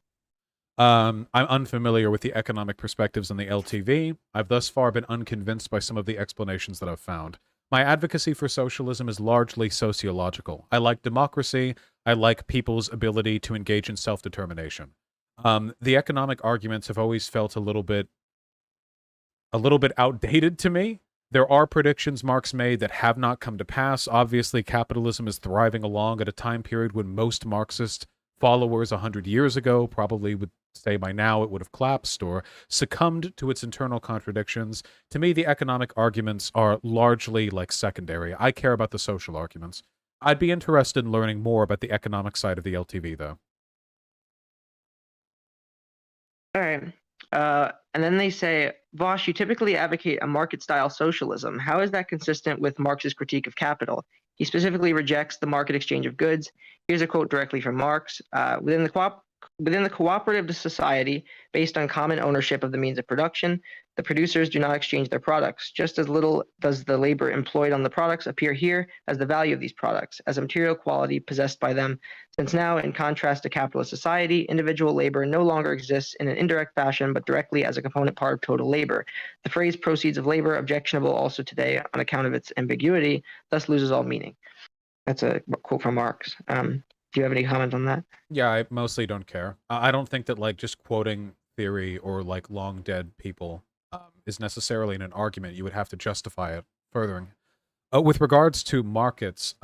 I'm unfamiliar with the economic perspectives on the LTV. I've thus far been unconvinced by some of the explanations that I've found. My advocacy for socialism is largely sociological. I like democracy. I like people's ability to engage in self-determination. The economic arguments have always felt a little bit outdated to me. There are predictions Marx made that have not come to pass. Obviously, capitalism is thriving along at a time period when most Marxist followers 100 years ago probably would say by now it would have collapsed or succumbed to its internal contradictions. To me, the economic arguments are largely like secondary. I care about the social arguments. I'd be interested in learning more about the economic side of the LTV, though. All right. And then they say, Vosh, you typically advocate a market-style socialism. How is that consistent with Marx's critique of capital? He specifically rejects the market exchange of goods. Here's a quote directly from Marx. Within the cooperative society, based on common ownership of the means of production, the producers do not exchange their products. Just as little does the labor employed on the products appear here as the value of these products, as a material quality possessed by them, since now, in contrast to capitalist society, individual labor no longer exists in an indirect fashion, but directly as a component part of total labor. The phrase proceeds of labor, objectionable also today on account of its ambiguity, thus loses all meaning. That's a quote from Marx. Do you have any comment on that? Yeah, I mostly don't care. I don't think that like just quoting theory or like long dead people is necessarily in an argument. You would have to justify it furthering. With regards to markets,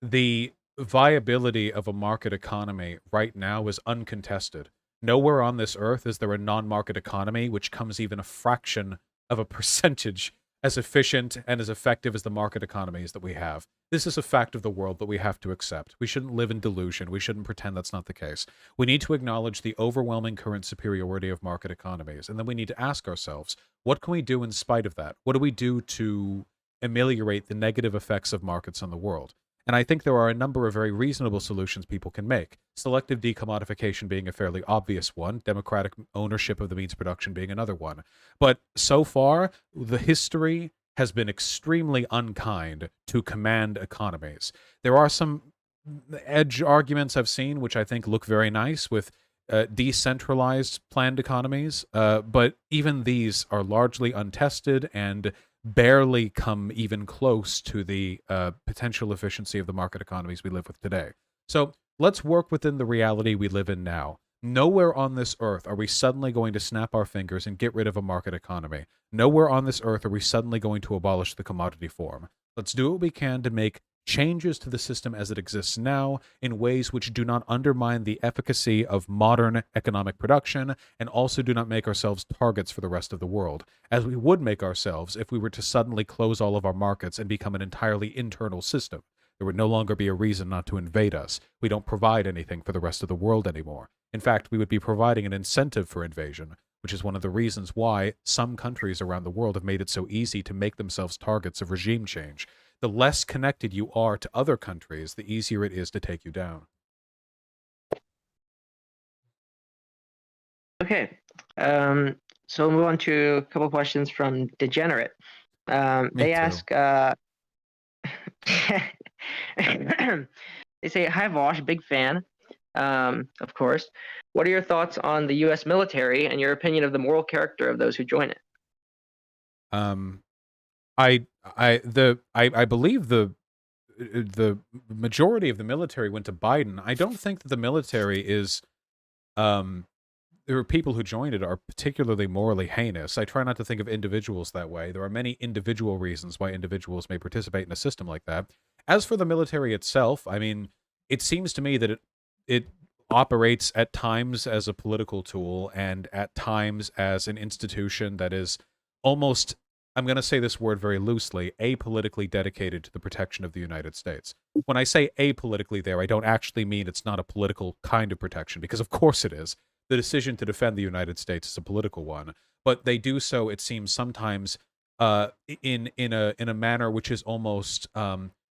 the viability of a market economy right now is uncontested. Nowhere on this earth is there a non-market economy which comes even a fraction of a percentage as efficient and as effective as the market economies that we have. This is a fact of the world that we have to accept. We shouldn't live in delusion. We shouldn't pretend that's not the case. We need to acknowledge the overwhelming current superiority of market economies, and then we need to ask ourselves, what can we do in spite of that? What do we do to ameliorate the negative effects of markets on the world? And I think there are a number of very reasonable solutions people can make. Selective decommodification being a fairly obvious one, democratic ownership of the means of production being another one. But so far, the history has been extremely unkind to command economies. There are some edge arguments I've seen, which I think look very nice with decentralized planned economies, but even these are largely untested and barely come even close to the potential efficiency of the market economies we live with today. So let's work within the reality we live in now. Nowhere on this earth are we suddenly going to snap our fingers and get rid of a market economy. Nowhere on this earth are we suddenly going to abolish the commodity form. Let's do what we can to make changes to the system as it exists now in ways which do not undermine the efficacy of modern economic production and also do not make ourselves targets for the rest of the world, as we would make ourselves if we were to suddenly close all of our markets and become an entirely internal system. There would no longer be a reason not to invade us. We don't provide anything for the rest of the world anymore. In fact, we would be providing an incentive for invasion, which is one of the reasons why some countries around the world have made it so easy to make themselves targets of regime change. The less connected you are to other countries, the easier it is to take you down. Okay. So we'll move on to a couple questions from Degenerate. Me They too. ask, they say, "Hi Vosh, big fan. Of course. What are your thoughts on the U.S. military and your opinion of the moral character of those who join it?" Um, I believe the majority of the military went to Biden. I don't think that the military is there are people who joined it are particularly morally heinous. I try not to think of individuals that way. There are many individual reasons why individuals may participate in a system like that. As for the military itself, I mean, it seems to me that it operates at times as a political tool and at times as an institution that is almost, I'm going to say this word very loosely, apolitically dedicated to the protection of the United States. When I say apolitically there, I don't actually mean it's not a political kind of protection, because of course it is. The decision to defend the United States is a political one, but they do so, it seems, sometimes in a manner which is almost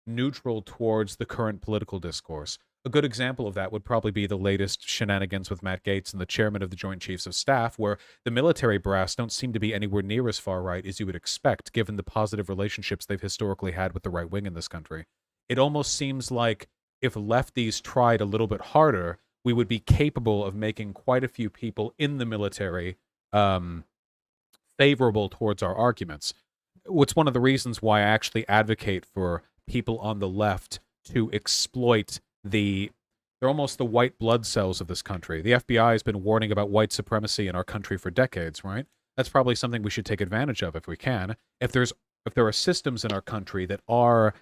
neutral towards the current political discourse. A good example of that would probably be the latest shenanigans with Matt Gaetz and the chairman of the Joint Chiefs of Staff, where the military brass don't seem to be anywhere near as far right as you would expect, given the positive relationships they've historically had with the right wing in this country. It almost seems like if lefties tried a little bit harder, we would be capable of making quite a few people in the military favorable towards our arguments. What's one of the reasons why I actually advocate for people on the left to exploit they're almost the white blood cells of this country. The FBI has been warning about white supremacy in our country for decades, right? That's probably something we should take advantage of if we can. If there are systems in our country that are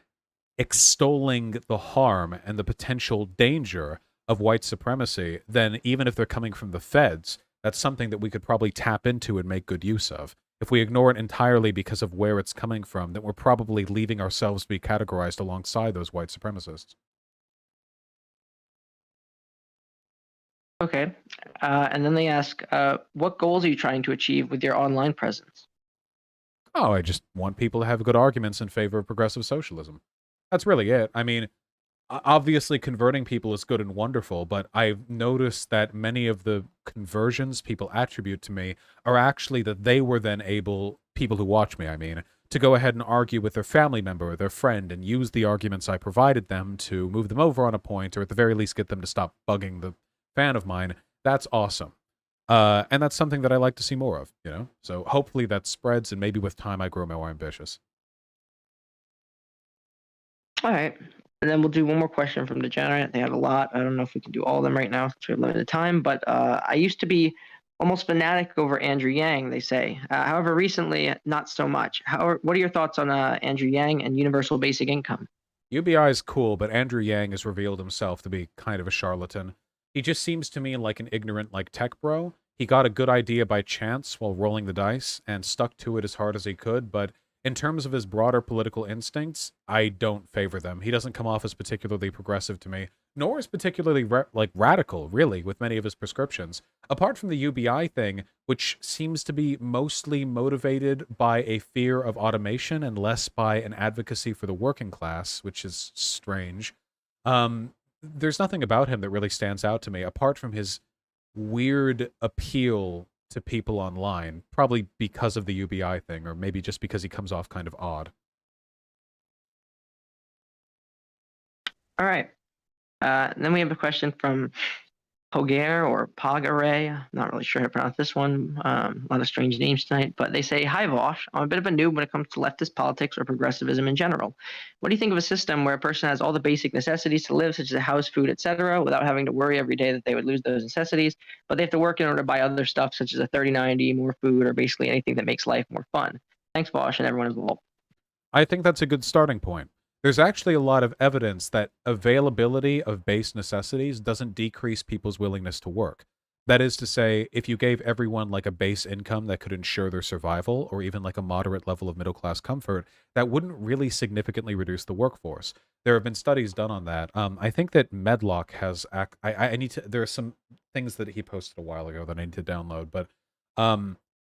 extolling the harm and the potential danger of white supremacy, then even if they're coming from the feds, that's something that we could probably tap into and make good use of. If we ignore it entirely because of where it's coming from, then we're probably leaving ourselves to be categorized alongside those white supremacists. Okay. And then they ask, what goals are you trying to achieve with your online presence? Oh, I just want people to have good arguments in favor of progressive socialism. That's really it. I mean, obviously converting people is good and wonderful, but I've noticed that many of the conversions people attribute to me are actually that they were then able, people who watch me, I mean, to go ahead and argue with their family member or their friend and use the arguments I provided them to move them over on a point, or at the very least get them to stop bugging the fan of mine. That's awesome. And that's something that I like to see more of, you know? So hopefully that spreads, and maybe with time I grow more ambitious. All right. And then we'll do one more question from Degenerate. They have a lot. I don't know if we can do all of them right now since we have limited time, but I used to be almost fanatic over Andrew Yang, they say. However, recently, not so much. What are your thoughts on Andrew Yang and universal basic income? UBI is cool, but Andrew Yang has revealed himself to be kind of a charlatan. He just seems to me like an ignorant, like, tech bro. He got a good idea by chance while rolling the dice and stuck to it as hard as he could, but in terms of his broader political instincts, I don't favor them. He doesn't come off as particularly progressive to me, nor as particularly radical, really, with many of his prescriptions. Apart from the UBI thing, which seems to be mostly motivated by a fear of automation and less by an advocacy for the working class, which is strange. There's nothing about him that really stands out to me, apart from his weird appeal to people online, probably because of the UBI thing, or maybe just because he comes off kind of odd. All right. And then we have a question from Pogare or Pogare. Not really sure how to pronounce this one. A lot of strange names tonight, but they say, "Hi Vosh, I'm a bit of a noob when it comes to leftist politics or progressivism in general. What do you think of a system where a person has all the basic necessities to live, such as a house, food, etc., without having to worry every day that they would lose those necessities, but they have to work in order to buy other stuff, such as a 3090, more food, or basically anything that makes life more fun? Thanks, Vosh, and everyone involved." I think that's a good starting point. There's actually a lot of evidence that availability of base necessities doesn't decrease people's willingness to work. That is to say, if you gave everyone like a base income that could ensure their survival, or even like a moderate level of middle class comfort, that wouldn't really significantly reduce the workforce. There have been studies done on that. I think that Medlock has. I need to. There are some things that he posted a while ago that I need to download, but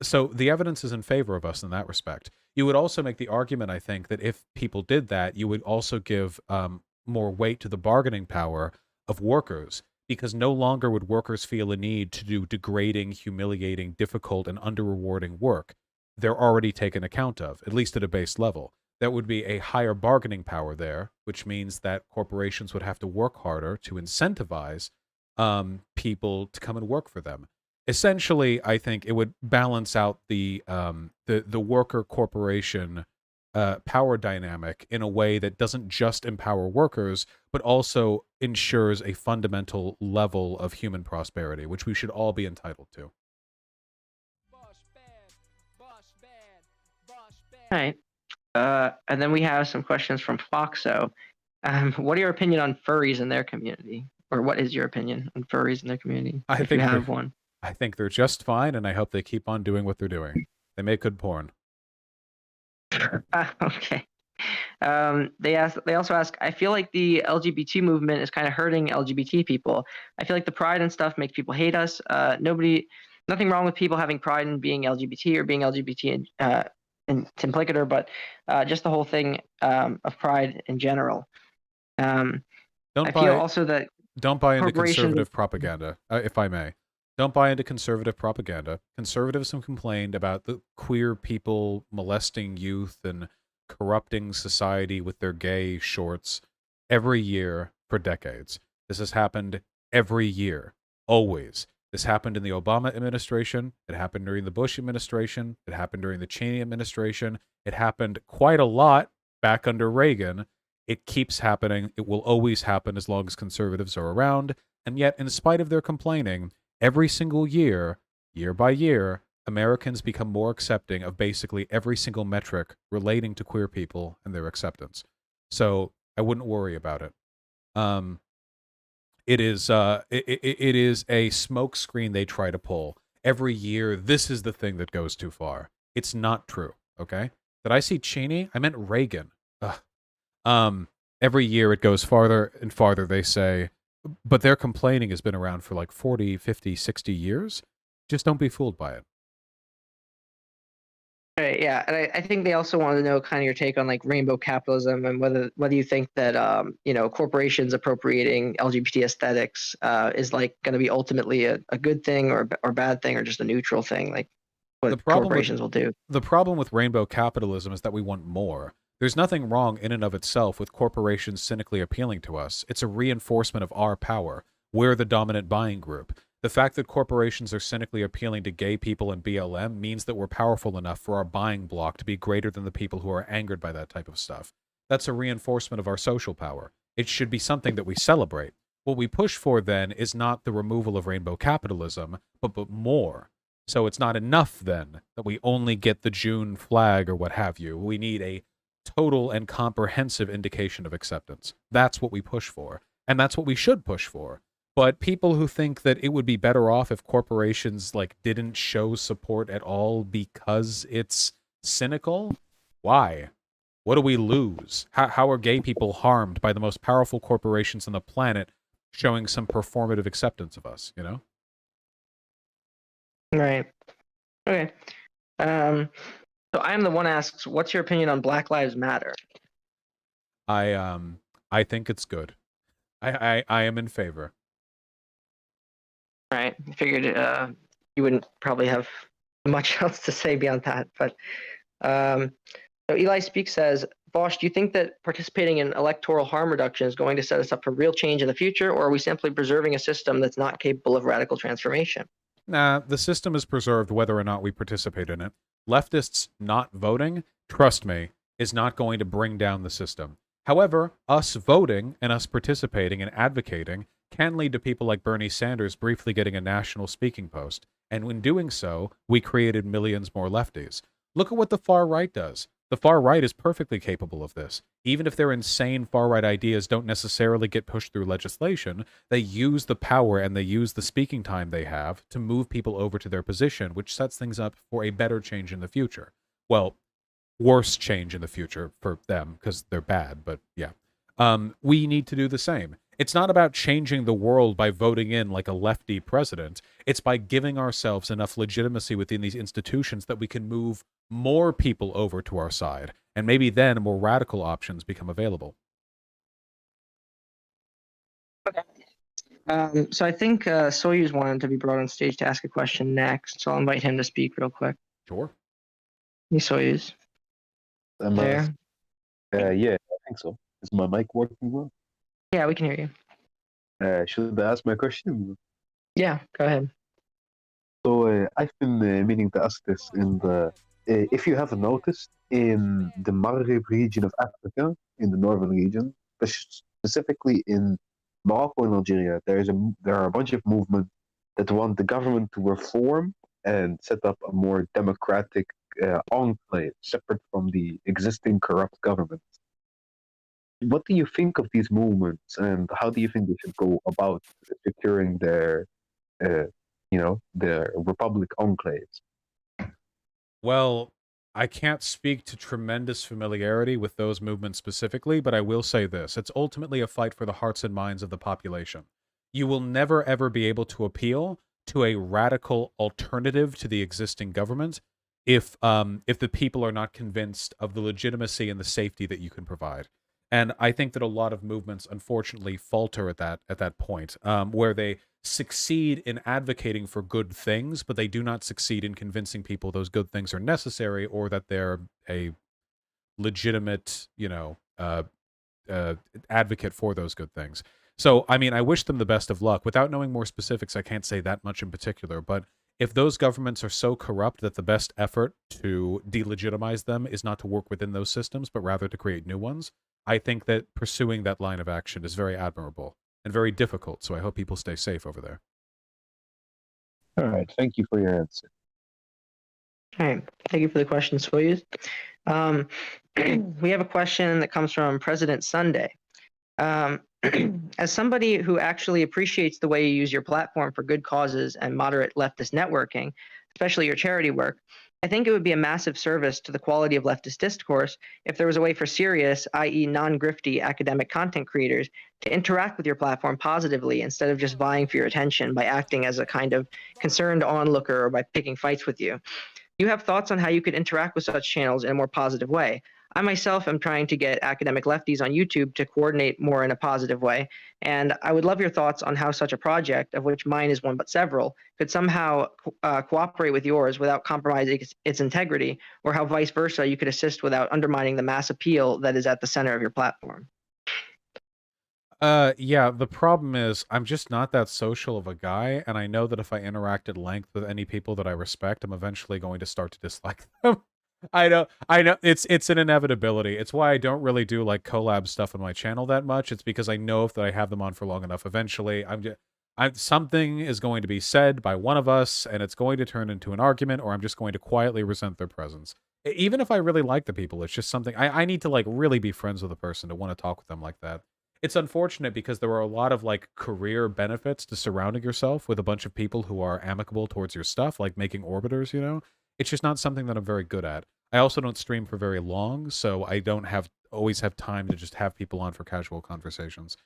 so the evidence is in favor of us in that respect. You would also make the argument, I think, that if people did that, you would also give more weight to the bargaining power of workers, because no longer would workers feel a need to do degrading, humiliating, difficult, and under-rewarding work. They're already taken account of, at least at a base level. There would be a higher bargaining power there, which means that corporations would have to work harder to incentivize people to come and work for them. Essentially, I think it would balance out the worker corporation power dynamic in a way that doesn't just empower workers, but also ensures a fundamental level of human prosperity, which we should all be entitled to. All right. And then we have some questions from Foxo. What are your opinion on furries in their community? Or what is your opinion on furries in their community? If you have one. I think they're just fine, and I hope they keep on doing what they're doing. They make good porn. Okay. They also ask, I feel like the LGBT movement is kind of hurting LGBT people. I feel like the pride and stuff makes people hate us. Nothing wrong with people having pride in being LGBT or being LGBT in implicator, but just the whole thing of pride in general. Don't buy into conservative propaganda, if I may. Don't buy into conservative propaganda. Conservatives have complained about the queer people molesting youth and corrupting society with their gay shorts every year for decades. This has happened every year, always. This happened in the Obama administration. It happened during the Bush administration. It happened during the Cheney administration. It happened quite a lot back under Reagan. It keeps happening. It will always happen as long as conservatives are around. And yet, in spite of their complaining, every single year, year by year, Americans become more accepting of basically every single metric relating to queer people and their acceptance. So I wouldn't worry about it. It is a smokescreen they try to pull. Every year, this is the thing that goes too far. It's not true, okay? Did I see Cheney? I meant Reagan. Ugh. Every year it goes farther and farther, they say, but their complaining has been around for like 40, 50, 60 years. Just don't be fooled by it. Right, yeah, and I think they also wanted to know kind of your take on like rainbow capitalism and whether you think that corporations appropriating LGBT aesthetics is like going to be ultimately a good thing or bad thing or just a neutral thing, like what corporations will do. The problem with rainbow capitalism is that we want more. There's nothing wrong in and of itself with corporations cynically appealing to us. It's a reinforcement of our power. We're the dominant buying group. The fact that corporations are cynically appealing to gay people and BLM means that we're powerful enough for our buying block to be greater than the people who are angered by that type of stuff. That's a reinforcement of our social power. It should be something that we celebrate. What we push for then is not the removal of rainbow capitalism, but more. So it's not enough then that we only get the June flag or what have you. We need a total and comprehensive indication of acceptance. That's what we push for. And that's what we should push for. But people who think that it would be better off if corporations like didn't show support at all because it's cynical, why? What do we lose? How are gay people harmed by the most powerful corporations on the planet showing some performative acceptance of us, you know? Right. Okay. So I am the one asks, what's your opinion on Black Lives Matter? I think it's good. I am in favor. Right. I figured you wouldn't probably have much else to say beyond that. But so Eli Speak says, Bosch, do you think that participating in electoral harm reduction is going to set us up for real change in the future, or are we simply preserving a system that's not capable of radical transformation? Nah, the system is preserved whether or not we participate in it. Leftists not voting, trust me, is not going to bring down the system. However, us voting and us participating and advocating can lead to people like Bernie Sanders briefly getting a national speaking post. And in doing so, we created millions more lefties. Look at what the far right does. The far right is perfectly capable of this. Even if their insane far right ideas don't necessarily get pushed through legislation, they use the power and they use the speaking time they have to move people over to their position, which sets things up for a better change in the future. Well, worse change in the future for them because they're bad, but yeah. We need to do the same. It's not about changing the world by voting in like a lefty president. It's by giving ourselves enough legitimacy within these institutions that we can move more people over to our side. And maybe then more radical options become available. So I think Soyuz wanted to be brought on stage to ask a question next, so I'll invite him to speak real quick. Sure. Hey, Soyuz. There? Yeah, I think so. Is my mic working well? Yeah, we can hear you. Should I ask my question? Yeah, go ahead. So I've been meaning to ask this if you have noticed in the Maghreb region of Africa, in the northern region, specifically in Morocco and Algeria, there are a bunch of movements that want the government to reform and set up a more democratic enclave separate from the existing corrupt government. What do you think of these movements, and how do you think they should go about securing their their republic enclaves? Well, I can't speak to tremendous familiarity with those movements specifically, but I will say this. It's ultimately a fight for the hearts and minds of the population. You will never, ever be able to appeal to a radical alternative to the existing government if the people are not convinced of the legitimacy and the safety that you can provide. And I think that a lot of movements, unfortunately, falter at that point, where they succeed in advocating for good things, but they do not succeed in convincing people those good things are necessary or that they're a legitimate, advocate for those good things. So, I mean, I wish them the best of luck. Without knowing more specifics, I can't say that much in particular, but if those governments are so corrupt that the best effort to delegitimize them is not to work within those systems, but rather to create new ones, I think that pursuing that line of action is very admirable and very difficult, so I hope people stay safe over there. All right, thank you for your answer. All right, thank you for the question, Soyuz. We have a question that comes from President Sunday. As somebody who actually appreciates the way you use your platform for good causes and moderate leftist networking, especially your charity work, I think it would be a massive service to the quality of leftist discourse if there was a way for serious, i.e. non-grifty academic content creators to interact with your platform positively instead of just vying for your attention by acting as a kind of concerned onlooker or by picking fights with you. Do you have thoughts on how you could interact with such channels in a more positive way? I myself am trying to get academic lefties on YouTube to coordinate more in a positive way, and I would love your thoughts on how such a project, of which mine is one but several, could somehow cooperate with yours without compromising its integrity, or how vice versa you could assist without undermining the mass appeal that is at the center of your platform. Yeah, the problem is I'm just not that social of a guy, and I know that if I interact at length with any people that I respect, I'm eventually going to start to dislike them. I know, it's an inevitability. It's why I don't really do like collab stuff on my channel that much. It's because I know if that I have them on for long enough, eventually something is going to be said by one of us, and it's going to turn into an argument, or I'm just going to quietly resent their presence. Even if I really like the people, it's just something I need to like really be friends with a person to want to talk with them like that. It's unfortunate because there are a lot of like career benefits to surrounding yourself with a bunch of people who are amicable towards your stuff, like making orbiters, you know? It's just not something that I'm very good at. I also don't stream for very long, so I don't always have time to just have people on for casual conversations.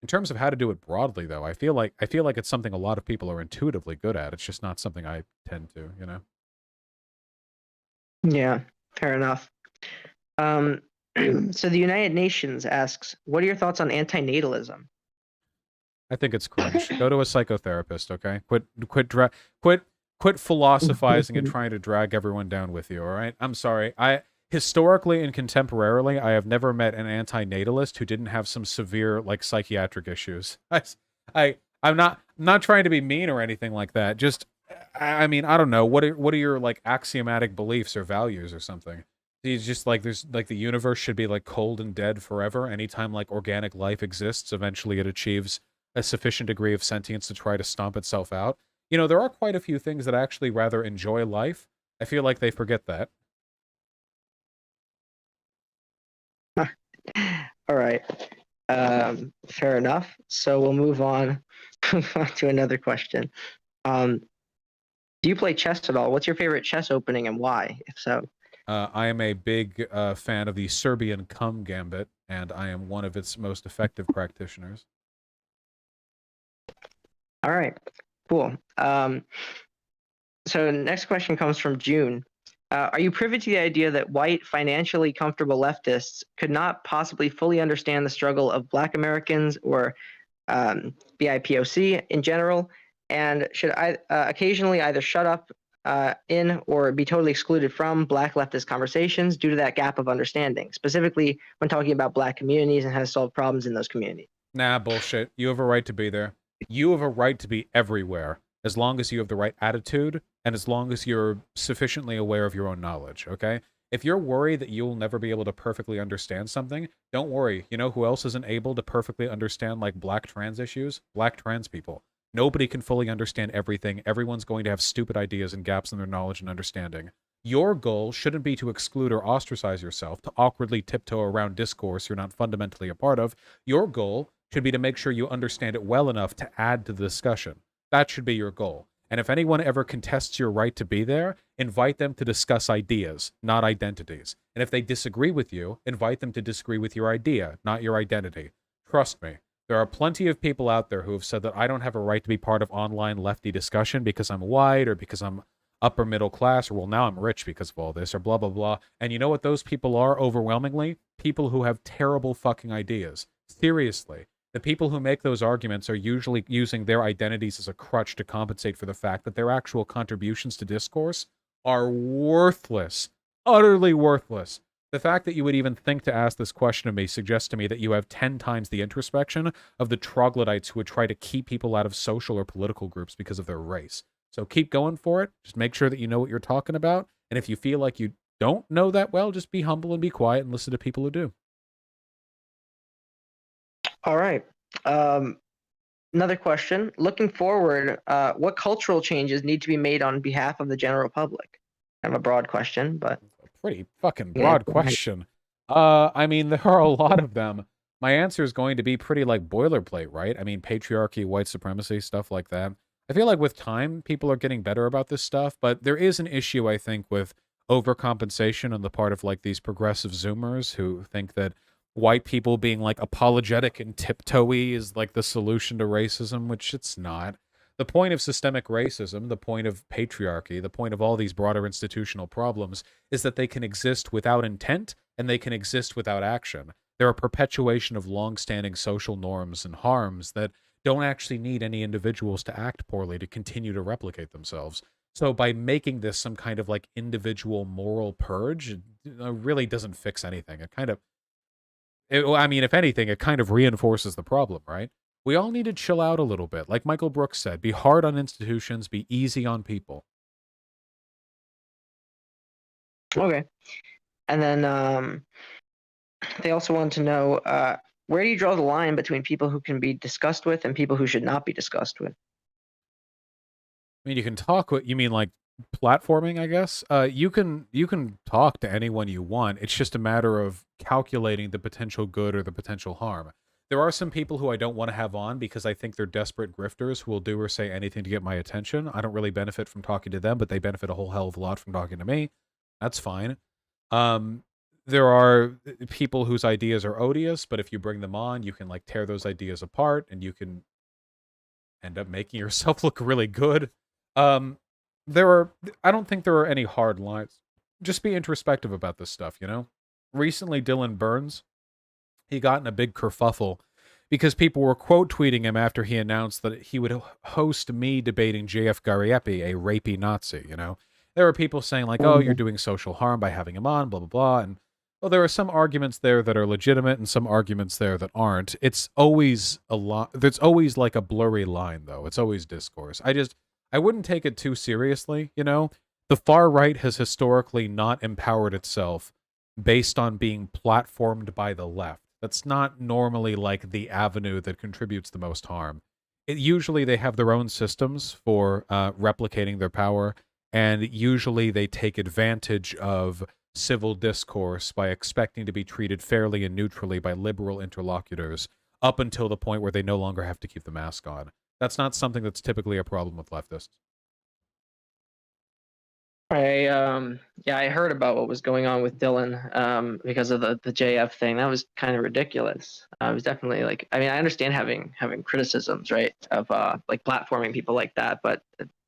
In terms of how to do it broadly, though, I feel like it's something a lot of people are intuitively good at. It's just not something I tend to, you know? Yeah, fair enough. So the United Nations asks, what are your thoughts on antinatalism? I think it's cringe. Go to a psychotherapist, okay? Quit philosophizing and trying to drag everyone down with you, all right? I'm sorry. Historically and contemporarily, I have never met an antinatalist who didn't have some severe like psychiatric issues. I'm not trying to be mean or anything like that. Just I mean, I don't know. What are your like axiomatic beliefs or values or something? He's just like there's like the universe should be like cold and dead forever. Anytime like organic life exists, eventually it achieves a sufficient degree of sentience to try to stomp itself out. You know, there are quite a few things that actually rather enjoy life. I feel like they forget that. All right. Fair enough. So we'll move on to another question. Do you play chess at all? What's your favorite chess opening and why, if so? I am a big fan of the Serbian cum gambit, and I am one of its most effective practitioners. All right, cool. So next question comes from June. Are you privy to the idea that white, financially comfortable leftists could not possibly fully understand the struggle of Black Americans or BIPOC in general, and should occasionally either shut up in or be totally excluded from Black leftist conversations due to that gap of understanding, specifically when talking about Black communities and how to solve problems in those communities? Nah, bullshit. You have a right to be there. You have a right to be everywhere, as long as you have the right attitude and as long as you're sufficiently aware of your own knowledge, okay? If you're worried that you'll never be able to perfectly understand something, don't worry. You know who else isn't able to perfectly understand, like, Black trans issues? Black trans people. Nobody can fully understand everything. Everyone's going to have stupid ideas and gaps in their knowledge and understanding. Your goal shouldn't be to exclude or ostracize yourself, to awkwardly tiptoe around discourse you're not fundamentally a part of. Your goal should be to make sure you understand it well enough to add to the discussion. That should be your goal. And if anyone ever contests your right to be there, invite them to discuss ideas, not identities. And if they disagree with you, invite them to disagree with your idea, not your identity. Trust me, there are plenty of people out there who have said that I don't have a right to be part of online lefty discussion because I'm white or because I'm upper middle class, or well, now I'm rich because of all this, or blah, blah, blah. And you know what those people are overwhelmingly? People who have terrible fucking ideas. Seriously. The people who make those arguments are usually using their identities as a crutch to compensate for the fact that their actual contributions to discourse are worthless. Utterly worthless. The fact that you would even think to ask this question of me suggests to me that you have 10 times the introspection of the troglodytes who would try to keep people out of social or political groups because of their race. So keep going for it. Just make sure that you know what you're talking about. And if you feel like you don't know that well, just be humble and be quiet and listen to people who do. All right. Another question. Looking forward, what cultural changes need to be made on behalf of the general public? Kind of a broad question, but Pretty fucking broad question. I mean, there are a lot of them. My answer is going to be pretty like boilerplate, right? I mean, patriarchy, white supremacy, stuff like that. I feel like with time, people are getting better about this stuff, but there is an issue, I think, with overcompensation on the part of like these progressive Zoomers who think that white people being like apologetic and tiptoey is like the solution to racism, which it's not. The point of systemic racism, the point of patriarchy, the point of all these broader institutional problems is that they can exist without intent and they can exist without action. They're a perpetuation of long-standing social norms and harms that don't actually need any individuals to act poorly to continue to replicate themselves. So by making this some kind of like individual moral purge, it really doesn't fix anything. I mean, if anything, it kind of reinforces the problem, right? We all need to chill out a little bit. Like Michael Brooks said, be hard on institutions, be easy on people. okay. And then they also want to know where do you draw the line between people who can be discussed with and people who should not be discussed with? I mean, you can talk with, you mean like platforming, I guess? You can talk to anyone you want. It's just a matter of calculating the potential good or the potential harm. There are some people who I don't want to have on because I think they're desperate grifters who will do or say anything to get my attention. I don't really benefit from talking to them, but they benefit a whole hell of a lot from talking to me. That's fine. There are people whose ideas are odious, but if you bring them on, you can like tear those ideas apart and you can end up making yourself look really good. I don't think there are any hard lines. Just be introspective about this stuff, you know? Recently, Dylan Burns, he got in a big kerfuffle because people were quote tweeting him after he announced that he would host me debating JF Gariepi, a rapey Nazi, you know? There were people saying like, oh, you're doing social harm by having him on, blah, blah, blah. And well, there are some arguments there that are legitimate and some arguments there that aren't. It's always a lot. There's always like a blurry line, though. It's always discourse. I wouldn't take it too seriously, you know? The far right has historically not empowered itself based on being platformed by the left. That's not normally like the avenue that contributes the most harm. Usually they have their own systems for replicating their power, and usually they take advantage of civil discourse by expecting to be treated fairly and neutrally by liberal interlocutors up until the point where they no longer have to keep the mask on. That's not something that's typically a problem with leftists. I heard about what was going on with Dylan because of the JF thing. That was kind of ridiculous. It was definitely like, I mean, I understand having criticisms, right, of like platforming people like that, but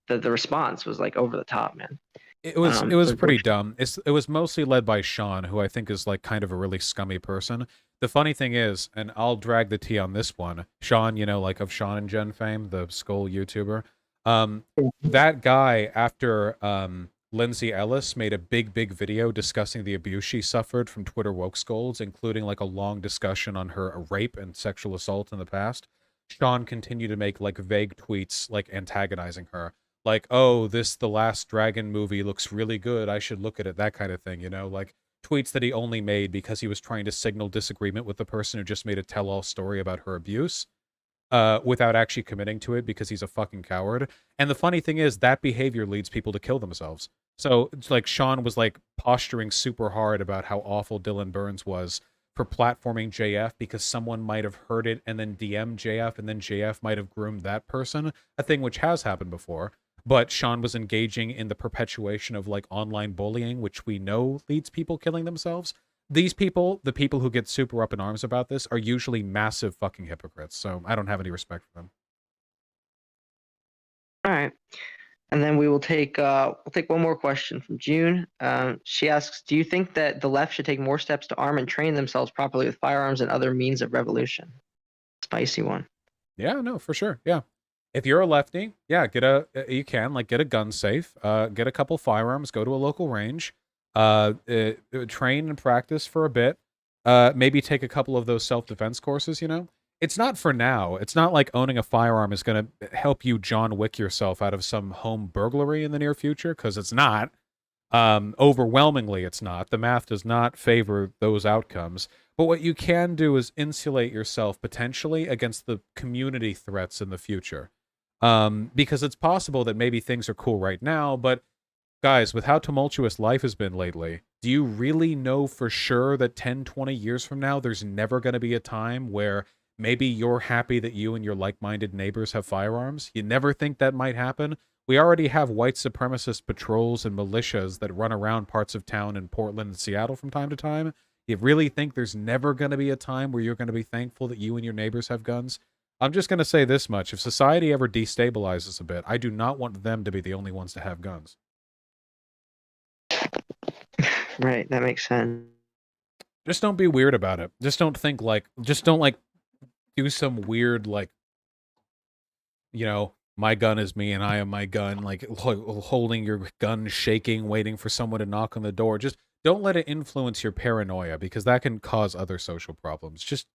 the response was like over the top, man. It was pretty dumb. It was mostly led by Sean, who I think is like kind of a really scummy person. The funny thing is, and I'll drag the tea on this one, Sean, you know, like of Sean and Jen fame, the Skull YouTuber. That guy, after Lindsay Ellis made a big video discussing the abuse she suffered from Twitter woke scolds, including like a long discussion on her rape and sexual assault in the past. Sean continued to make like vague tweets like antagonizing her. Like, oh, The Last Dragon movie looks really good. I should look at it. That kind of thing, you know? Like, tweets that he only made because he was trying to signal disagreement with the person who just made a tell-all story about her abuse without actually committing to it because he's a fucking coward. And the funny thing is that behavior leads people to kill themselves. So, it's like, Sean was, like, posturing super hard about how awful Dylan Burns was for platforming JF because someone might have heard it and then DM'd JF and then JF might have groomed that person, a thing which has happened before. But Sean was engaging in the perpetuation of like online bullying, which we know leads people killing themselves. These people, the people who get super up in arms about this, are usually massive fucking hypocrites. So I don't have any respect for them. All right. And then we'll take one more question from June. She asks, do you think that the left should take more steps to arm and train themselves properly with firearms and other means of revolution? Spicy one. Yeah, no, for sure. Yeah. If you're a lefty, yeah, get a gun safe, get a couple firearms, go to a local range, train and practice for a bit, maybe take a couple of those self-defense courses, you know? It's not for now. It's not like owning a firearm is going to help you John Wick yourself out of some home burglary in the near future, because it's not. Overwhelmingly, it's not. The math does not favor those outcomes. But what you can do is insulate yourself potentially against the community threats in the future. Because it's possible that maybe things are cool right now, but guys, with how tumultuous life has been lately, do you really know for sure that 10, 20 years from now, there's never going to be a time where maybe you're happy that you and your like-minded neighbors have firearms? You never think that might happen? We already have white supremacist patrols and militias that run around parts of town in Portland and Seattle from time to time. You really think there's never going to be a time where you're going to be thankful that you and your neighbors have guns? I'm just going to say this much. If society ever destabilizes a bit, I do not want them to be the only ones to have guns. Right, that makes sense. Just don't be weird about it. Just don't do some weird, like, you know, my gun is me and I am my gun, like holding your gun, shaking, waiting for someone to knock on the door. Just don't let it influence your paranoia, because that can cause other social problems. Just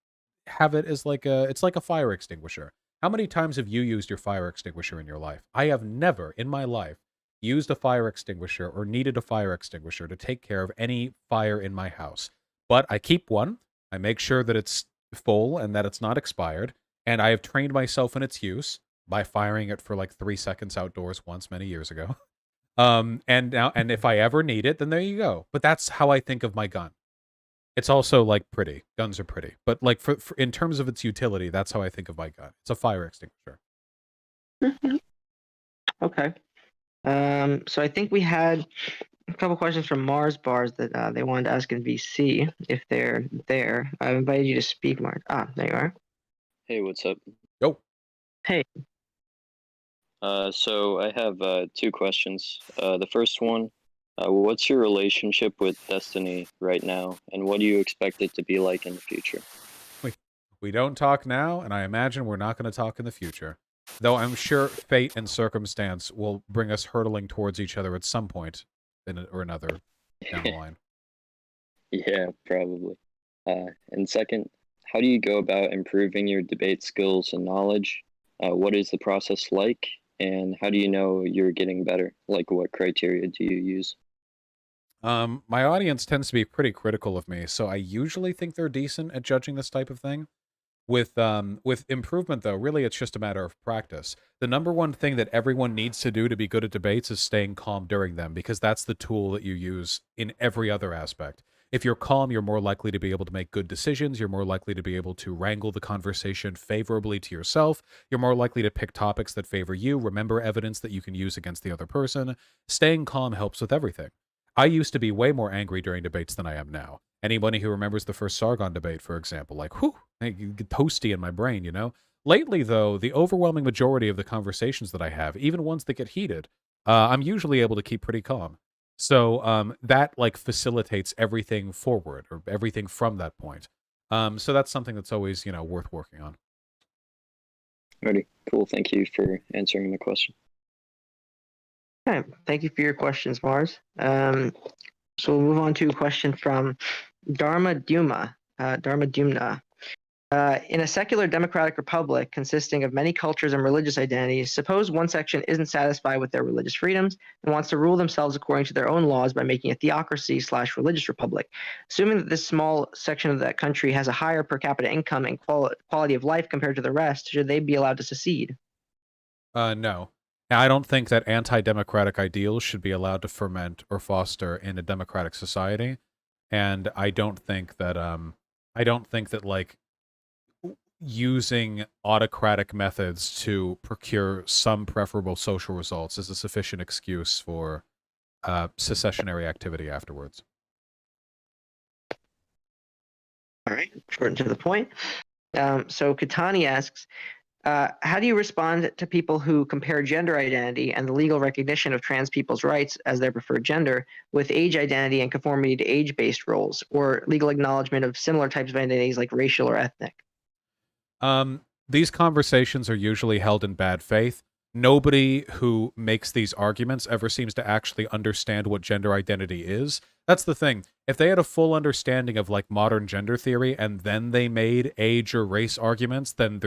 have it as like it's like a fire extinguisher. How many times have you used your fire extinguisher in your life? I have never in my life used a fire extinguisher or needed a fire extinguisher to take care of any fire in my house. But I keep one. I make sure that it's full and that it's not expired. And I have trained myself in its use by firing it for like 3 seconds outdoors once many years ago. And if I ever need it, then there you go. But that's how I think of my gun. It's also like pretty. Guns are pretty, but like for in terms of its utility, that's how I think of my gun. It's a fire extinguisher. Okay. So I think we had a couple questions from Mars Bars that they wanted to ask in VC if they're there. I invited you to speak, Mars. Ah, there you are. Hey, what's up? Yo. Hey. So I have 2 questions. The first one, what's your relationship with Destiny right now, and what do you expect it to be like in the future? We don't talk now, and I imagine we're not going to talk in the future. Though I'm sure fate and circumstance will bring us hurtling towards each other at some point or another down the line. Yeah, probably. And second, how do you go about improving your debate skills and knowledge? What is the process like? And how do you know you're getting better? Like, what criteria do you use? My audience tends to be pretty critical of me, so I usually think they're decent at judging this type of thing. With improvement, though, really it's just a matter of practice. The number one thing that everyone needs to do to be good at debates is staying calm during them, because that's the tool that you use in every other aspect. If you're calm, you're more likely to be able to make good decisions. You're more likely to be able to wrangle the conversation favorably to yourself. You're more likely to pick topics that favor you, remember evidence that you can use against the other person. Staying calm helps with everything. I used to be way more angry during debates than I am now. Anybody who remembers the first Sargon debate, for example, like, whew, I get toasty in my brain, you know? Lately, though, the overwhelming majority of the conversations that I have, even ones that get heated, I'm usually able to keep pretty calm. So that like facilitates everything forward, or everything from that point. So that's something that's always, you know, worth working on. Alrighty, cool. Thank you for answering the question. All right. Thank you for your questions, Mars. So we'll move on to a question from Dharma Duma. In a secular democratic republic consisting of many cultures and religious identities, suppose one section isn't satisfied with their religious freedoms and wants to rule themselves according to their own laws by making a theocracy/religious republic. Assuming that this small section of that country has a higher per capita income and quality of life compared to the rest, should they be allowed to secede? No. I don't think that anti-democratic ideals should be allowed to ferment or foster in a democratic society, and I don't think that like using autocratic methods to procure some preferable social results is a sufficient excuse for secessionary activity afterwards. All right, short and to the point. So Katani asks, how do you respond to people who compare gender identity and the legal recognition of trans people's rights as their preferred gender with age identity and conformity to age-based roles, or legal acknowledgement of similar types of identities like racial or ethnic? These conversations are usually held in bad faith. Nobody who makes these arguments ever seems to actually understand what gender identity is. That's the thing. If they had a full understanding of like modern gender theory and then they made age or race arguments, then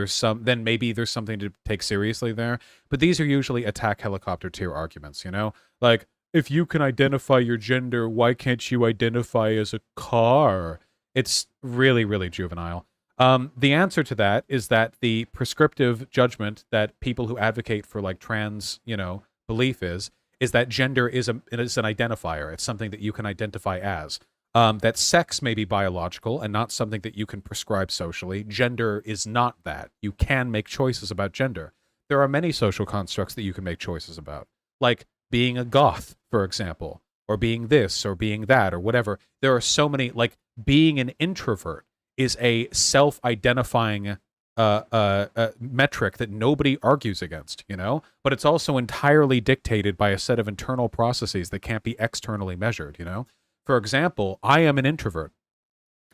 maybe there's something to take seriously there. But these are usually attack helicopter tier arguments, you know? Like, if you can identify your gender, why can't you identify as a car? It's really, really juvenile. The answer to that is that the prescriptive judgment that people who advocate for like trans, you know, belief is that gender is an identifier. It's something that you can identify as. That sex may be biological and not something that you can prescribe socially. Gender is not that. You can make choices about gender. There are many social constructs that you can make choices about, like being a goth, for example, or being this or being that or whatever. There are so many, like being an introvert is a self-identifying metric that nobody argues against, you know? But it's also entirely dictated by a set of internal processes that can't be externally measured, you know? For example, I am an introvert.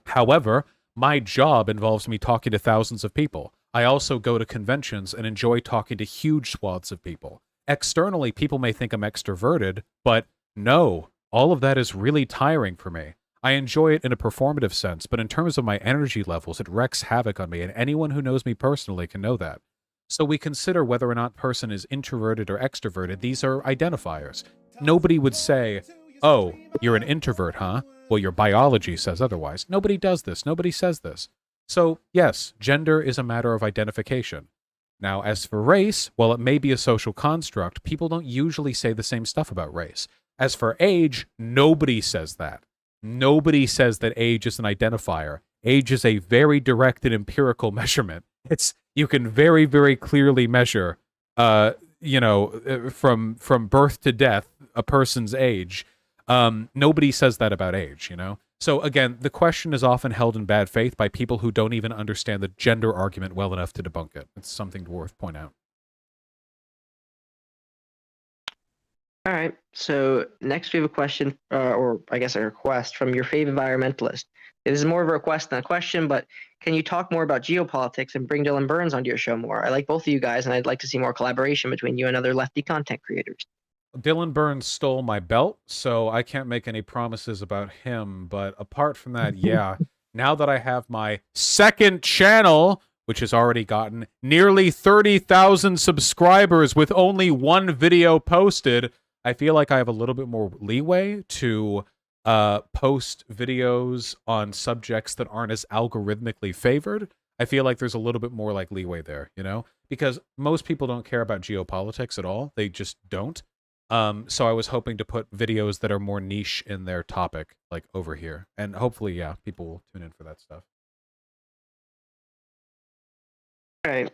However, my job involves me talking to thousands of people. I also go to conventions and enjoy talking to huge swaths of people. Externally, people may think I'm extroverted, but no, all of that is really tiring for me. I enjoy it in a performative sense, but in terms of my energy levels, it wreaks havoc on me, and anyone who knows me personally can know that. So we consider whether or not a person is introverted or extroverted. These are identifiers. Nobody would say, oh, you're an introvert, huh? Well, your biology says otherwise. Nobody does this. Nobody says this. So, yes, gender is a matter of identification. Now, as for race, while it may be a social construct, people don't usually say the same stuff about race. As for age, nobody says that. Nobody says that age is an identifier. Age is a very direct and empirical measurement. You can very, very clearly measure, from birth to death, a person's age. Nobody says that about age, you know? So again, the question is often held in bad faith by people who don't even understand the gender argument well enough to debunk it. It's something worth pointing out. All right. So next we have a question, or I guess a request from your fave environmentalist. It is more of a request than a question, but can you talk more about geopolitics and bring Dylan Burns onto your show more? I like both of you guys, and I'd like to see more collaboration between you and other lefty content creators. Dylan Burns stole my belt, so I can't make any promises about him. But apart from that, yeah, now that I have my second channel, which has already gotten nearly 30,000 subscribers with only one video posted, I feel like I have a little bit more leeway to post videos on subjects that aren't as algorithmically favored. I feel like there's a little bit more like leeway there, you know, because most people don't care about geopolitics at all. They just don't. So I was hoping to put videos that are more niche in their topic, like over here, and hopefully, yeah, people will tune in for that stuff. All right.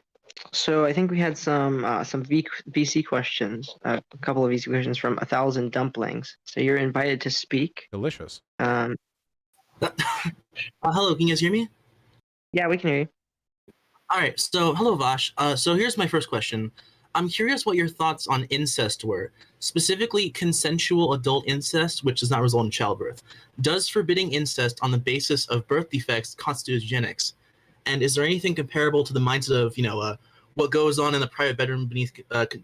So I think we had some VC questions, a couple of VC questions from 1,000 Dumplings. So you're invited to speak. Delicious. Hello, can you guys hear me? Yeah, we can hear you. All right, so hello, Vash. So here's my first question. I'm curious what your thoughts on incest were, specifically consensual adult incest, which does not result in childbirth. Does forbidding incest on the basis of birth defects constitute eugenics? And is there anything comparable to the mindset of, what goes on in the private bedroom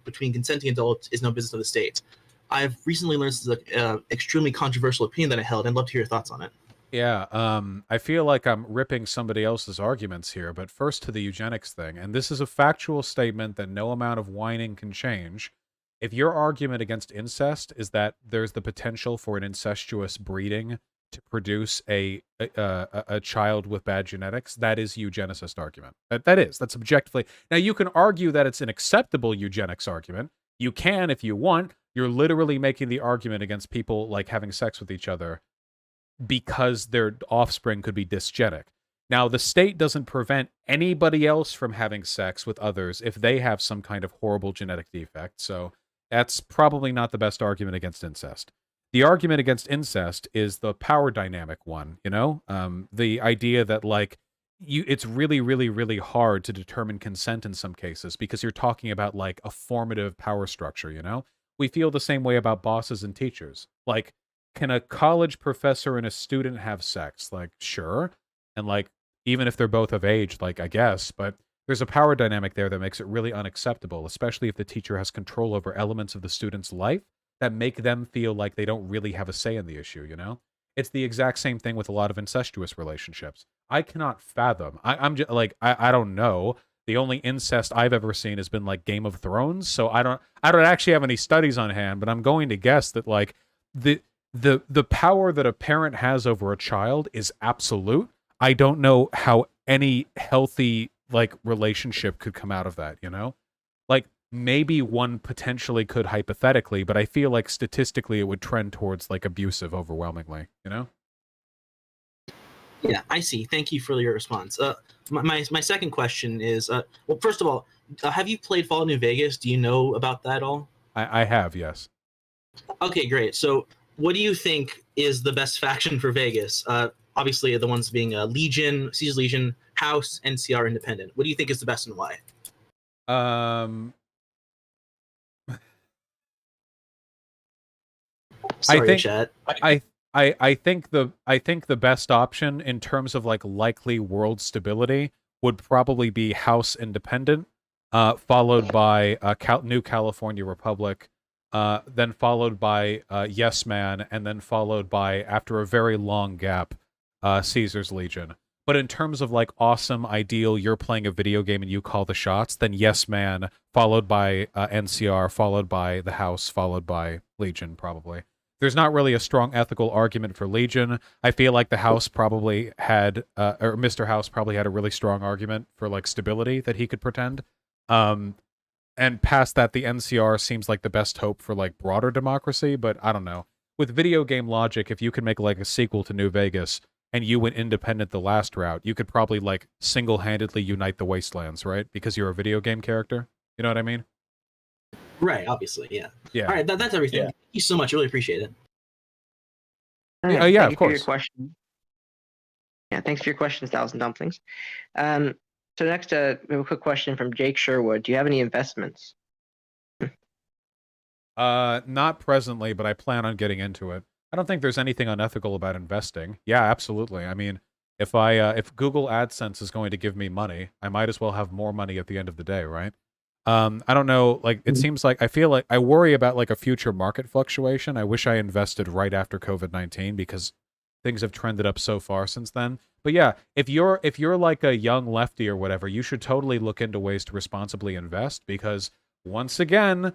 between consenting adults is no business of the state? I've recently learned this is an extremely controversial opinion that I held, and I'd love to hear your thoughts on it. Yeah, I feel like I'm ripping somebody else's arguments here, but first to the eugenics thing, and this is a factual statement that no amount of whining can change. If your argument against incest is that there's the potential for an incestuous breeding to produce a child with bad genetics, that is eugenicist argument. That's objectively. Now you can argue that it's an acceptable eugenics argument. You can if you want. You're literally making the argument against people like having sex with each other because their offspring could be dysgenic. Now, the state doesn't prevent anybody else from having sex with others if they have some kind of horrible genetic defect, so that's probably not the best argument against incest. The argument against incest is the power dynamic one, you know? The idea that, like, it's really, really, really hard to determine consent in some cases because you're talking about, like, a formative power structure, you know? We feel the same way about bosses and teachers. Like, can a college professor and a student have sex? Like, sure. And like, even if they're both of age, like, I guess, but there's a power dynamic there that makes it really unacceptable, especially if the teacher has control over elements of the student's life that make them feel like they don't really have a say in the issue, you know? It's the exact same thing with a lot of incestuous relationships. I cannot fathom. I'm just like, I don't know. The only incest I've ever seen has been like Game of Thrones, so I don't actually have any studies on hand, but I'm going to guess that like the power that a parent has over a child is absolute. I don't know how any healthy like relationship could come out of that, you know? Like maybe one potentially could hypothetically, but I feel like statistically it would trend towards like abusive overwhelmingly, you know? Yeah, I see. Thank you for your response. My second question is, well, first of all, have you played Fallout New Vegas? Do you know about that at all? I have, yes. Okay, great. So what do you think is the best faction for Vegas? Obviously, the ones being Legion, Caesar's Legion, House, NCR, Independent. What do you think is the best and why? Sorry, I think chat. I think the best option in terms of like likely world stability would probably be House Independent, followed by New California Republic, then followed by Yes Man, and then followed by, after a very long gap, Caesar's Legion. But in terms of like awesome, ideal, you're playing a video game and you call the shots, then Yes Man, followed by NCR, followed by the House, followed by Legion, probably. There's not really a strong ethical argument for Legion. I feel like the House probably had, or Mr. House probably had a really strong argument for like stability that he could pretend. And past that, the NCR seems like the best hope for like broader democracy, but I don't know. With video game logic, if you could make like a sequel to New Vegas and you went independent the last route, you could probably like single-handedly unite the wastelands, right? Because you're a video game character. You know what I mean? Right, obviously, yeah. Yeah. All right, that's everything. Yeah. Thank you so much. I really appreciate it. Yeah, Thank of you for your course. question. Yeah, thanks for your questions, 1,000 Dumplings. So next, we have a quick question from Jake Sherwood. Do you have any investments? Not presently, but I plan on getting into it. I don't think there's anything unethical about investing. Yeah, absolutely. I mean, if if Google AdSense is going to give me money, I might as well have more money at the end of the day, right? I don't know, like it seems like I feel like I worry about like a future market fluctuation. I wish I invested right after COVID-19 because things have trended up so far since then. But yeah, if you're like a young lefty or whatever, you should totally look into ways to responsibly invest because once again,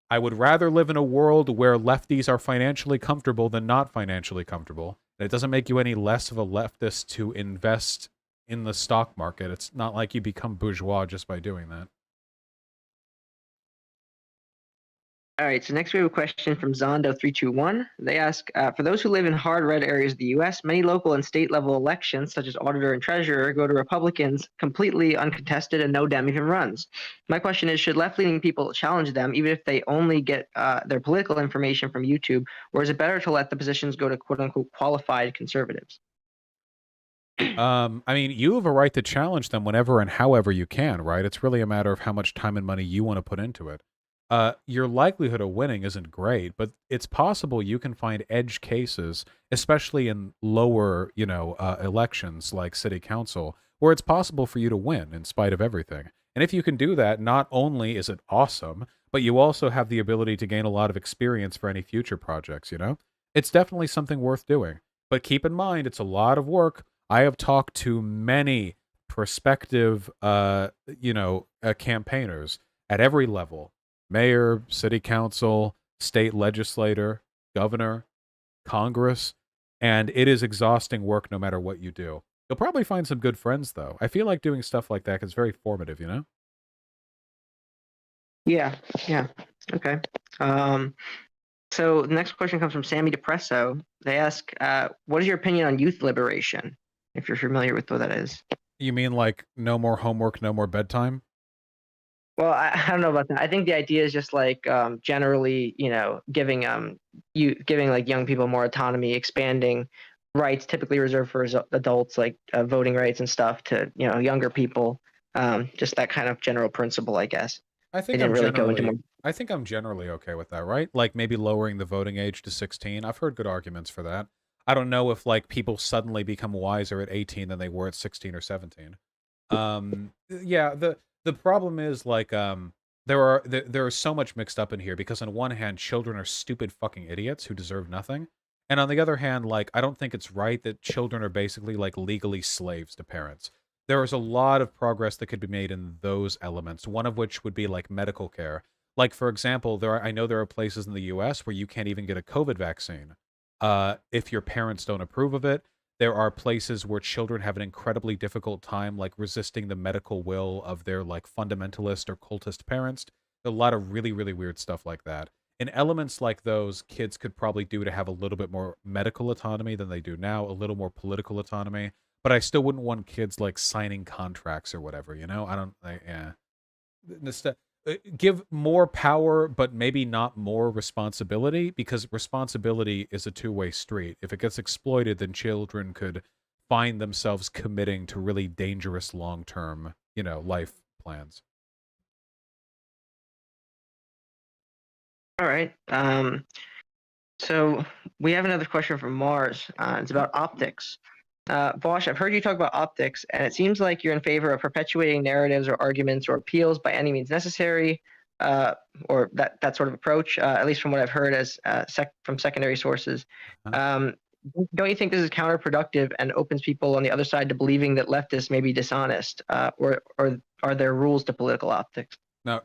I would rather live in a world where lefties are financially comfortable than not financially comfortable. And it doesn't make you any less of a leftist to invest in the stock market. It's not like you become bourgeois just by doing that. All right, so next we have a question from Zondo321. They ask, for those who live in hard red areas of the U.S., many local and state level elections, such as auditor and treasurer, go to Republicans completely uncontested and no Dem even runs. My question is, should left-leaning people challenge them, even if they only get their political information from YouTube, or is it better to let the positions go to quote-unquote qualified conservatives? I mean, you have a right to challenge them whenever and however you can, right? It's really a matter of how much time and money you want to put into it. Your likelihood of winning isn't great, but it's possible you can find edge cases, especially in lower, elections like city council, where it's possible for you to win in spite of everything. And if you can do that, not only is it awesome, but you also have the ability to gain a lot of experience for any future projects, It's definitely something worth doing. But keep in mind, it's a lot of work. I have talked to many prospective, campaigners at every level: mayor, city council, state legislator, governor, Congress, and it is exhausting work no matter what you do. You'll probably find some good friends, though. I feel like doing stuff like that is very formative, Yeah, yeah, okay. So the next question comes from Sammy Depresso. They ask, what is your opinion on youth liberation, if you're familiar with what that is? You mean like no more homework, no more bedtime? Well, I don't know about that. I think the idea is just like generally, giving giving like young people more autonomy, expanding rights typically reserved for adults, like voting rights and stuff, to younger people. Just that kind of general principle, I guess. I They think didn't really go into more. I think I'm generally okay with that, right? Like maybe lowering the voting age to 16. I've heard good arguments for that. I don't know if like people suddenly become wiser at 18 than they were at 16 or 17. Yeah, the problem is like there are so much mixed up in here because on one hand children are stupid fucking idiots who deserve nothing. And on the other hand, like I don't think it's right that children are basically like legally slaves to parents. There is a lot of progress that could be made in those elements, one of which would be like medical care. Like for example, I know there are places in the US where you can't even get a COVID vaccine if your parents don't approve of it. There are places where children have an incredibly difficult time like resisting the medical will of their like fundamentalist or cultist parents. A lot of really, really weird stuff like that. In elements like those, kids could probably do to have a little bit more medical autonomy than they do now, a little more political autonomy. But I still wouldn't want kids like signing contracts or whatever, I don't, yeah. Give more power, but maybe not more responsibility, because responsibility is a two-way street. If it gets exploited, then children could find themselves committing to really dangerous long-term, life plans. All right. So we have another question from Mars. It's about optics. Vosh, I've heard you talk about optics, and it seems like you're in favor of perpetuating narratives or arguments or appeals by any means necessary, or that sort of approach, at least from what I've heard as from secondary sources. Don't you think this is counterproductive and opens people on the other side to believing that leftists may be dishonest, or are there rules to political optics? No,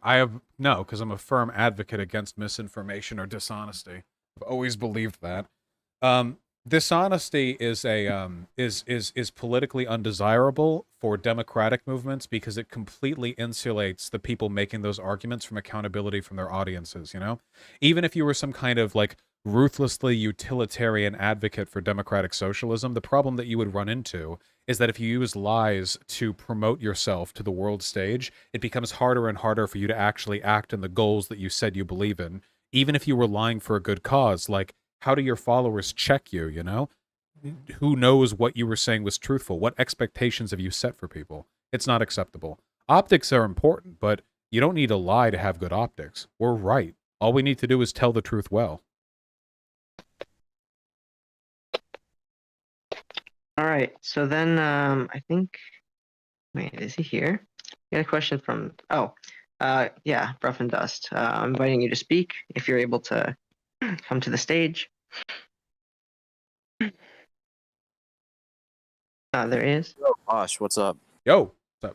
because I'm a firm advocate against misinformation or dishonesty. I've always believed that. Dishonesty is is politically undesirable for democratic movements because it completely insulates the people making those arguments from accountability from their audiences, Even if you were some kind of like ruthlessly utilitarian advocate for democratic socialism, the problem that you would run into is that if you use lies to promote yourself to the world stage, it becomes harder and harder for you to actually act in the goals that you said you believe in, even if you were lying for a good cause. Like, how do your followers check you, Who knows what you were saying was truthful? What expectations have you set for people? It's not acceptable. Optics are important, but you don't need to lie to have good optics. We're right. All we need to do is tell the truth well. All right. So then I think, wait, is he here? We got a question from, yeah, Bruff and Dust. I'm inviting you to speak if you're able to come to the stage. There is. Yo, Josh, what's up? Yo, what's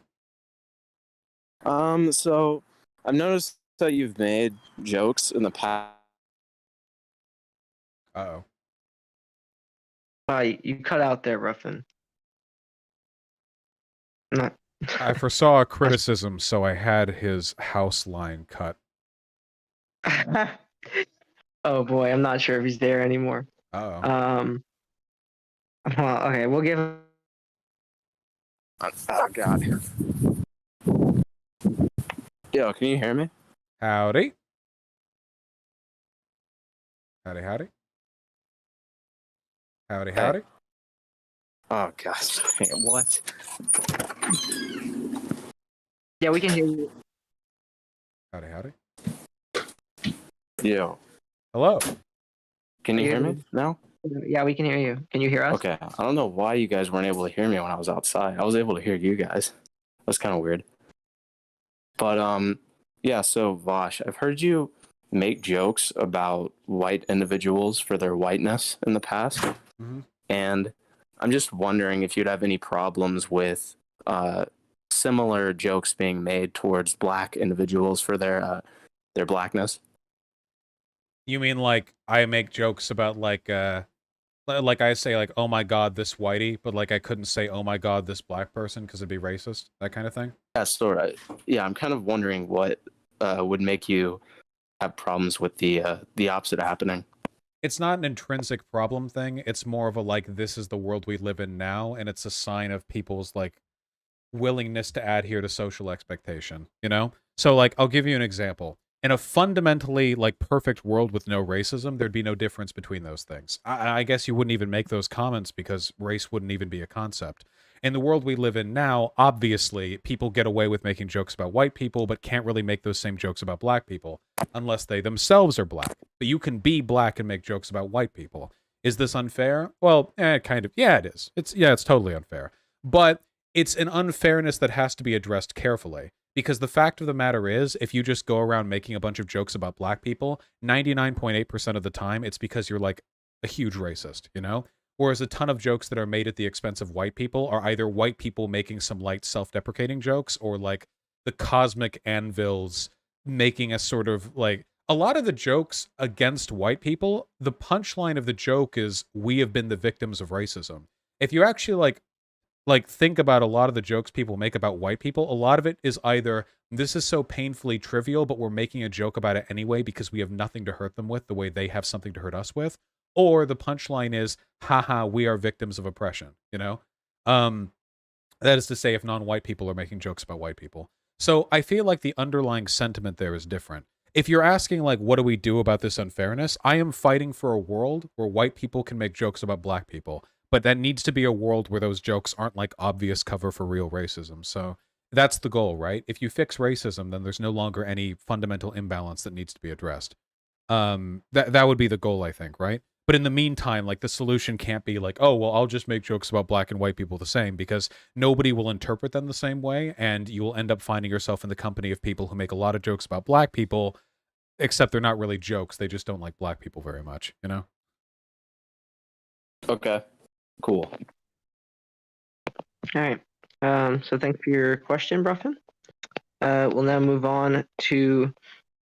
up? So I've noticed that you've made jokes in the past. Uh-oh. You cut out there, Ruffin. Not. I foresaw a criticism, so I had his house line cut. Oh boy, I'm not sure if he's there anymore. Uh-oh. Well, okay, we'll give him. Oh God. Yo, can you hear me? Howdy. Howdy, howdy. Howdy, Hey. howdy. Oh gosh. What? Yeah, we can hear you. Howdy, howdy. Yo, Hello. can you Yeah. hear me now? Yeah, we can hear you. Can you hear us? Okay. I don't know why you guys weren't able to hear me when I was outside. I was able to hear you guys. That's kind of weird. But yeah. So Vosh, I've heard you make jokes about white individuals for their whiteness in the past, and I'm just wondering if you'd have any problems with similar jokes being made towards black individuals for their blackness. You mean like I make jokes about like I say like, oh my god, this whitey, but like I couldn't say oh my god, this black person because it'd be racist, that kind of thing? Yeah, sort of. Yeah, I'm kind of wondering what would make you have problems with the opposite happening. It's not an intrinsic problem thing. It's more of a like, this is the world we live in now, and it's a sign of people's like willingness to adhere to social expectation, you know? So like, I'll give you an example. In a fundamentally like perfect world with no racism, there'd be no difference between those things. I guess you wouldn't even make those comments because race wouldn't even be a concept. In the world we live in now, obviously, people get away with making jokes about white people, but can't really make those same jokes about black people unless they themselves are black. But you can be black and make jokes about white people. Is this unfair? Well, kind of. Yeah, it is. It's totally unfair. But it's an unfairness that has to be addressed carefully. Because the fact of the matter is, if you just go around making a bunch of jokes about black people, 99.8% of the time, it's because you're like a huge racist, you know? Whereas a ton of jokes that are made at the expense of white people are either white people making some light self-deprecating jokes or like the cosmic anvils making a sort of like, a lot of the jokes against white people, the punchline of the joke is, we have been the victims of racism. If you actually like think about a lot of the jokes people make about white people, a lot of it is either this is so painfully trivial, but we're making a joke about it anyway because we have nothing to hurt them with the way they have something to hurt us with, or the punchline is, haha, we are victims of oppression, you know? That is to say, if non-white people are making jokes about white people. So I feel like the underlying sentiment there is different. If you're asking, like, what do we do about this unfairness? I am fighting for a world where white people can make jokes about black people. But that needs to be a world where those jokes aren't like obvious cover for real racism. So that's the goal, right? If you fix racism, then there's no longer any fundamental imbalance that needs to be addressed. That would be the goal, I think, right? But in the meantime, like the solution can't be like, oh, well, I'll just make jokes about black and white people the same, because nobody will interpret them the same way, and you will end up finding yourself in the company of people who make a lot of jokes about black people, except they're not really jokes. They just don't like black people very much, you know? Okay. Cool. All right. So thanks for your question, Bruffin. We'll now move on to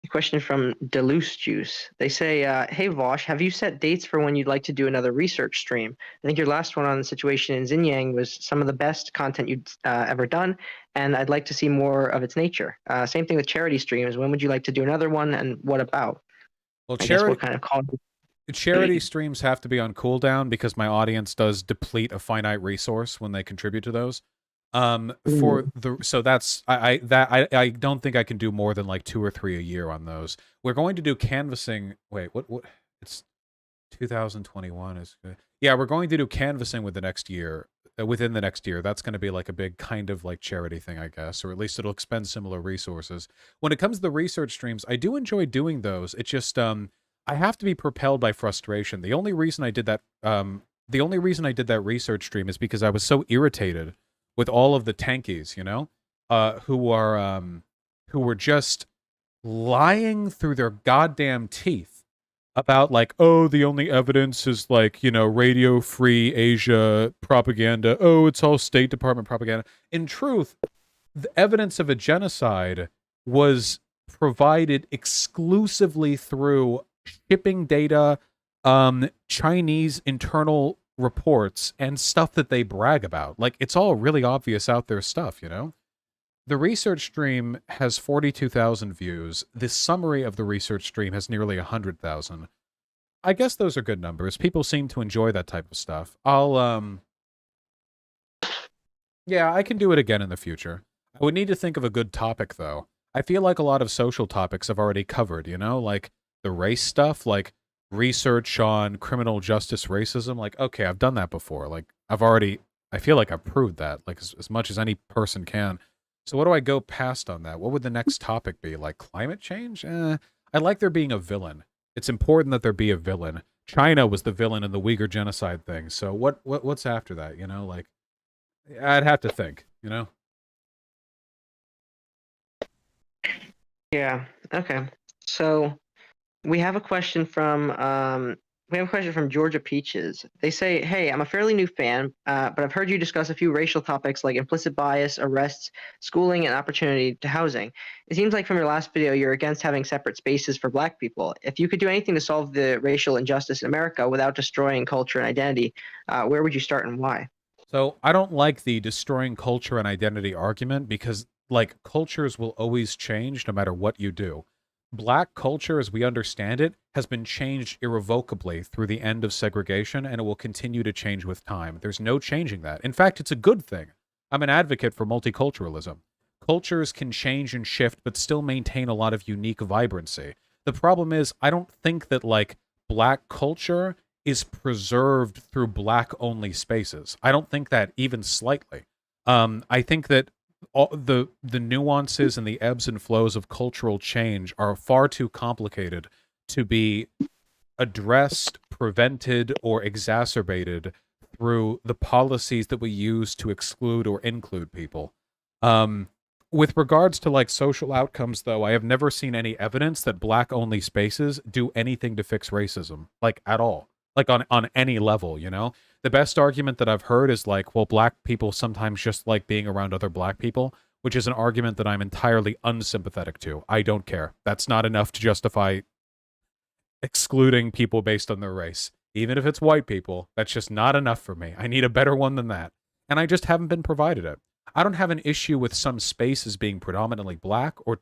a question from Deluce Juice. They say, hey, Vosh, have you set dates for when you'd like to do another research stream? I think your last one on the situation in Xinjiang was some of the best content you'd ever done, and I'd like to see more of its nature. Same thing with charity streams. When would you like to do another one, and what about? Well, I guess what kind of call charity streams have to be on cooldown because my audience does deplete a finite resource when they contribute to those. So that's I don't think I can do more than like 2 or 3 a year on those. We're going to do canvassing. Wait, what? It's 2021 is good. Yeah, we're going to do canvassing with the next year. Within the next year, that's going to be like a big kind of like charity thing, I guess, or at least it'll expend similar resources. When it comes to the research streams, I do enjoy doing those. It's just I have to be propelled by frustration. The only reason I did that research stream is because I was so irritated with all of the tankies, you know, who were just lying through their goddamn teeth about like, oh, the only evidence is like, you know, Radio Free Asia propaganda. Oh, it's all State Department propaganda. In truth, the evidence of a genocide was provided exclusively through shipping data, Chinese internal reports and stuff that they brag about. Like, it's all really obvious out there stuff, you know? The research stream has 42,000 views. The summary of the research stream has nearly 100,000. I guess those are good numbers. People seem to enjoy that type of stuff. Yeah, I can do it again in the future. I would need to think of a good topic, though. I feel like a lot of social topics I've already covered, you know? Like, the race stuff, like, research on criminal justice racism. Like, okay, I've done that before. Like, I feel like I've proved that, like, as much as any person can. So what do I go past on that? What would the next topic be? Like, climate change? I like there being a villain. It's important that there be a villain. China was the villain in the Uyghur genocide thing. So what's after that, you know? Like, I'd have to think, you know? Yeah. Okay. So we have a question from Georgia Peaches. They say, "Hey, I'm a fairly new fan, but I've heard you discuss a few racial topics like implicit bias, arrests, schooling, and opportunity to housing. It seems like from your last video, you're against having separate spaces for Black people. If you could do anything to solve the racial injustice in America without destroying culture and identity, where would you start and why?" So I don't like the destroying culture and identity argument because, like, cultures will always change no matter what you do. Black culture, as we understand it, has been changed irrevocably through the end of segregation, and it will continue to change with time. There's no changing that. In fact, it's a good thing. I'm an advocate for multiculturalism. Cultures can change and shift, but still maintain a lot of unique vibrancy. The problem is, I don't think that, like, Black culture is preserved through Black only spaces. I don't think that even slightly. I think that all the nuances and the ebbs and flows of cultural change are far too complicated to be addressed, prevented, or exacerbated through the policies that we use to exclude or include people. With regards to, like, social outcomes, though, I have never seen any evidence that Black only spaces do anything to fix racism, like, at all. Like, on any level, you know? The best argument that I've heard is like, well, Black people sometimes just like being around other Black people, which is an argument that I'm entirely unsympathetic to. I don't care. That's not enough to justify excluding people based on their race. Even if it's white people, that's just not enough for me. I need a better one than that. And I just haven't been provided it. I don't have an issue with some spaces being predominantly Black or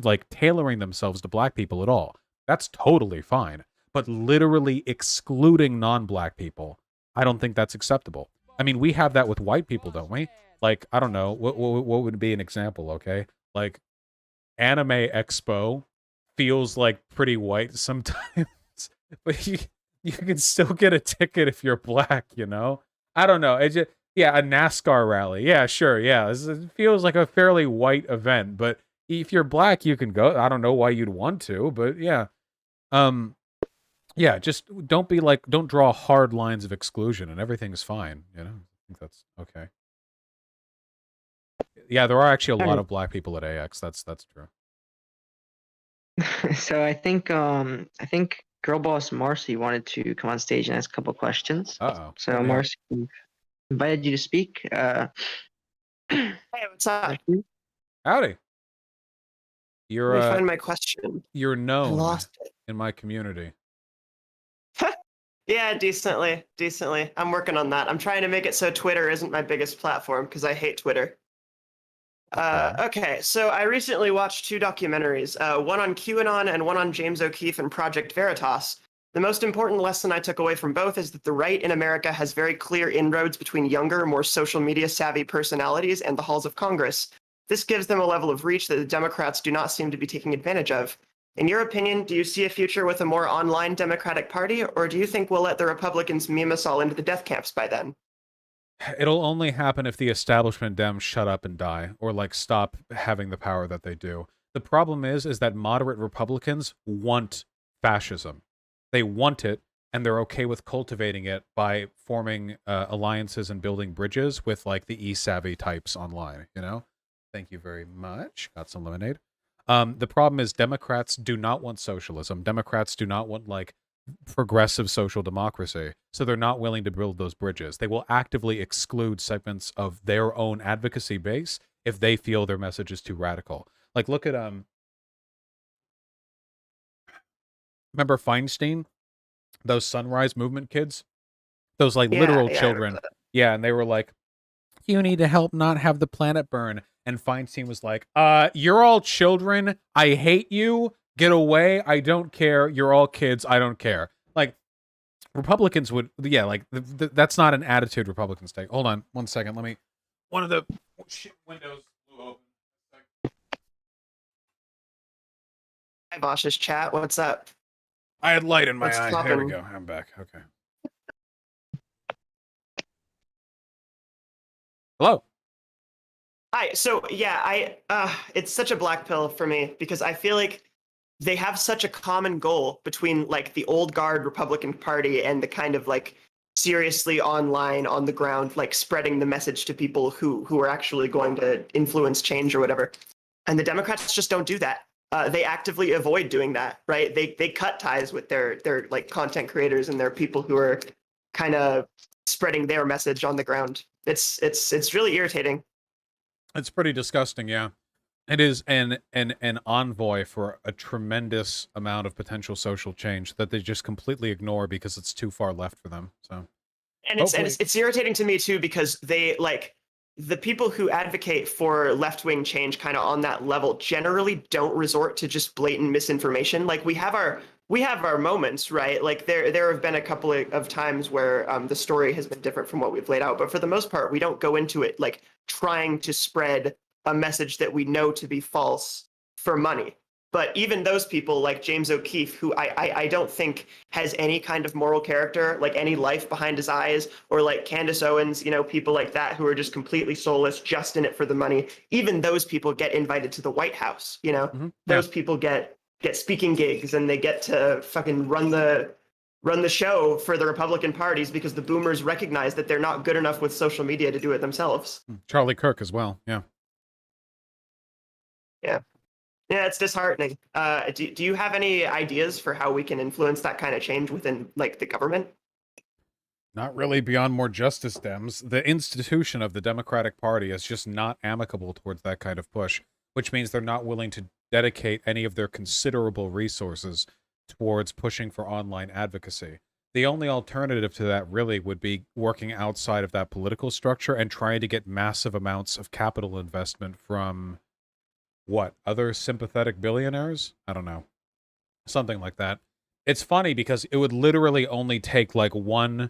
like tailoring themselves to Black people at all. That's totally fine. But literally excluding non-Black people, I don't think that's acceptable. I mean, we have that with white people, don't we? Like, I don't know, what would be an example, okay? Like, Anime Expo feels like pretty white sometimes, but you can still get a ticket if you're Black, you know? I don't know. It just, yeah, a NASCAR rally. Yeah, sure, yeah. It feels like a fairly white event, but if you're Black, you can go. I don't know why you'd want to, but yeah. Yeah, just don't draw hard lines of exclusion and everything's fine, you know? I think that's okay. Yeah, there are actually a lot of Black people at AX. That's true. So I think Girl Boss Marcy wanted to come on stage and ask a couple questions. Uh-oh. So Marcy, invited you to speak. Hey, what's up? Howdy. You're Let me find my question. You're known I lost it. in my community. Yeah, decently. I'm working on that. I'm trying to make it so Twitter isn't my biggest platform because I hate Twitter. Okay, so I recently watched two documentaries, one on QAnon and one on James O'Keefe and Project Veritas. The most important lesson I took away from both is that the right in America has very clear inroads between younger, more social media savvy personalities and the halls of Congress. This gives them a level of reach that the Democrats do not seem to be taking advantage of. In your opinion, do you see a future with a more online Democratic Party, or do you think we'll let the Republicans meme us all into the death camps by then? It'll only happen if the establishment Dems shut up and die, or like stop having the power that they do. The problem is that moderate Republicans want fascism. They want it, and they're okay with cultivating it by forming alliances and building bridges with like the e-savvy types online, you know? Thank you very much. Got some lemonade. The problem is Democrats do not want socialism. Democrats do not want like progressive social democracy. So they're not willing to build those bridges. They will actively exclude segments of their own advocacy base if they feel their message is too radical. Like look at remember Feinstein? Those Sunrise Movement kids? Those like Yeah, literal yeah, I remember children. that. Yeah, and they were like, you need to help not have the planet burn. And Feinstein was like, you're all children. I hate you. Get away. I don't care. You're all kids. I don't care. Like, Republicans would, yeah, like, that's not an attitude Republicans take. Hold on 1 second. Let me, one of the windows blew open. Hi, Bosch's chat. What's up? I had light in my What's eye. There we poppin'? go. I'm back. Okay. Hello. Hi. So yeah, it's such a black pill for me because I feel like they have such a common goal between like the old guard Republican Party and the kind of like seriously online on the ground like spreading the message to people who are actually going to influence change or whatever. And the Democrats just don't do that. They actively avoid doing that, right? They cut ties with their like content creators and their people who are kind of spreading their message on the ground. It's really irritating. It's pretty disgusting, yeah. It is an envoy for a tremendous amount of potential social change that they just completely ignore because it's too far left for them. So, And it's irritating to me too because they like the people who advocate for left-wing change kind of on that level generally don't resort to just blatant misinformation. Like we have our moments, right? Like there have been a couple of times where the story has been different from what we've laid out, but for the most part, we don't go into it like trying to spread a message that we know to be false for money. But even those people like James O'Keefe, who I don't think has any kind of moral character, like any life behind his eyes, or like Candace Owens, you know, people like that who are just completely soulless, just in it for the money. Even those people get invited to the White House, you know? Those people get speaking gigs and they get to fucking run the show for the Republican parties because the boomers recognize that they're not good enough with social media to do it themselves. Charlie Kirk as well, yeah. Yeah. Yeah, it's disheartening. Do you have any ideas for how we can influence that kind of change within like the government? Not really beyond more justice Dems. The institution of the Democratic Party is just not amicable towards that kind of push, which means they're not willing to dedicate any of their considerable resources towards pushing for online advocacy. The only alternative to that really would be working outside of that political structure and trying to get massive amounts of capital investment from what, other sympathetic billionaires? I don't know. Something like that. It's funny because it would literally only take like one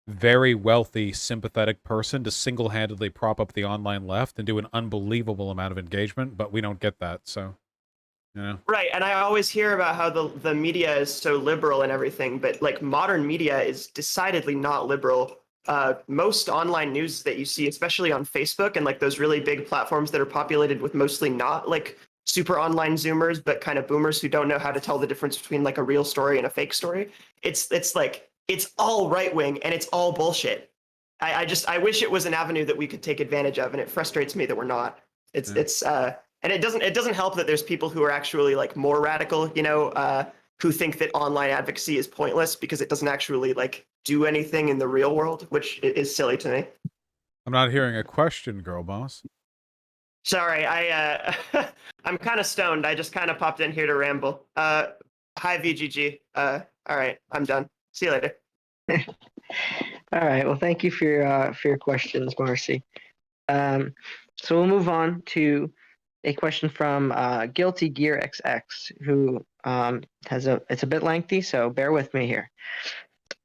very wealthy, sympathetic person to single-handedly prop up the online left and do an unbelievable amount of engagement, but we don't get that, so, you know. Right, and I always hear about how the media is so liberal and everything, but like modern media is decidedly not liberal. Most online news that you see, especially on Facebook and like those really big platforms that are populated with mostly not like super online Zoomers, but kind of boomers who don't know how to tell the difference between like a real story and a fake story. It's like it's all right wing and it's all bullshit. I wish it was an avenue that we could take advantage of, and it frustrates me that we're not. And it doesn't help that there's people who are actually like more radical, you know, who think that online advocacy is pointless because it doesn't actually like do anything in the real world, which is silly to me. I'm not hearing a question, girl boss. Sorry, I'm kind of stoned. I just kind of popped in here to ramble. Hi VGG. All right, I'm done. See you later. All right. Well, thank you for your questions, Marcy. So we'll move on to a question from Guilty Gear XX, who it's a bit lengthy, so bear with me here.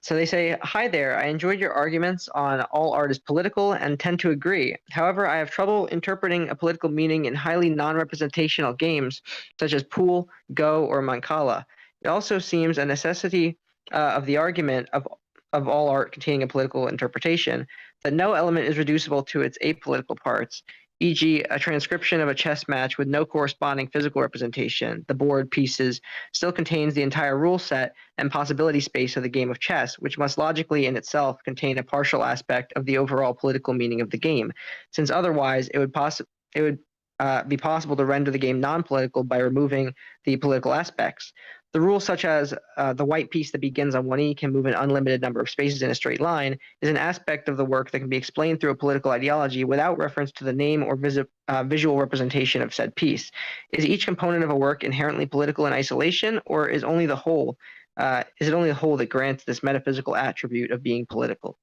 So they say, "Hi there. I enjoyed your arguments on all art is political and tend to agree. However, I have trouble interpreting a political meaning in highly non-representational games such as Pool, Go, or Mancala. It also seems a necessity of the argument of all art containing a political interpretation that no element is reducible to its apolitical parts, e.g., a transcription of a chess match with no corresponding physical representation. The board pieces still contains the entire rule set and possibility space of the game of chess, which must logically in itself contain a partial aspect of the overall political meaning of the game, since otherwise it would be possible to render the game non-political by removing the political aspects. The rule such as the white piece that begins on 1E can move an unlimited number of spaces in a straight line is an aspect of the work that can be explained through a political ideology without reference to the name or visual representation of said piece. Is each component of a work inherently political in isolation, or is only the whole is it only the whole that grants this metaphysical attribute of being political?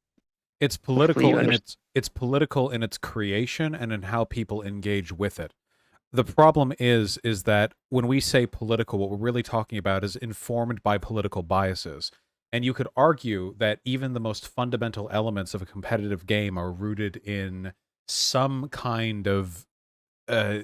It's Hopefully political you in understand. it's political in its creation and in how people engage with it. The problem is that when we say political, what we're really talking about is informed by political biases. And you could argue that even the most fundamental elements of a competitive game are rooted in some kind of uh,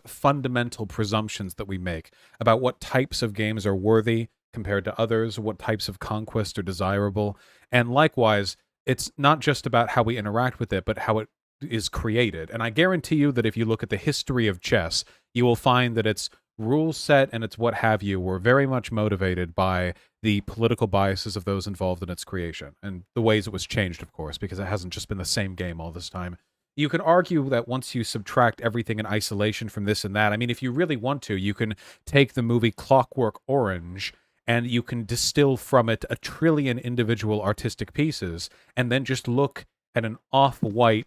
fundamental presumptions that we make about what types of games are worthy compared to others, what types of conquest are desirable. And likewise, it's not just about how we interact with it, but how it is created. And I guarantee you that if you look at the history of chess, you will find that its rule set and its what have you were very much motivated by the political biases of those involved in its creation and the ways it was changed, of course, because it hasn't just been the same game all this time. You can argue that once you subtract everything in isolation from this and that, I mean, if you really want to, you can take the movie Clockwork Orange and you can distill from it a trillion individual artistic pieces and then just look at an off-white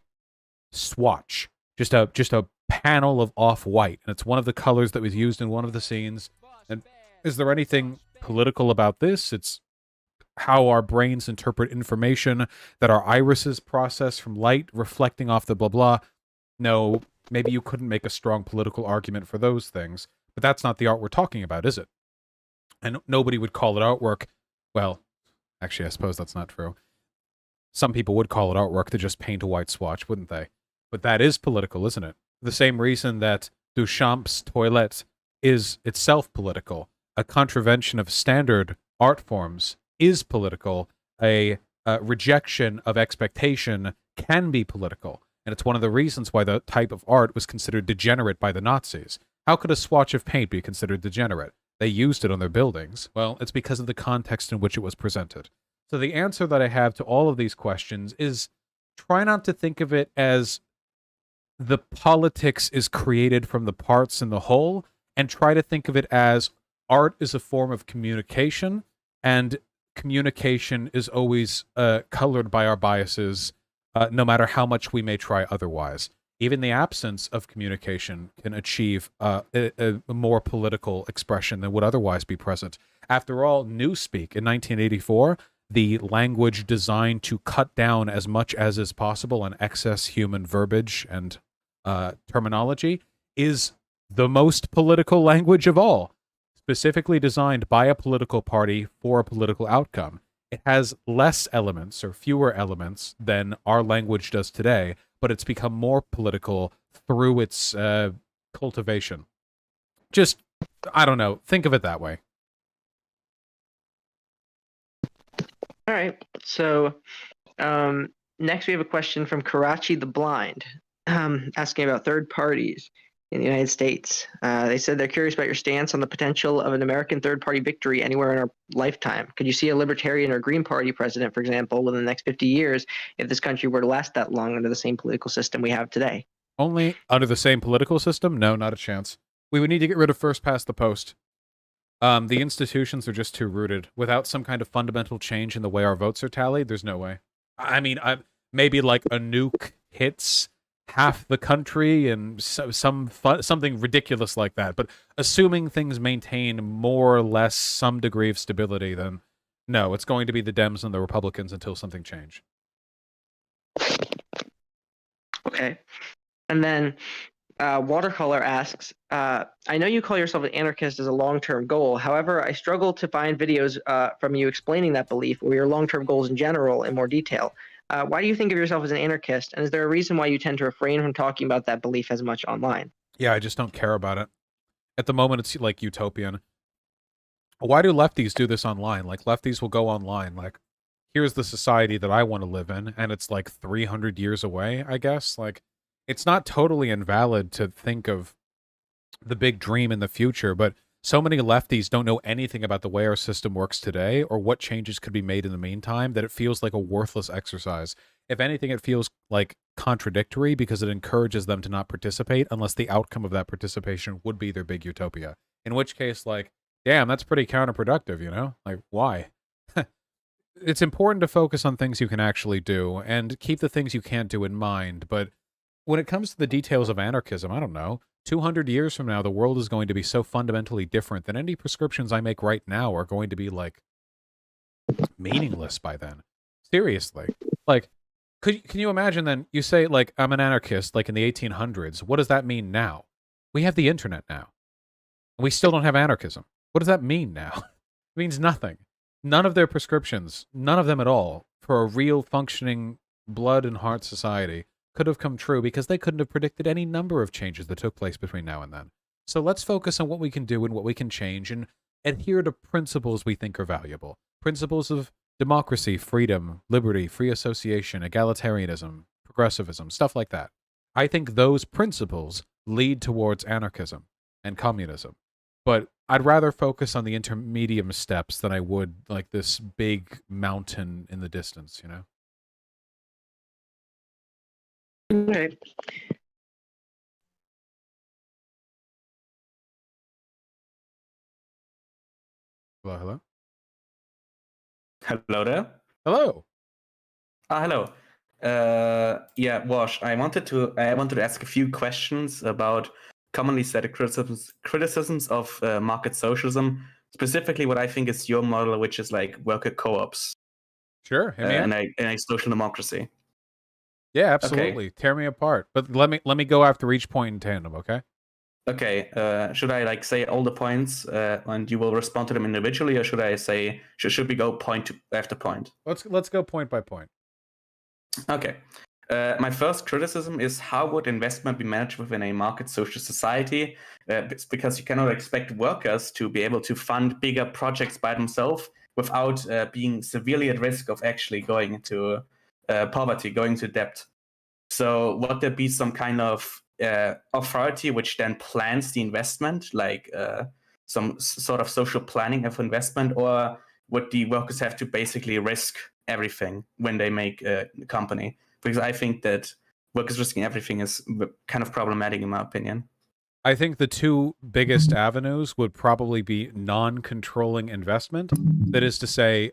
swatch, just a panel of off-white, and it's one of the colors that was used in one of the scenes. And is there anything political about this? It's how our brains interpret information that our irises process from light reflecting off the blah blah. No, maybe you couldn't make a strong political argument for those things, but that's not the art we're talking about, is it? And nobody would call it artwork. Well, actually, I suppose that's not true. Some people would call it artwork to just paint a white swatch, wouldn't they? But that is political, isn't it? The same reason that Duchamp's toilette is itself political. A contravention of standard art forms is political. A rejection of expectation can be political. And it's one of the reasons why the type of art was considered degenerate by the Nazis. How could a swatch of paint be considered degenerate? They used it on their buildings. Well, it's because of the context in which it was presented. So the answer that I have to all of these questions is try not to think of it as the politics is created from the parts in the whole, and try to think of it as art is a form of communication, and communication is always colored by our biases, no matter how much we may try otherwise. Even the absence of communication can achieve a more political expression than would otherwise be present. After all, Newspeak in 1984, the language designed to cut down as much as is possible on excess human verbiage and terminology, is the most political language of all, specifically designed by a political party for a political outcome. It has less elements or fewer elements than our language does today, but it's become more political through its cultivation. Just, I don't know, think of it that way. All right. So next we have a question from Karachi the Blind, asking about third parties in the United States. They said they're curious about your stance on the potential of an American third-party victory anywhere in our lifetime. Could you see a Libertarian or Green Party president, for example, within the next 50 years if this country were to last that long under the same political system we have today? Only under the same political system? No, not a chance. We would need to get rid of first past the post. The institutions are just too rooted. Without some kind of fundamental change in the way our votes are tallied, there's no way. I mean, maybe like a nuke hits half the country and something ridiculous like that. But assuming things maintain more or less some degree of stability, then no, it's going to be the Dems and the Republicans until something change. Okay. And then Watercolor asks, I know you call yourself an anarchist as a long-term goal. However, I struggle to find videos from you explaining that belief or your long-term goals in general in more detail. Why do you think of yourself as an anarchist? And is there a reason why you tend to refrain from talking about that belief as much online? Yeah, I just don't care about it. At the moment, it's like utopian. Why do lefties do this online? Like, lefties will go online, like, here's the society that I want to live in, and it's like 300 years away, I guess. Like, it's not totally invalid to think of the big dream in the future, but so many lefties don't know anything about the way our system works today or what changes could be made in the meantime that it feels like a worthless exercise. If anything, it feels like contradictory because it encourages them to not participate unless the outcome of that participation would be their big utopia. In which case, like, damn, that's pretty counterproductive, you know? Like, why? It's important to focus on things you can actually do and keep the things you can't do in mind, but when it comes to the details of anarchism, I don't know. 200 years from now, the world is going to be so fundamentally different that any prescriptions I make right now are going to be like meaningless by then. Seriously. Like, can you imagine then, you say, like, I'm an anarchist, like in the 1800s. What does that mean now? We have the internet now. And we still don't have anarchism. What does that mean now? It means nothing. None of their prescriptions, none of them at all, for a real functioning blood and heart society could have come true because they couldn't have predicted any number of changes that took place between now and then. So let's focus on what we can do and what we can change and adhere to principles we think are valuable. Principles of democracy, freedom, liberty, free association, egalitarianism, progressivism, stuff like that. I think those principles lead towards anarchism and communism. But I'd rather focus on the intermediate steps than I would like this big mountain in the distance, you know? Right. Hello, hello? Hello there. Hello. Hello. Yeah, Wash. I wanted to ask a few questions about commonly cited criticisms of market socialism. Specifically, what I think is your model, which is like worker co-ops. Sure. And a social democracy. Yeah, absolutely. Okay. Tear me apart. But let me go after each point in tandem, okay? Okay. Should I like say all the points and you will respond to them individually, or should I say should we go point after point? Let's go point by point. Okay. My first criticism is how would investment be managed within a market social society? Because you cannot expect workers to be able to fund bigger projects by themselves without being severely at risk of actually going into poverty, going to debt. So would there be some kind of authority which then plans the investment, like some sort of social planning of investment, or would the workers have to basically risk everything when they make a company? Because I think that workers risking everything is kind of problematic in my opinion. I think the two biggest avenues would probably be non-controlling investment. That is to say,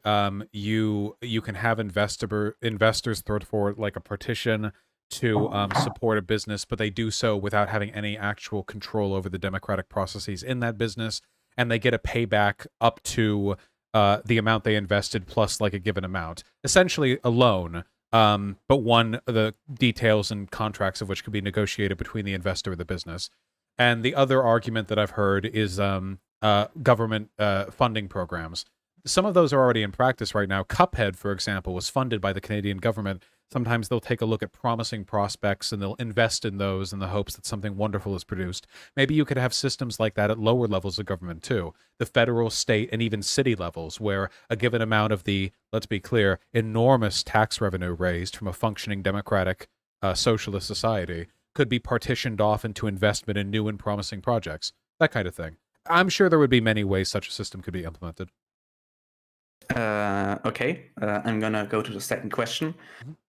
you can have investors throw forward like a petition to support a business, but they do so without having any actual control over the democratic processes in that business, and they get a payback up to the amount they invested plus like a given amount. Essentially a loan, but the details and contracts of which could be negotiated between the investor and the business. And the other argument that I've heard is government funding programs. Some of those are already in practice right now. Cuphead, for example, was funded by the Canadian government. Sometimes they'll take a look at promising prospects and they'll invest in those in the hopes that something wonderful is produced. Maybe you could have systems like that at lower levels of government too. The federal, state, and even city levels, where a given amount of the, let's be clear, enormous tax revenue raised from a functioning democratic socialist society could be partitioned off into investment in new and promising projects. That kind of thing. I'm sure there would be many ways such a system could be implemented. Okay, I'm gonna go to the second question.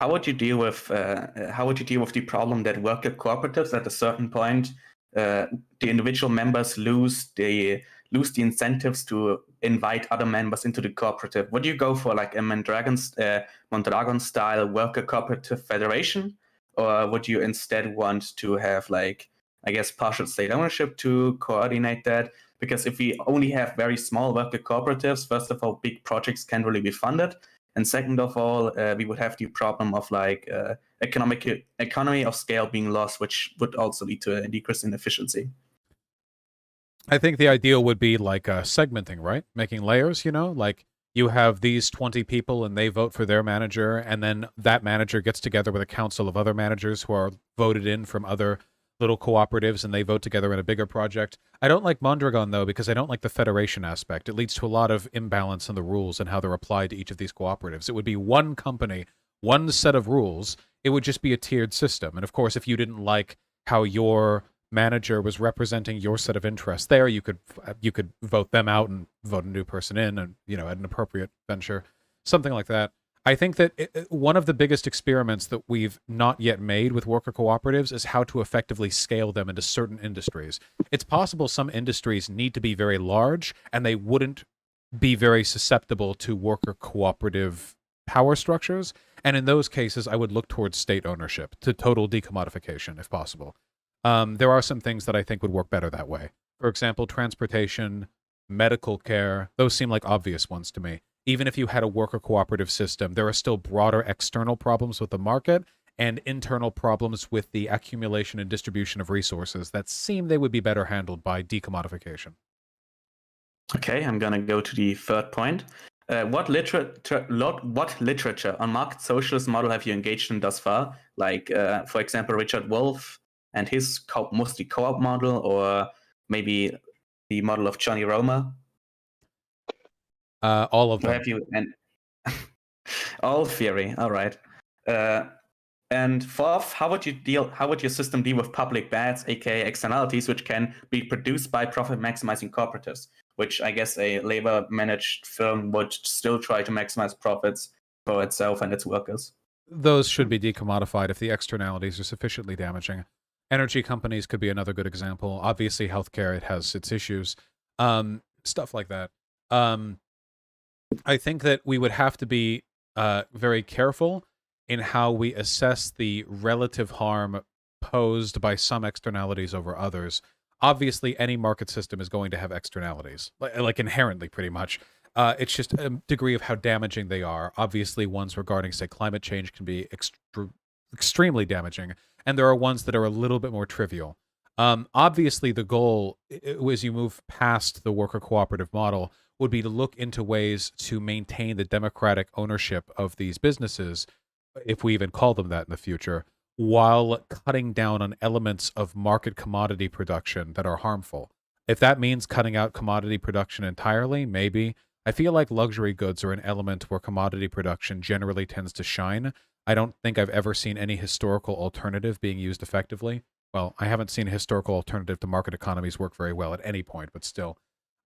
How would you deal with the problem that worker cooperatives at a certain point, the individual members lose the incentives to invite other members into the cooperative? Would you go for like a Mondragon style worker cooperative federation, or would you instead want to have like, I guess, partial state ownership to coordinate that? Because if we only have very small worker cooperatives, first of all, big projects can't really be funded. And second of all, we would have the problem of like economy of scale being lost, which would also lead to a decrease in efficiency. I think the ideal would be like segmenting, right? Making layers, you know, like you have these 20 people and they vote for their manager, and then that manager gets together with a council of other managers who are voted in from other little cooperatives, and they vote together in a bigger project. I don't like Mondragon, though, because I don't like the federation aspect. It leads to a lot of imbalance in the rules and how they're applied to each of these cooperatives. It would be one company, one set of rules. It would just be a tiered system. And of course, if you didn't like how your manager was representing your set of interests there, you could vote them out and vote a new person in, and at an appropriate venture, something like that. I think that one of the biggest experiments that we've not yet made with worker cooperatives is how to effectively scale them into certain industries. It's possible some industries need to be very large and they wouldn't be very susceptible to worker cooperative power structures. And in those cases, I would look towards state ownership to total decommodification, if possible. There are some things that I think would work better that way. For example, transportation, medical care, those seem like obvious ones to me. Even if you had a worker cooperative system, there are still broader external problems with the market and internal problems with the accumulation and distribution of resources that seem they would be better handled by decommodification. Okay, I'm gonna go to the third point. What literature on market socialist model have you engaged in thus far? Like, for example, Richard Wolff and his mostly co-op model, or maybe the model of Johnny Romer? All of them. Have you and all theory? All right. And fourth, how would your system deal with public bads, aka externalities, which can be produced by profit maximizing cooperatives? Which I guess a labor managed firm would still try to maximize profits for itself and its workers. Those should be decommodified if the externalities are sufficiently damaging. Energy companies could be another good example. Obviously, healthcare, it has its issues. Stuff like that. I think that we would have to be very careful in how we assess the relative harm posed by some externalities over others. Obviously, any market system is going to have externalities, like inherently, pretty much. It's just a degree of how damaging they are. Obviously, ones regarding, say, climate change can be extremely damaging, and there are ones that are a little bit more trivial. Obviously, the goal, as you move past the worker cooperative model, would be to look into ways to maintain the democratic ownership of these businesses, if we even call them that in the future, while cutting down on elements of market commodity production that are harmful. If that means cutting out commodity production entirely, maybe. I feel like luxury goods are an element where commodity production generally tends to shine. I don't think I've ever seen any historical alternative being used effectively. Well, I haven't seen a historical alternative to market economies work very well at any point, but still.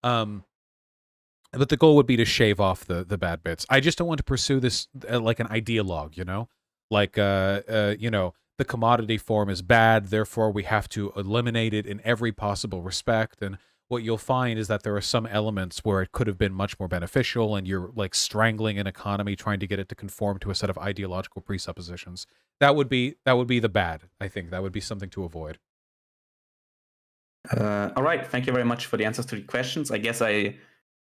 But the goal would be to shave off the bad bits. I just don't want to pursue this like an ideologue, you know? Like, you know, the commodity form is bad, therefore we have to eliminate it in every possible respect. And what you'll find is that there are some elements where it could have been much more beneficial, and you're like strangling an economy trying to get it to conform to a set of ideological presuppositions. That would be the bad, I think. That would be something to avoid. All right, thank you very much for the answers to the questions. I guess I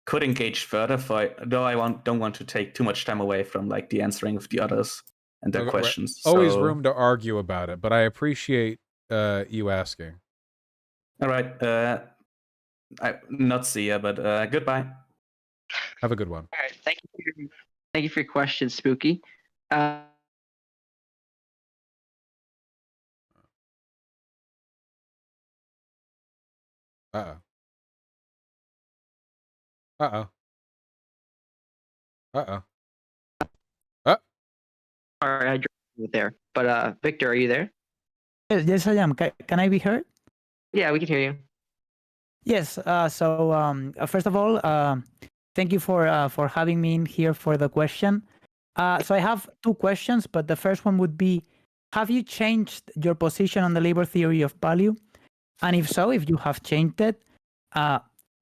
could engage further, though I don't want to take too much time away from like the answering of the others and their questions. Always room to argue about it, but I appreciate you asking. All right, I not see you, but goodbye. Have a good one. All right, thank you for your question, Spooky. Uh-oh. Uh-oh. Uh-oh. All right, I dropped it there. But Victor, are you there? Yes, I am. Can I be heard? Yeah, we can hear you. Yes. So first of all, thank you for having me in here for the question. So I have two questions, but the first one would be, have you changed your position on the labor theory of value? And if so, if you have changed it,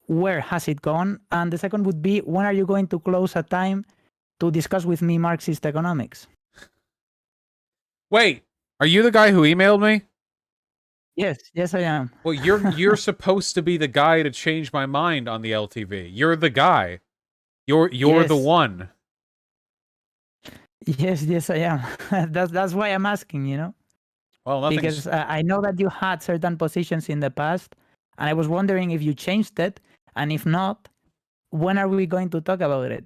where has it gone? And the second would be, when are you going to close a time to discuss with me Marxist economics? Wait, are you the guy who emailed me? Yes, I am. Well, you're supposed to be the guy to change my mind on the LTV. You're the guy. You're Yes. the one. Yes, I am. That's why I'm asking, you know? Well, Because I know that you had certain positions in the past, and I was wondering if you changed it, and if not, when are we going to talk about it?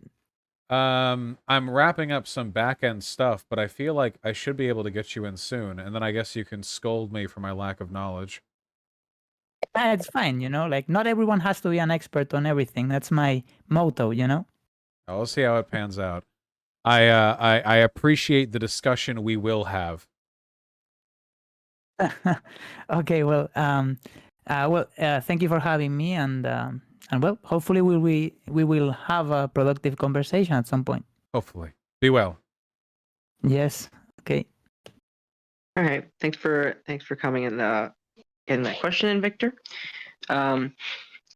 I'm wrapping up some back-end stuff, but I feel like I should be able to get you in soon, and then I guess you can scold me for my lack of knowledge. It's fine, you know? Like, not everyone has to be an expert on everything. That's my motto, you know? We'll see how it pans out. I appreciate the discussion we will have. Okay, well, thank you for having me, and well, hopefully we will have a productive conversation at some point. Hopefully. Be well. Yes. Okay. All right. Thanks for coming and getting that question in, Victor. So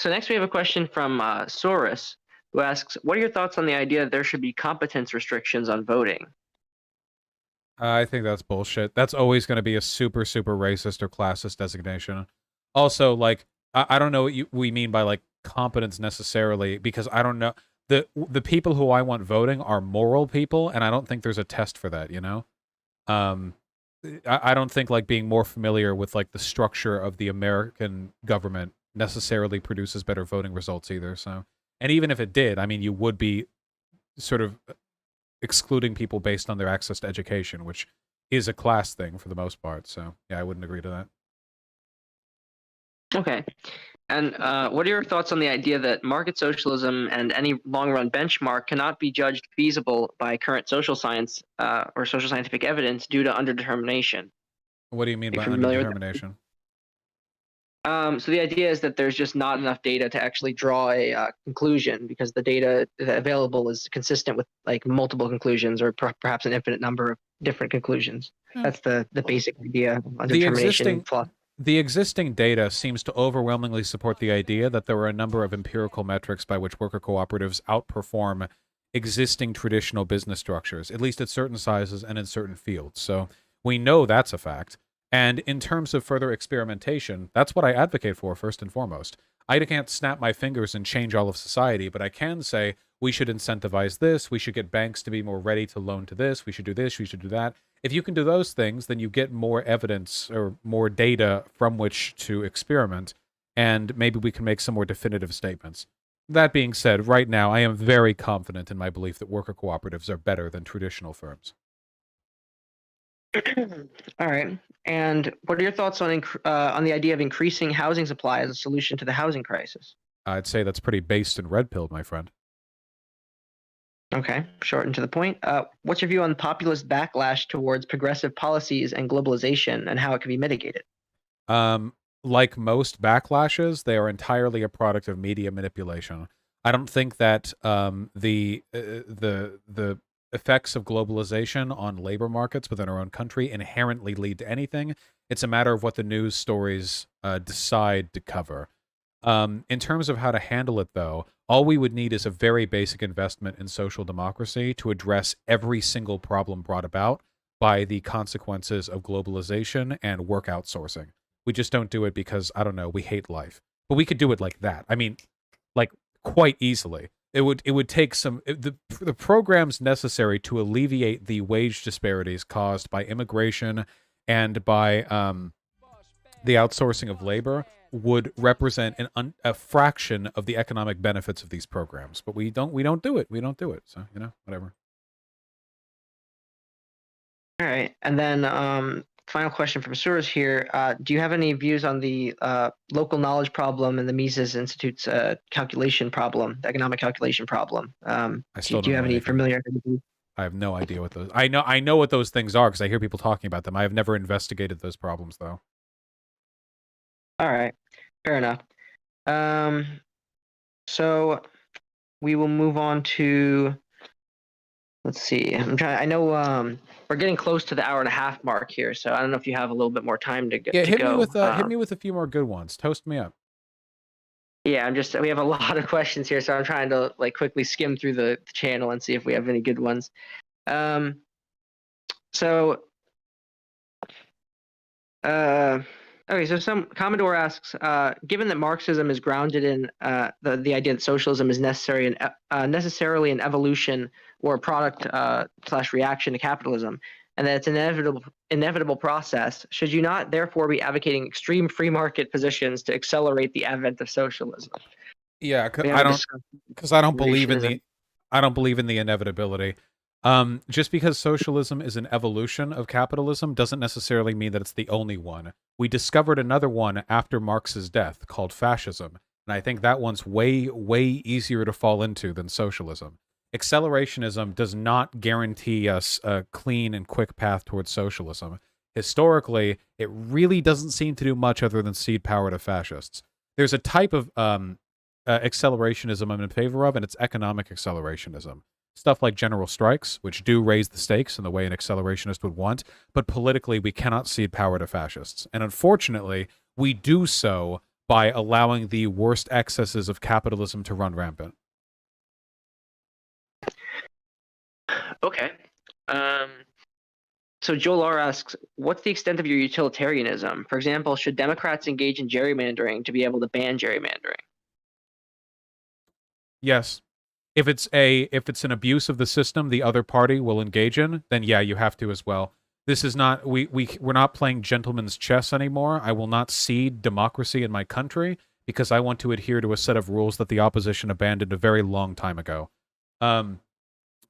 next we have a question from Saurus. who asks, "What are your thoughts on the idea that there should be competence restrictions on voting?" I think that's bullshit. That's always going to be a super, super racist or classist designation. Also, like, I don't know what we mean by, like, competence necessarily, because I don't know. The people who I want voting are moral people, and I don't think there's a test for that, you know? I don't think, like, being more familiar with, like, the structure of the American government necessarily produces better voting results either, so. And even if it did, I mean, you would be sort of excluding people based on their access to education, which is a class thing for the most part. So, yeah, I wouldn't agree to that. Okay. And what are your thoughts on the idea that market socialism and any long-run benchmark cannot be judged feasible by current social science or social scientific evidence due to underdetermination? What do you mean Are by you familiar with that? underdetermination? So the idea is that there's just not enough data to actually draw a conclusion because the data available is consistent with like multiple conclusions or perhaps an infinite number of different conclusions. That's the basic idea of underdetermination. The existing data seems to overwhelmingly support the idea that there are a number of empirical metrics by which worker cooperatives outperform existing traditional business structures, at least at certain sizes and in certain fields. So we know that's a fact. And in terms of further experimentation, that's what I advocate for first and foremost. I can't snap my fingers and change all of society, but I can say we should incentivize this, we should get banks to be more ready to loan to this, we should do this, we should do that. If you can do those things, then you get more evidence or more data from which to experiment, and maybe we can make some more definitive statements. That being said, right now I am very confident in my belief that worker cooperatives are better than traditional firms. All right. And what are your thoughts on the idea of increasing housing supply as a solution to the housing crisis? I'd say that's pretty based and red-pilled, my friend. Okay, short and to the point. What's your view on populist backlash towards progressive policies and globalization and how it can be mitigated? Like most backlashes, they are entirely a product of media manipulation. I don't think that the effects of globalization on labor markets within our own country inherently lead to anything. It's a matter of what the news stories decide to cover. In terms of how to handle it, though, all we would need is a very basic investment in social democracy to address every single problem brought about by the consequences of globalization and work outsourcing. We just don't do it because, I don't know, we hate life. But we could do it like that. I mean, like, quite easily. It would take the programs necessary to alleviate the wage disparities caused by immigration and by the outsourcing of labor would represent a fraction of the economic benefits of these programs. But we don't do it. We don't do it. So, you know, whatever. All right. And then final question from Suras here. Do you have any views on the local knowledge problem and the Mises Institute's calculation problem, the economic calculation problem? Do you have any familiarity? I have no idea what those. I know what those things are because I hear people talking about them. I have never investigated those problems, though. All right, fair enough. So we will move on to. Let's see. I know we're getting close to the hour and a half mark here, so I don't know if you have a little bit more time to go. Yeah, hit me with a few more good ones. Toast me up. Yeah, we have a lot of questions here, so I'm trying to like quickly skim through the channel and see if we have any good ones. Okay, so some Commodore asks, given that Marxism is grounded in the idea that socialism is necessarily an evolution or a product / reaction to capitalism, and that it's an inevitable process, should you not therefore be advocating extreme free market positions to accelerate the advent of socialism? Yeah, because I don't believe in the inevitability. Just because socialism is an evolution of capitalism doesn't necessarily mean that it's the only one. We discovered another one after Marx's death called fascism, and I think that one's way, way easier to fall into than socialism. Accelerationism does not guarantee us a clean and quick path towards socialism. Historically, it really doesn't seem to do much other than cede power to fascists. There's a type of accelerationism I'm in favor of, and it's economic accelerationism. Stuff like general strikes, which do raise the stakes in the way an accelerationist would want, but politically we cannot cede power to fascists. And unfortunately, we do so by allowing the worst excesses of capitalism to run rampant. Okay. So Joel R asks, what's the extent of your utilitarianism? For example, should Democrats engage in gerrymandering to be able to ban gerrymandering? Yes. If it's an abuse of the system the other party will engage in, then yeah, you have to as well. This is not we're not playing gentleman's chess anymore. I will not cede democracy in my country because I want to adhere to a set of rules that the opposition abandoned a very long time ago.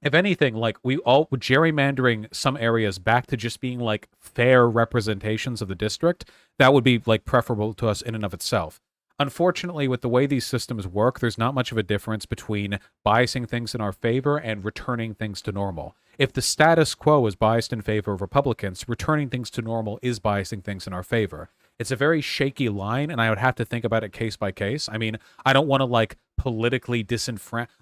If anything, like gerrymandering some areas back to just being like fair representations of the district, that would be like preferable to us in and of itself. Unfortunately, with the way these systems work, there's not much of a difference between biasing things in our favor and returning things to normal. If the status quo is biased in favor of Republicans, returning things to normal is biasing things in our favor. It's a very shaky line, and I would have to think about it case by case. I mean, I don't want to like politically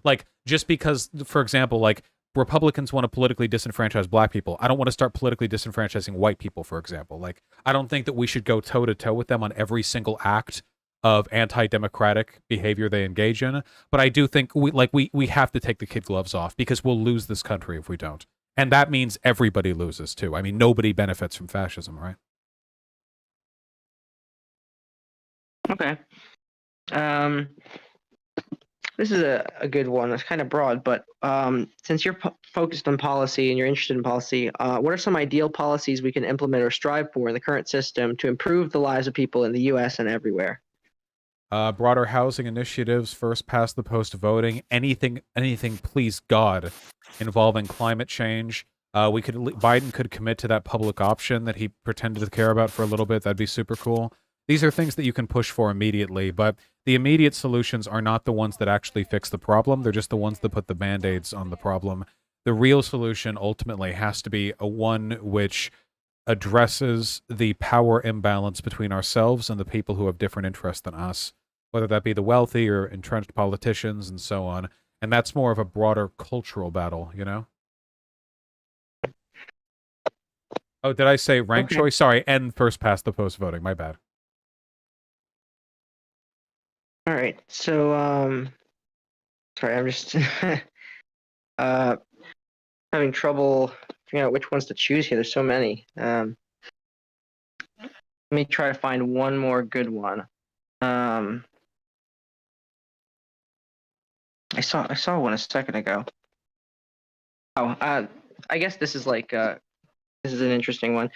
like just because, for example, like Republicans want to politically disenfranchise black people. I don't want to start politically disenfranchising white people, for example. Like, I don't think that we should go toe to toe with them on every single act of anti-democratic behavior they engage in. But I do think we have to take the kid gloves off because we'll lose this country if we don't. And that means everybody loses too. I mean, nobody benefits from fascism, right? Okay. This is a good one. It's kind of broad, but since you're focused on policy and you're interested in policy, what are some ideal policies we can implement or strive for in the current system to improve the lives of people in the U.S. and everywhere? Broader housing initiatives, first past the post voting, anything, please God, involving climate change. Biden could commit to that public option that he pretended to care about for a little bit. That'd be super cool. These are things that you can push for immediately, but the immediate solutions are not the ones that actually fix the problem. They're just the ones that put the band-aids on the problem. The real solution ultimately has to be a one which addresses the power imbalance between ourselves and the people who have different interests than us, whether that be the wealthy or entrenched politicians and so on. And that's more of a broader cultural battle, you know? Oh, did I say rank choice? Sorry, and first past the post voting. My bad. All right. So, sorry, I'm just having trouble figuring out which ones to choose here. There's so many. Let me try to find one more good one. I saw one a second ago. Oh, I guess this is like this is an interesting one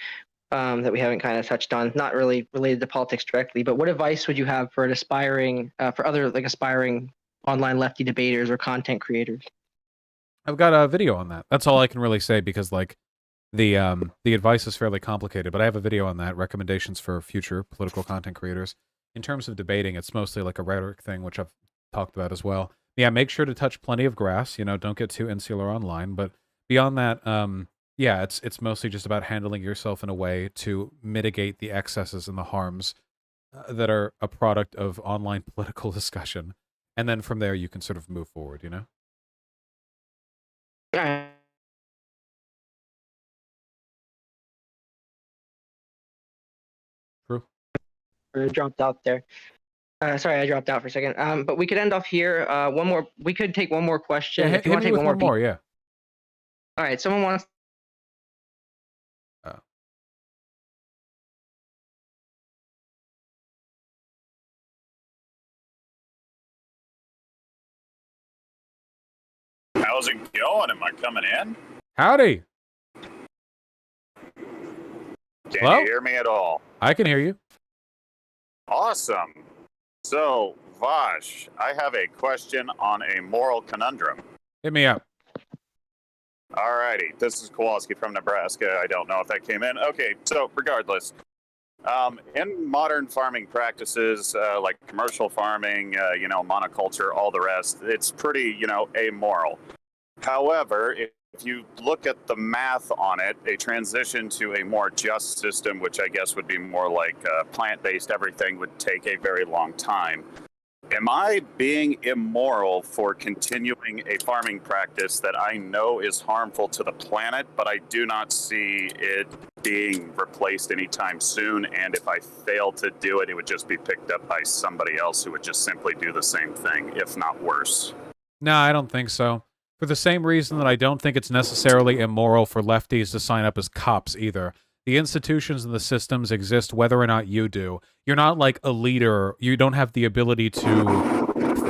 that we haven't kind of touched on. Not really related to politics directly, but what advice would you have for an aspiring for other like aspiring online lefty debaters or content creators? I've got a video on that. That's all I can really say because like the advice is fairly complicated, but I have a video on that, recommendations for future political content creators. In terms of debating, it's mostly like a rhetoric thing, which I've talked about as well. Yeah, make sure to touch plenty of grass, you know, don't get too insular online, but beyond that, yeah, it's mostly just about handling yourself in a way to mitigate the excesses and the harms that are a product of online political discussion. And then from there, you can sort of move forward, you know? Yeah. True. Dropped out there. Sorry, I dropped out for a second. But we could end off here. One more. We could take one more question. Yeah, if you want to take one more, yeah. All right. Someone wants. How's it going? Am I coming in? Howdy. Can Hello? you hear me at all? I can hear you. Awesome. So, Vash, I have a question on a moral conundrum. Hit me up. Alrighty, this is Kowalski from Nebraska. I don't know if that came in. Okay, so regardless, in modern farming practices, like commercial farming, monoculture, all the rest, it's pretty, amoral. However, if you look at the math on it, a transition to a more just system, which I guess would be more like plant-based everything, would take a very long time. Am I being immoral for continuing a farming practice that I know is harmful to the planet, but I do not see it being replaced anytime soon? And if I fail to do it, it would just be picked up by somebody else who would just simply do the same thing, if not worse. No, I don't think so. For the same reason that I don't think it's necessarily immoral for lefties to sign up as cops either. The institutions and the systems exist whether or not you do. You're not like a leader. You don't have the ability to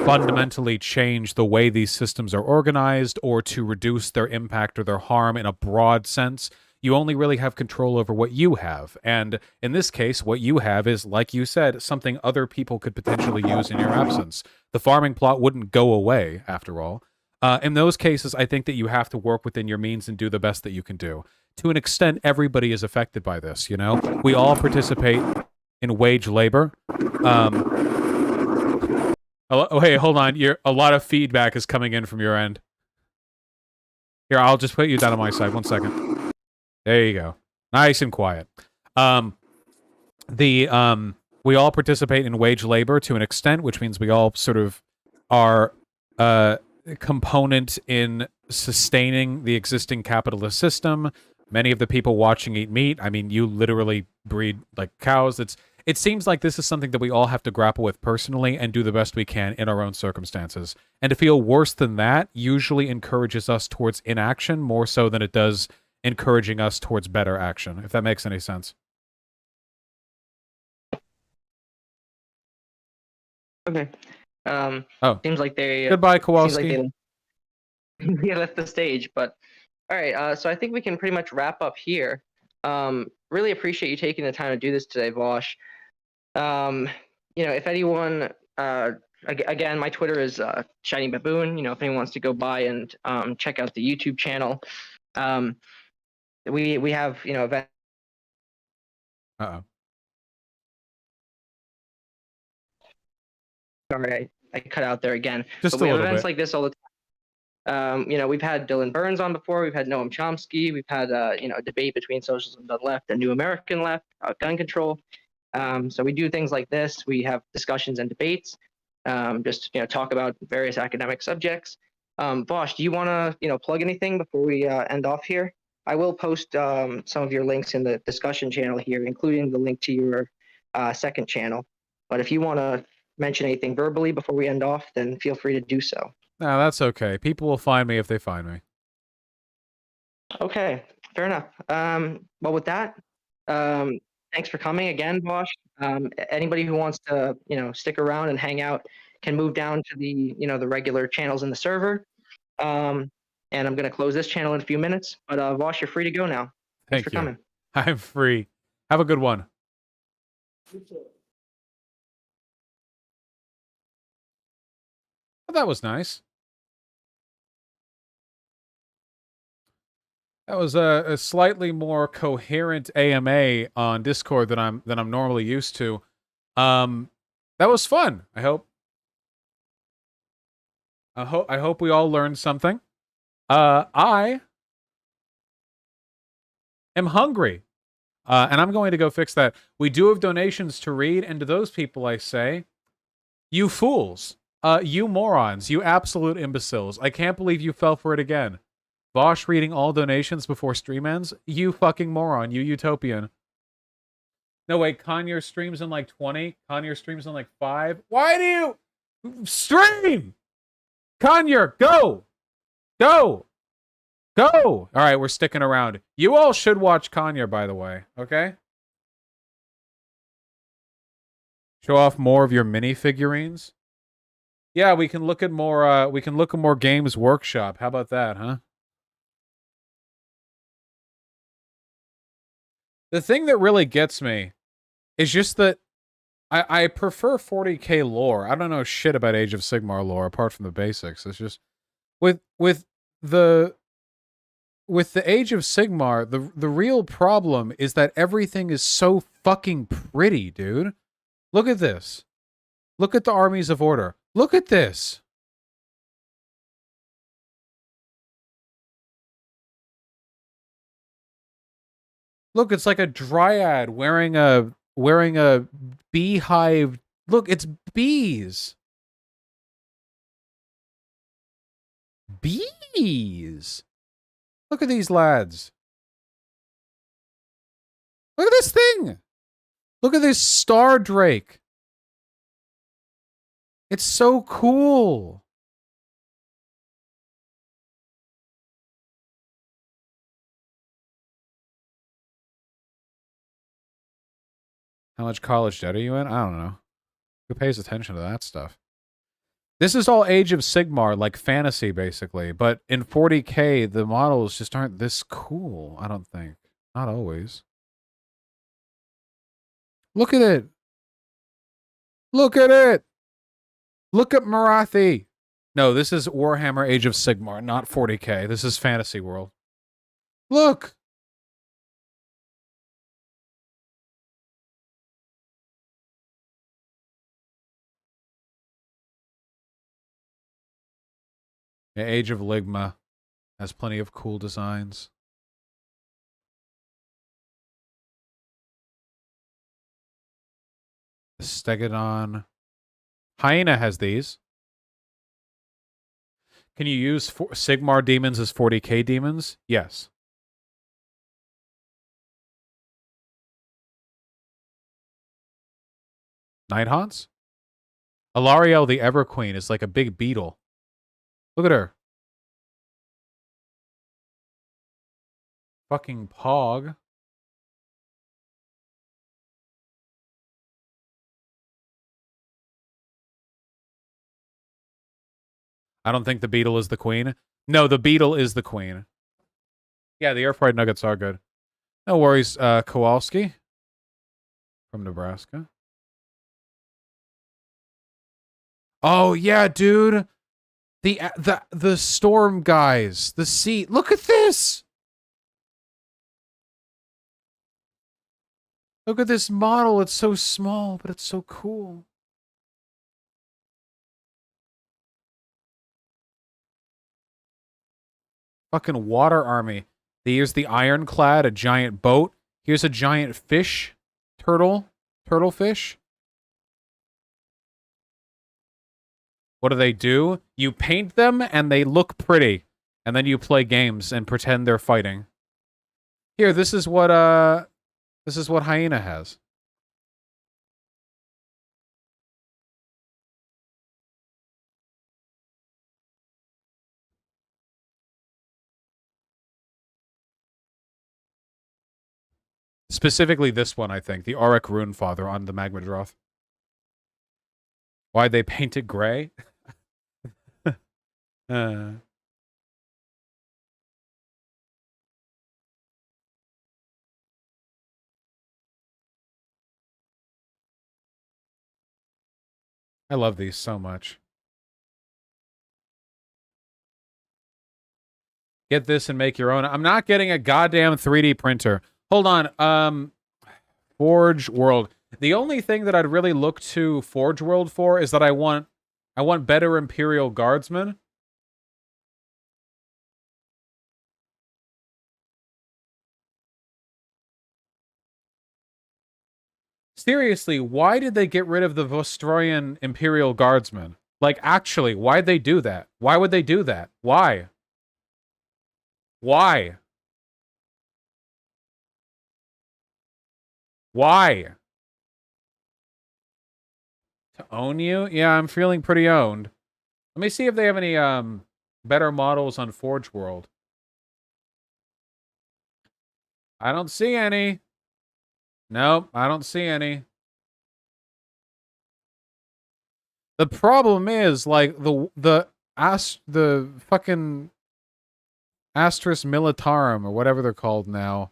fundamentally change the way these systems are organized or to reduce their impact or their harm in a broad sense. You only really have control over what you have. And in this case, what you have is, like you said, something other people could potentially use in your absence. The farming plot wouldn't go away, after all. In those cases, I think that you have to work within your means and do the best that you can do. To an extent, everybody is affected by this, you know? We all participate in wage labor. Oh, hey, hold on. A lot of feedback is coming in from your end. Here, I'll just put you down on my side. 1 second. There you go. Nice and quiet. We all participate in wage labor to an extent, which means we all sort of are component in sustaining the existing capitalist system. Many of the people watching eat meat. I mean, you literally breed like cows. It seems like this is something that we all have to grapple with personally and do the best we can in our own circumstances. And to feel worse than that usually encourages us towards inaction more so than it does encouraging us towards better action, if that makes any sense. Okay. Seems like they... Goodbye, Kowalski. Seems like they left the stage, but... All right, so I think we can pretty much wrap up here. Really appreciate you taking the time to do this today, Vosh. If anyone... again, my Twitter is Shiny Baboon. If anyone wants to go by and check out the YouTube channel. We have, events... Uh-oh. Sorry, I cut out there again. Just but we a have little events bit. like this all the time. We've had Dylan Burns on before. We've had Noam Chomsky. We've had a debate between socialism on the left and New American left about gun control. So we do things like this. We have discussions and debates. Just talk about various academic subjects. Vosh, do you want to plug anything before we end off here? I will post some of your links in the discussion channel here, including the link to your second channel. But if you want to mention anything verbally before we end off, then feel free to do so. No, that's okay. People will find me if they find me. Okay, fair enough. Well, with that, thanks for coming again, Bosch. Anybody who wants to, stick around and hang out can move down to the, the regular channels in the server. And I'm going to close this channel in a few minutes. But Vosh, you're free to go now. Thanks for coming. I'm free. Have a good one. Well, that was nice. That was a slightly more coherent AMA on Discord than I'm normally used to. That was fun. I hope we all learned something. I am hungry. And I'm going to go fix that. We do have donations to read, and to those people I say, you fools. You morons. You absolute imbeciles. I can't believe you fell for it again. Bosch reading all donations before stream ends? You fucking moron. You utopian. No, wait. Conyer streams in like 20. Conyer streams in like 5. Why do you... Stream! Conyer, go! Go! Go! All right, we're sticking around. You all should watch Conyer, by the way. Okay? Show off more of your minifigurines. Yeah, we can look at more. We can look at more Games Workshop. How about that, huh? The thing that really gets me is just that I prefer 40k lore. I don't know shit about Age of Sigmar lore apart from the basics. It's just with the Age of Sigmar, the real problem is that everything is so fucking pretty, dude. Look at this. Look at the Armies of Order. Look at this. Look, it's like a dryad wearing a beehive. Look, it's bees. Bees. Look at these lads. Look at this thing. Look at this Star Drake. It's so cool. How much college debt are you in? I don't know. Who pays attention to that stuff? This is all Age of Sigmar, like fantasy, basically. But in 40K, the models just aren't this cool, I don't think. Not always. Look at it. Look at it. Look at Marathi. No, this is Warhammer Age of Sigmar, not 40K. This is Fantasy World. Look. The Age of Ligma has plenty of cool designs. The Stegodon. Hyena has these. Can you use Sigmar demons as 40K demons? Yes. Nighthaunts? Alariel the Everqueen is like a big beetle. Look at her. Fucking Pog. I don't think the beetle is the queen. No, the beetle is the queen. Yeah, the air fried nuggets are good. No worries, Kowalski from Nebraska. Oh yeah, dude. The storm guys, the sea. Look at this. Look at this model. It's so small, but it's so cool. Fucking water army. Here's the ironclad, a giant boat. Here's a giant fish. Turtle fish. What do? You paint them and they look pretty. And then you play games and pretend they're fighting. Here, this is what Hyena has. Specifically this one, I think. The Auric Runefather on the Magmadroth. Why'd they paint it gray? I love these so much. Get this and make your own. I'm not getting a goddamn 3D printer. Hold on. Forge World. The only thing that I'd really look to Forge World for is that I want better Imperial Guardsmen. Seriously, why did they get rid of the Vostroyan Imperial Guardsmen? Like, actually, why'd they do that? Why would they do that? Why? Why? Why? To own you? Yeah, I'm feeling pretty owned. Let me see if they have any better models on Forge World. I don't see any. Nope, I don't see any. The problem is, like, the fucking Astris Militarum, or whatever they're called now.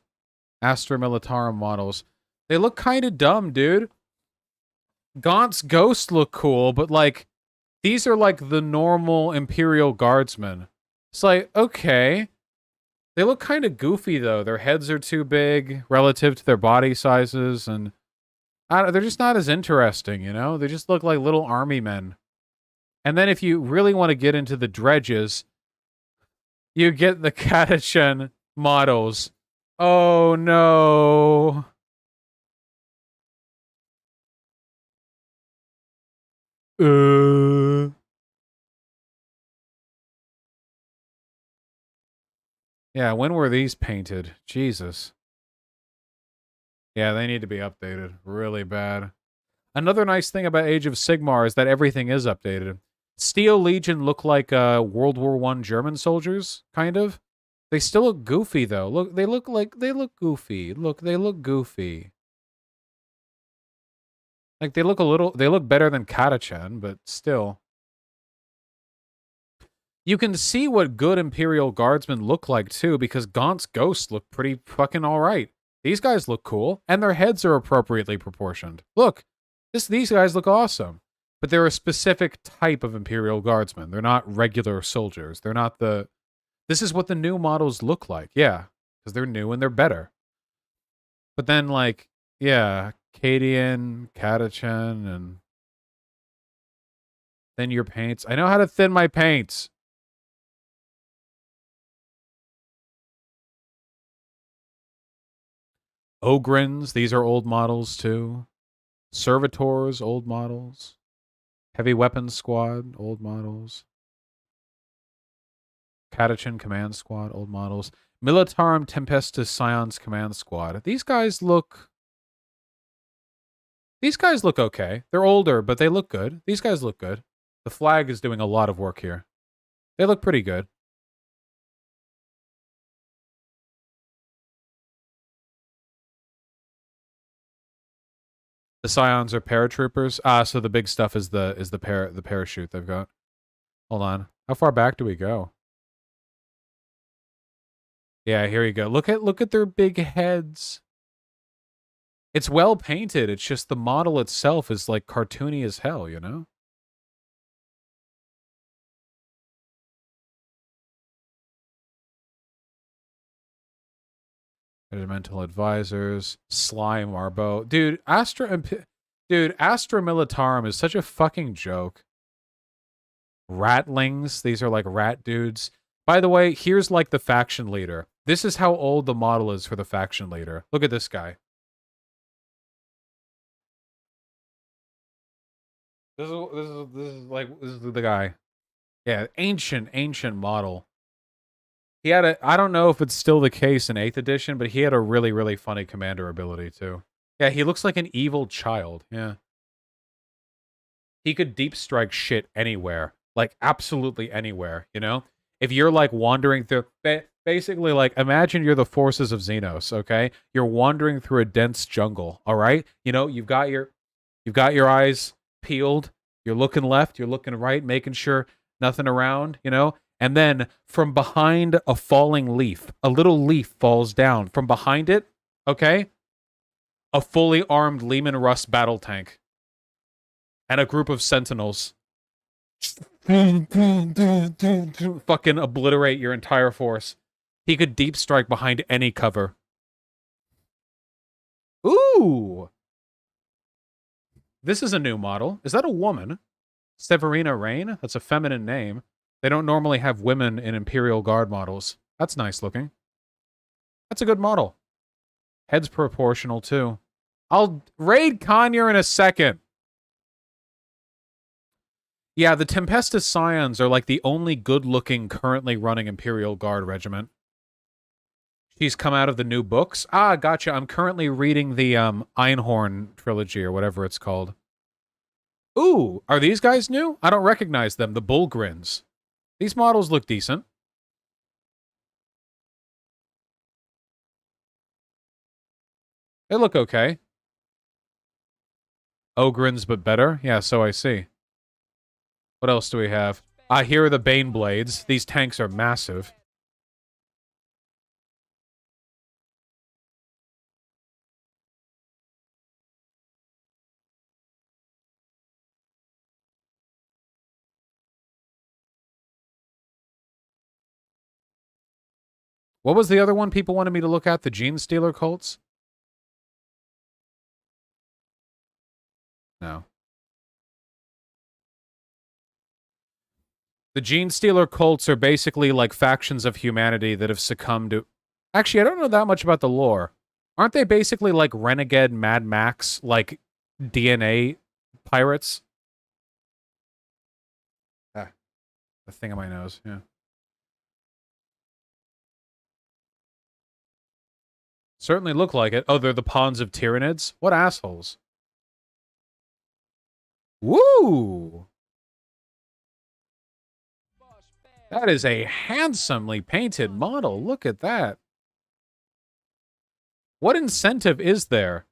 Astra Militarum models. They look kind of dumb, dude. Gaunt's Ghost look cool, but, like, these are, like, the normal Imperial Guardsmen. It's like, okay. They look kind of goofy, though. Their heads are too big relative to their body sizes, and they're just not as interesting, you know? They just look like little army men. And then if you really want to get into the dredges, you get the Catachan models. Oh, no. Yeah, when were these painted? Jesus. Yeah, they need to be updated. Really bad. Another nice thing about Age of Sigmar is that everything is updated. Steel Legion look like World War I German soldiers, kind of. They still look goofy, though. Look, they look goofy. Look, they look goofy. Like, they look better than Katachan, but still. You can see what good Imperial Guardsmen look like, too, because Gaunt's ghosts look pretty fucking alright. These guys look cool, and their heads are appropriately proportioned. Look, these guys look awesome. But they're a specific type of Imperial Guardsmen. They're not regular soldiers. They're not the... This is what the new models look like, yeah. Because they're new and they're better. But then, like, yeah, Cadian, Katachan, and... Thin your paints. I know how to thin my paints. Ogrins, these are old models, too. Servitors, old models. Heavy Weapons Squad, old models. Katachan Command Squad, old models. Militarum Tempestus Scions Command Squad. These guys look okay. They're older, but they look good. These guys look good. The flag is doing a lot of work here. They look pretty good. The Scions are paratroopers. Ah, so the big stuff is the parachute they've got. Hold on. How far back do we go? Yeah, here you go. Look at their big heads. It's well painted. It's just the model itself is like cartoony as hell, you know? Regimental advisors, Slime Arbo. Dude, Astra Militarum is such a fucking joke. Ratlings, these are like rat dudes. By the way, here's like the faction leader. This is how old the model is for the faction leader. Look at this guy. This is the guy. Yeah, ancient model. He had I don't know if it's still the case in 8th edition, but he had a really funny commander ability too. Yeah, he looks like an evil child. Yeah. He could deep strike shit anywhere. Like absolutely anywhere, you know? If you're like wandering through basically like imagine you're the forces of Xenos, okay? You're wandering through a dense jungle, all right? You know, you've got your eyes peeled, you're looking left, you're looking right, making sure nothing around, you know? And then from behind a falling leaf, a little leaf falls down. From behind it, okay? A fully armed Lehman Russ battle tank. And a group of sentinels. Fucking obliterate your entire force. He could deep strike behind any cover. Ooh! This is a new model. Is that a woman? Severina Rain? That's a feminine name. They don't normally have women in Imperial Guard models. That's nice looking. That's a good model. Head's proportional, too. I'll raid Conyer in a second. Yeah, the Tempestus Scions are like the only good-looking, currently running Imperial Guard regiment. She's come out of the new books. Ah, gotcha. I'm currently reading the Einhorn trilogy, or whatever it's called. Ooh, are these guys new? I don't recognize them. The Bullgrins. These models look decent. They look okay. Ogrins, but better? Yeah, so I see. What else do we have? Here are the Bane Blades. These tanks are massive. What was the other one people wanted me to look at? The Gene Stealer cults? No. The Gene Stealer cults are basically like factions of humanity that have succumbed to... Actually, I don't know that much about the lore. Aren't they basically like renegade Mad Max, like DNA pirates? Ah, the thing on my nose, yeah. Certainly look like it. Oh, they're the pawns of Tyranids? What assholes. Woo! That is a handsomely painted model. Look at that. What incentive is there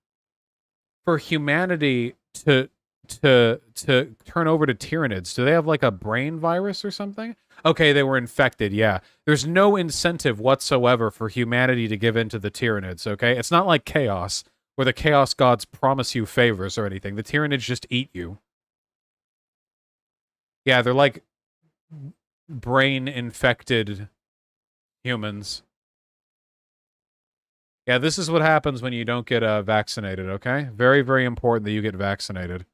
for humanity to turn over to Tyranids? Do they have like a brain virus or something? Okay, they were infected, yeah. There's no incentive whatsoever for humanity to give in to the Tyranids, okay? It's not like Chaos, where the Chaos Gods promise you favors or anything. The Tyranids just eat you. Yeah, they're like brain-infected humans. Yeah, this is what happens when you don't get vaccinated, okay? Very, very important that you get vaccinated.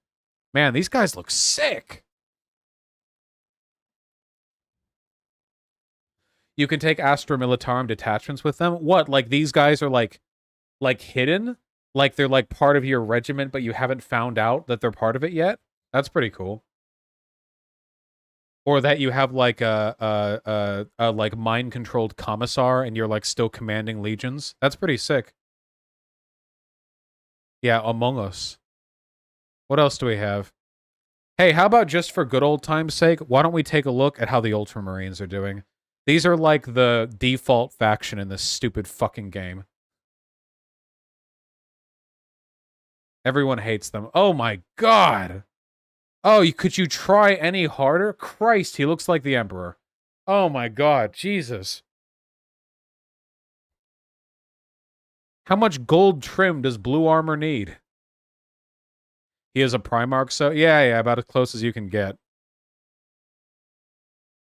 Man, these guys look sick! You can take Astra Militarum detachments with them? What, like these guys are like hidden? Like they're like part of your regiment, but you haven't found out that they're part of it yet? That's pretty cool. Or that you have like a like mind-controlled commissar and you're like still commanding legions. That's pretty sick. Yeah, Among Us. What else do we have? Hey, how about just for good old time's sake, why don't we take a look at how the Ultramarines are doing? These are like the default faction in this stupid fucking game. Everyone hates them. Oh my god! Oh, could you try any harder? Christ, he looks like the Emperor. Oh my god, Jesus. How much gold trim does blue armor need? He is a Primarch, so... Yeah, about as close as you can get.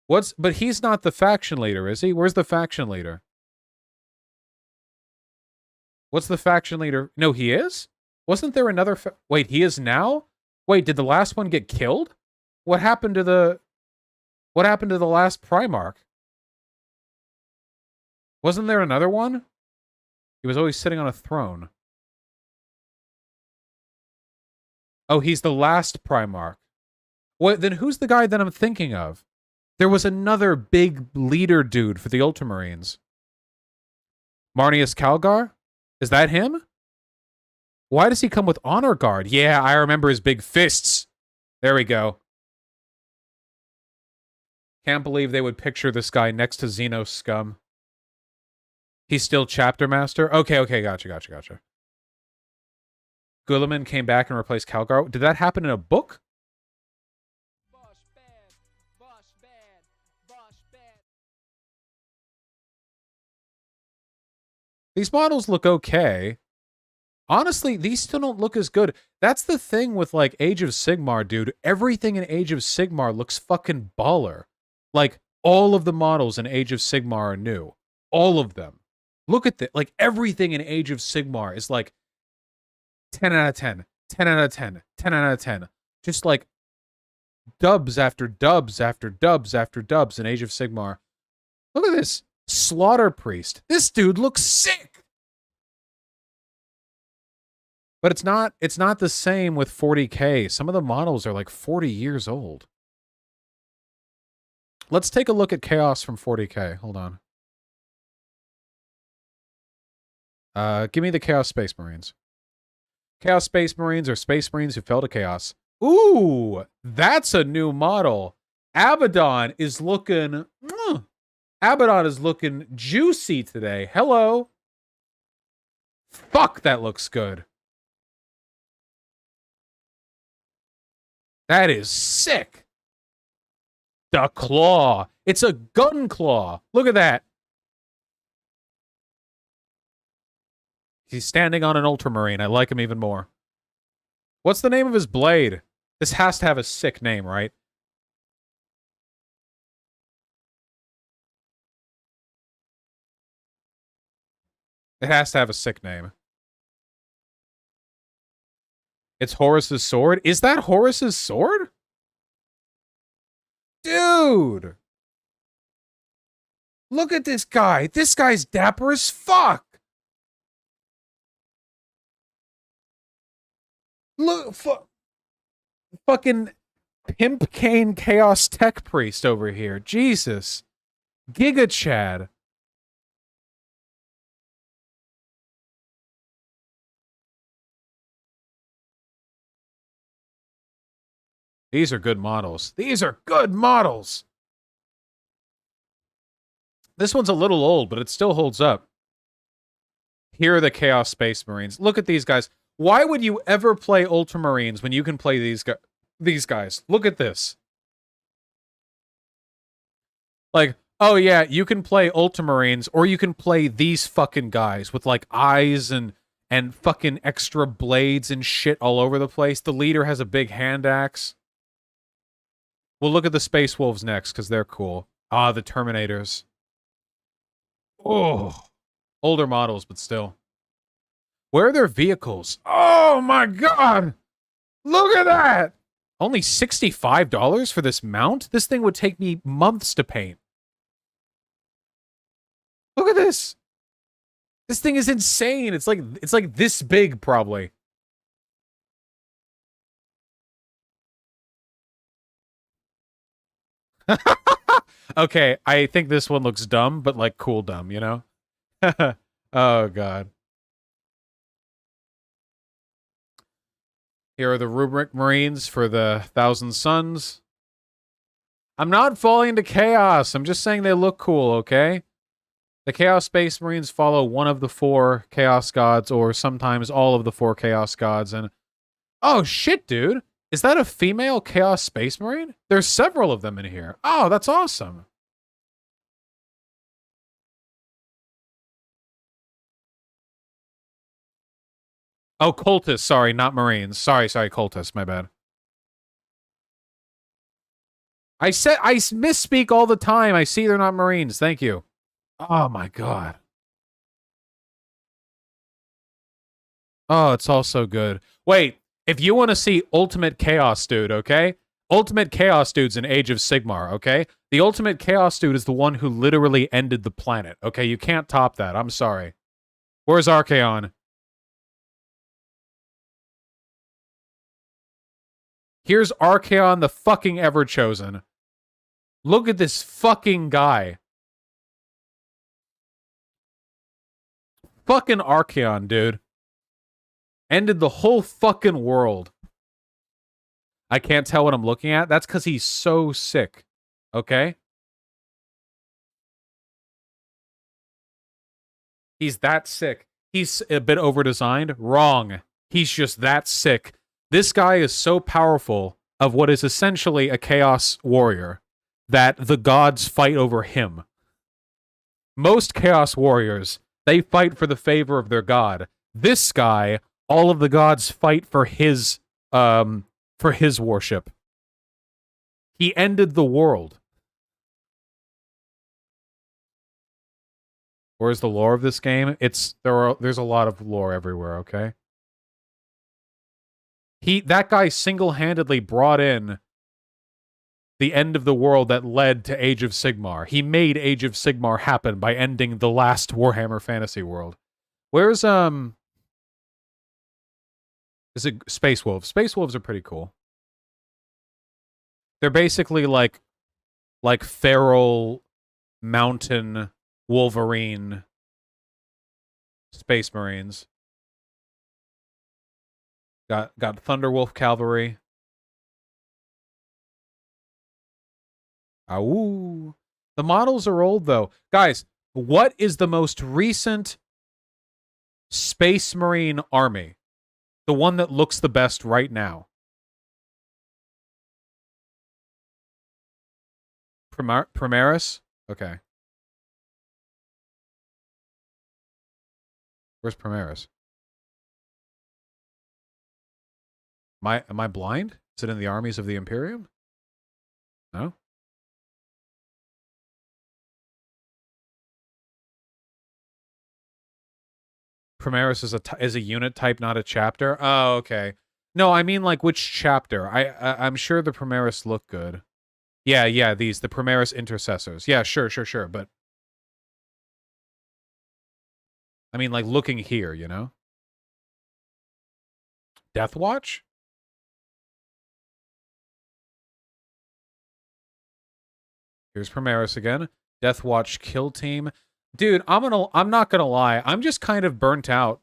But he's not the faction leader, is he? Where's the faction leader? What's the faction leader? No, he is? Wasn't there another... Wait, he is now? Wait, did the last one get killed? What happened to the last Primarch? Wasn't there another one? He was always sitting on a throne. Oh, he's the last Primarch. What, then who's the guy that I'm thinking of? There was another big leader dude for the Ultramarines. Marnius Calgar? Is that him? Why does he come with Honor Guard? Yeah, I remember his big fists. There we go. Can't believe they would picture this guy next to Xenos scum. He's still Chapter Master? Okay, gotcha. Guilliman came back and replaced Calgar. Did that happen in a book? These models look okay. Honestly, these still don't look as good. That's the thing with, like, Age of Sigmar, dude. Everything in Age of Sigmar looks fucking baller. Like, all of the models in Age of Sigmar are new. All of them. Look at that. Like, everything in Age of Sigmar is, like, 10 out of 10. 10 out of 10. 10 out of 10. Just, like, dubs after dubs after dubs after dubs in Age of Sigmar. Look at this. Slaughter Priest. This dude looks sick. But it's not the same with 40K. Some of the models are like 40 years old. Let's take a look at Chaos from 40K. Hold on. Give me the Chaos Space Marines. Chaos Space Marines are Space Marines who fell to Chaos. Ooh, that's a new model. Abaddon is looking... Abaddon is looking juicy today. Hello. Fuck, that looks good. That is sick. The claw. It's a gun claw. Look at that. He's standing on an Ultramarine. I like him even more. What's the name of his blade? This has to have a sick name, right? It has to have a sick name. It's Horus's sword? Is that Horus's sword? Dude! Look at this guy. This guy's dapper as fuck. Look, fucking Pimp Kane Chaos Tech Priest over here. Jesus. Giga Chad. These are good models. These are good models. This one's a little old, but it still holds up. Here are the Chaos Space Marines. Look at these guys. Why would you ever play Ultramarines when you can play these guys? Look at this. Like, oh yeah, you can play Ultramarines, or you can play these fucking guys with like eyes and fucking extra blades and shit all over the place. The leader has a big hand axe. We'll look at the Space Wolves next, because they're cool. Ah, the Terminators. Oh. Older models, but still. Where are their vehicles? Oh my god! Look at that! Only $65 for this mount? This thing would take me months to paint. Look at this! This thing is insane. It's like this big, probably. Okay, I think this one looks dumb, but like cool dumb, you know? Oh god. Here are the Rubric Marines for the Thousand Suns. I'm not falling into chaos. I'm just saying they look cool, okay? The Chaos Space Marines follow one of the 4 Chaos Gods, or sometimes all of the 4 Chaos Gods, and... Oh, shit, dude! Is that a female Chaos Space Marine? There's several of them in here. Oh, that's awesome. Oh, Cultists, sorry, not Marines. Sorry, Cultists, my bad. I misspeak all the time. I see they're not Marines. Thank you. Oh my god. Oh, it's all so good. Wait, if you want to see Ultimate Chaos Dude, okay? Ultimate Chaos Dude's in Age of Sigmar, okay? The Ultimate Chaos Dude is the one who literally ended the planet, okay? You can't top that. I'm sorry. Where's Archaon? Here's Archaon, the fucking Everchosen. Look at this fucking guy. Fucking Archaon, dude. Ended the whole fucking world. I can't tell what I'm looking at. That's because he's so sick. Okay? He's that sick. He's a bit over-designed. Wrong. He's just that sick. This guy is so powerful of what is essentially a Chaos Warrior that the gods fight over him. Most Chaos Warriors, they fight for the favor of their god. This guy, all of the gods fight for his worship. He ended the world. Where's the lore of this game? There's a lot of lore everywhere, okay? That guy single-handedly brought in the end of the world that led to Age of Sigmar. He made Age of Sigmar happen by ending the last Warhammer Fantasy world. Where's is it Space Wolves? Space Wolves are pretty cool. They're basically like feral mountain Wolverine Space Marines. Got Thunderwolf Cavalry. Ow. The models are old, though. Guys, what is the most recent Space Marine army? The one that looks the best right now. Primaris? Okay. Where's Primaris? Am I blind? Is it in the armies of the Imperium? No? Primaris is a unit type, not a chapter? Oh, okay. No, I mean like which chapter? I'm sure the Primaris look good. Yeah, the Primaris Intercessors. Yeah, sure, but I mean like looking here, you know? Death Watch? Here's Primaris again. Death Watch Kill Team. Dude, I'm not gonna lie. I'm just kind of burnt out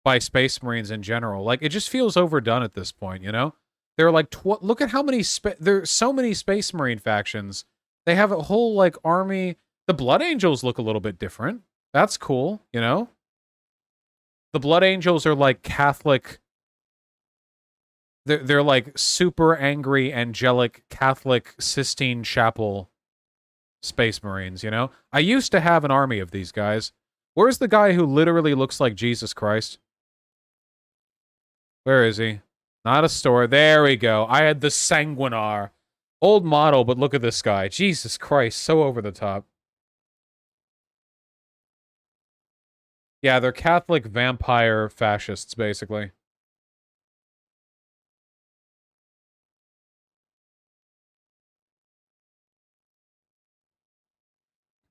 by Space Marines in general. Like, it just feels overdone at this point, you know? There are like, look at how many, there's so many Space Marine factions. They have a whole, like, army. The Blood Angels look a little bit different. That's cool, you know? The Blood Angels are like Catholic. They're like super angry, angelic Catholic Sistine Chapel Space Marines. You know, I used to have an army of these guys. Where's the guy who literally looks like Jesus Christ? Where is he? Not a store. There we go. I had the Sanguinar. Old model, but look at this guy. Jesus Christ, so over the top. Yeah, they're Catholic vampire fascists, basically.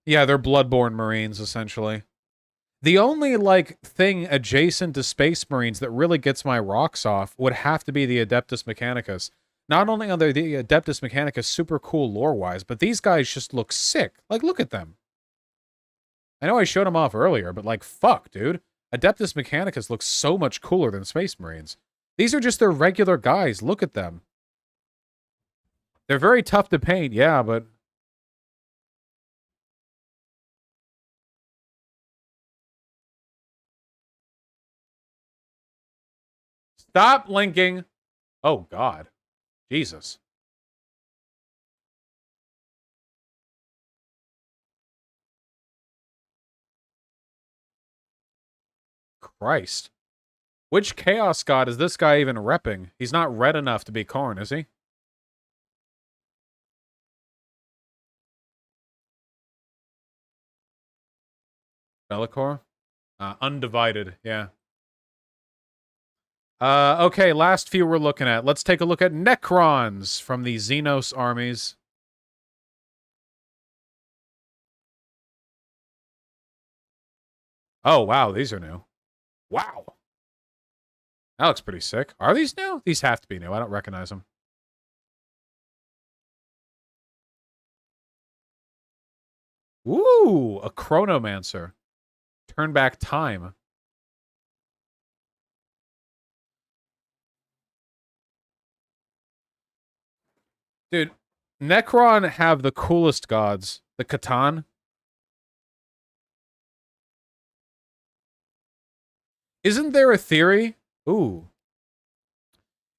Yeah, they're Bloodborne Marines, essentially. The only, like, thing adjacent to Space Marines that really gets my rocks off would have to be the Adeptus Mechanicus. Not only are the Adeptus Mechanicus super cool lore-wise, but these guys just look sick. Like, look at them. I know I showed them off earlier, but, like, fuck, dude. Adeptus Mechanicus looks so much cooler than Space Marines. These are just their regular guys. Look at them. They're very tough to paint, yeah, but... Stop linking. Oh, God. Jesus. Christ. Which Chaos God is this guy even repping? He's not red enough to be Khorne, is he? Be'lakor? Undivided, yeah. Okay, last few we're looking at. Let's take a look at Necrons from the Xenos armies. Oh, wow, these are new. Wow. That looks pretty sick. Are these new? These have to be new. I don't recognize them. Ooh, a Chronomancer. Turn back time. Dude, Necron have the coolest gods. The Catan. Isn't there a theory? Ooh.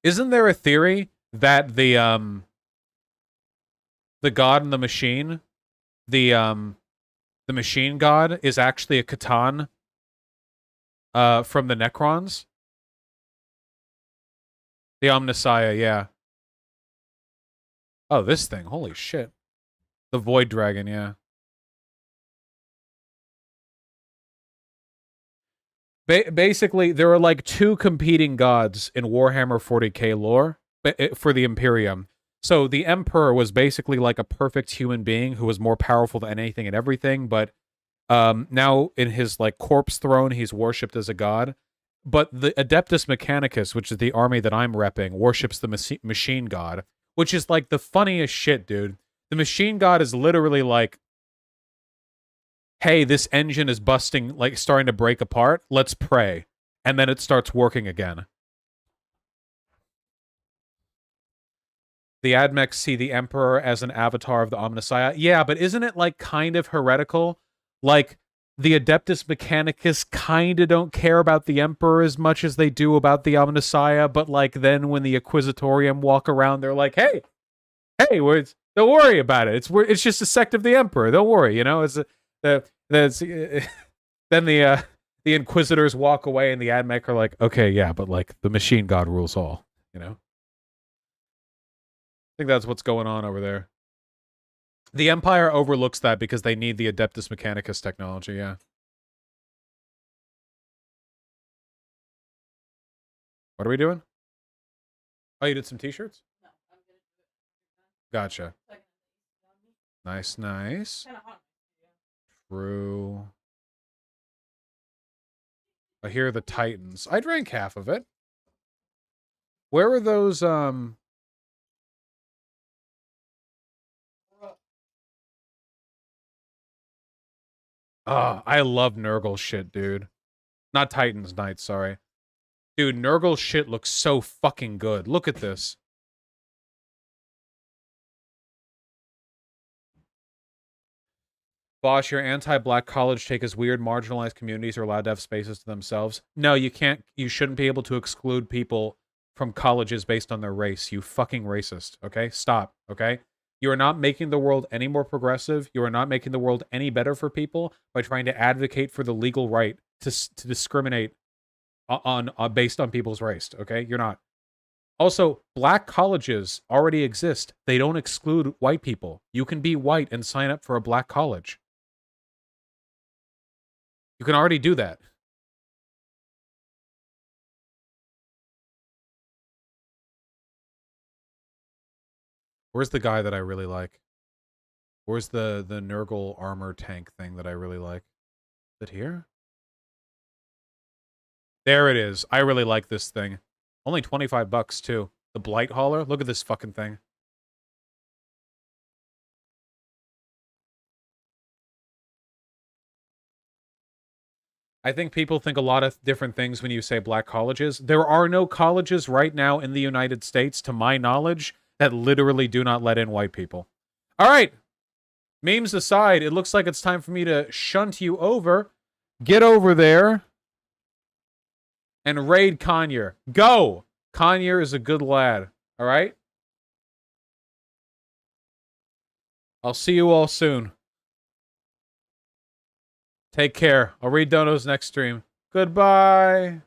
Isn't there a theory that the god and the machine, the machine god is actually a Catan from the Necrons? The Omnissiah, yeah. Oh, this thing. Holy shit. The Void Dragon, yeah. Basically, there are like two competing gods in Warhammer 40k lore for the Imperium. So the Emperor was basically like a perfect human being who was more powerful than anything and everything, but now in his like corpse throne, he's worshipped as a god. But the Adeptus Mechanicus, which is the army that I'm repping, worships the machine god, which is like the funniest shit, dude. The machine god is literally like, hey, this engine is busting, like starting to break apart. Let's pray. And then it starts working again. The Admechs see the Emperor as an avatar of the Omnissiah. Yeah, but isn't it like kind of heretical? Like the Adeptus Mechanicus kind of don't care about the Emperor as much as they do about the Omnissiah, but like then when the Inquisitorium walk around, they're like, hey, don't worry about it. It's just a sect of the Emperor. Don't worry, you know. Then the Inquisitors walk away, and the Admech are like, okay, yeah, but like the machine god rules all, you know. I think that's what's going on over there. The Empire overlooks that because they need the Adeptus Mechanicus technology, yeah. What are we doing? Oh, you did some t-shirts? No, I'm gonna do it. Gotcha. Nice, nice. True. I hear the Titans. I drank half of it. Where are those, I love Nurgle shit, dude. Not Titans Knights, sorry. Dude, Nurgle shit looks so fucking good. Look at this. Bosch, your anti-black college take is weird. Marginalized communities are allowed to have spaces to themselves. No, you can't. You shouldn't be able to exclude people from colleges based on their race. You fucking racist. Okay, stop. Okay, you are not making the world any more progressive. You are not making the world any better for people by trying to advocate for the legal right to discriminate on based on people's race. Okay, you're not. Also, black colleges already exist. They don't exclude white people. You can be white and sign up for a black college. You can already do that. Where's the guy that I really like? Where's the Nurgle armor tank thing that I really like? Is it here? There it is. I really like this thing. Only 25 bucks too. The Blight Hauler. Look at this fucking thing. I think people think a lot of different things when you say black colleges. There are no colleges right now in the United States, to my knowledge, that literally do not let in white people. All right. Memes aside, it looks like it's time for me to shunt you over. Get over there and raid Conyer. Go! Conyer is a good lad. All right? I'll see you all soon. Take care. I'll read Dono's next stream. Goodbye.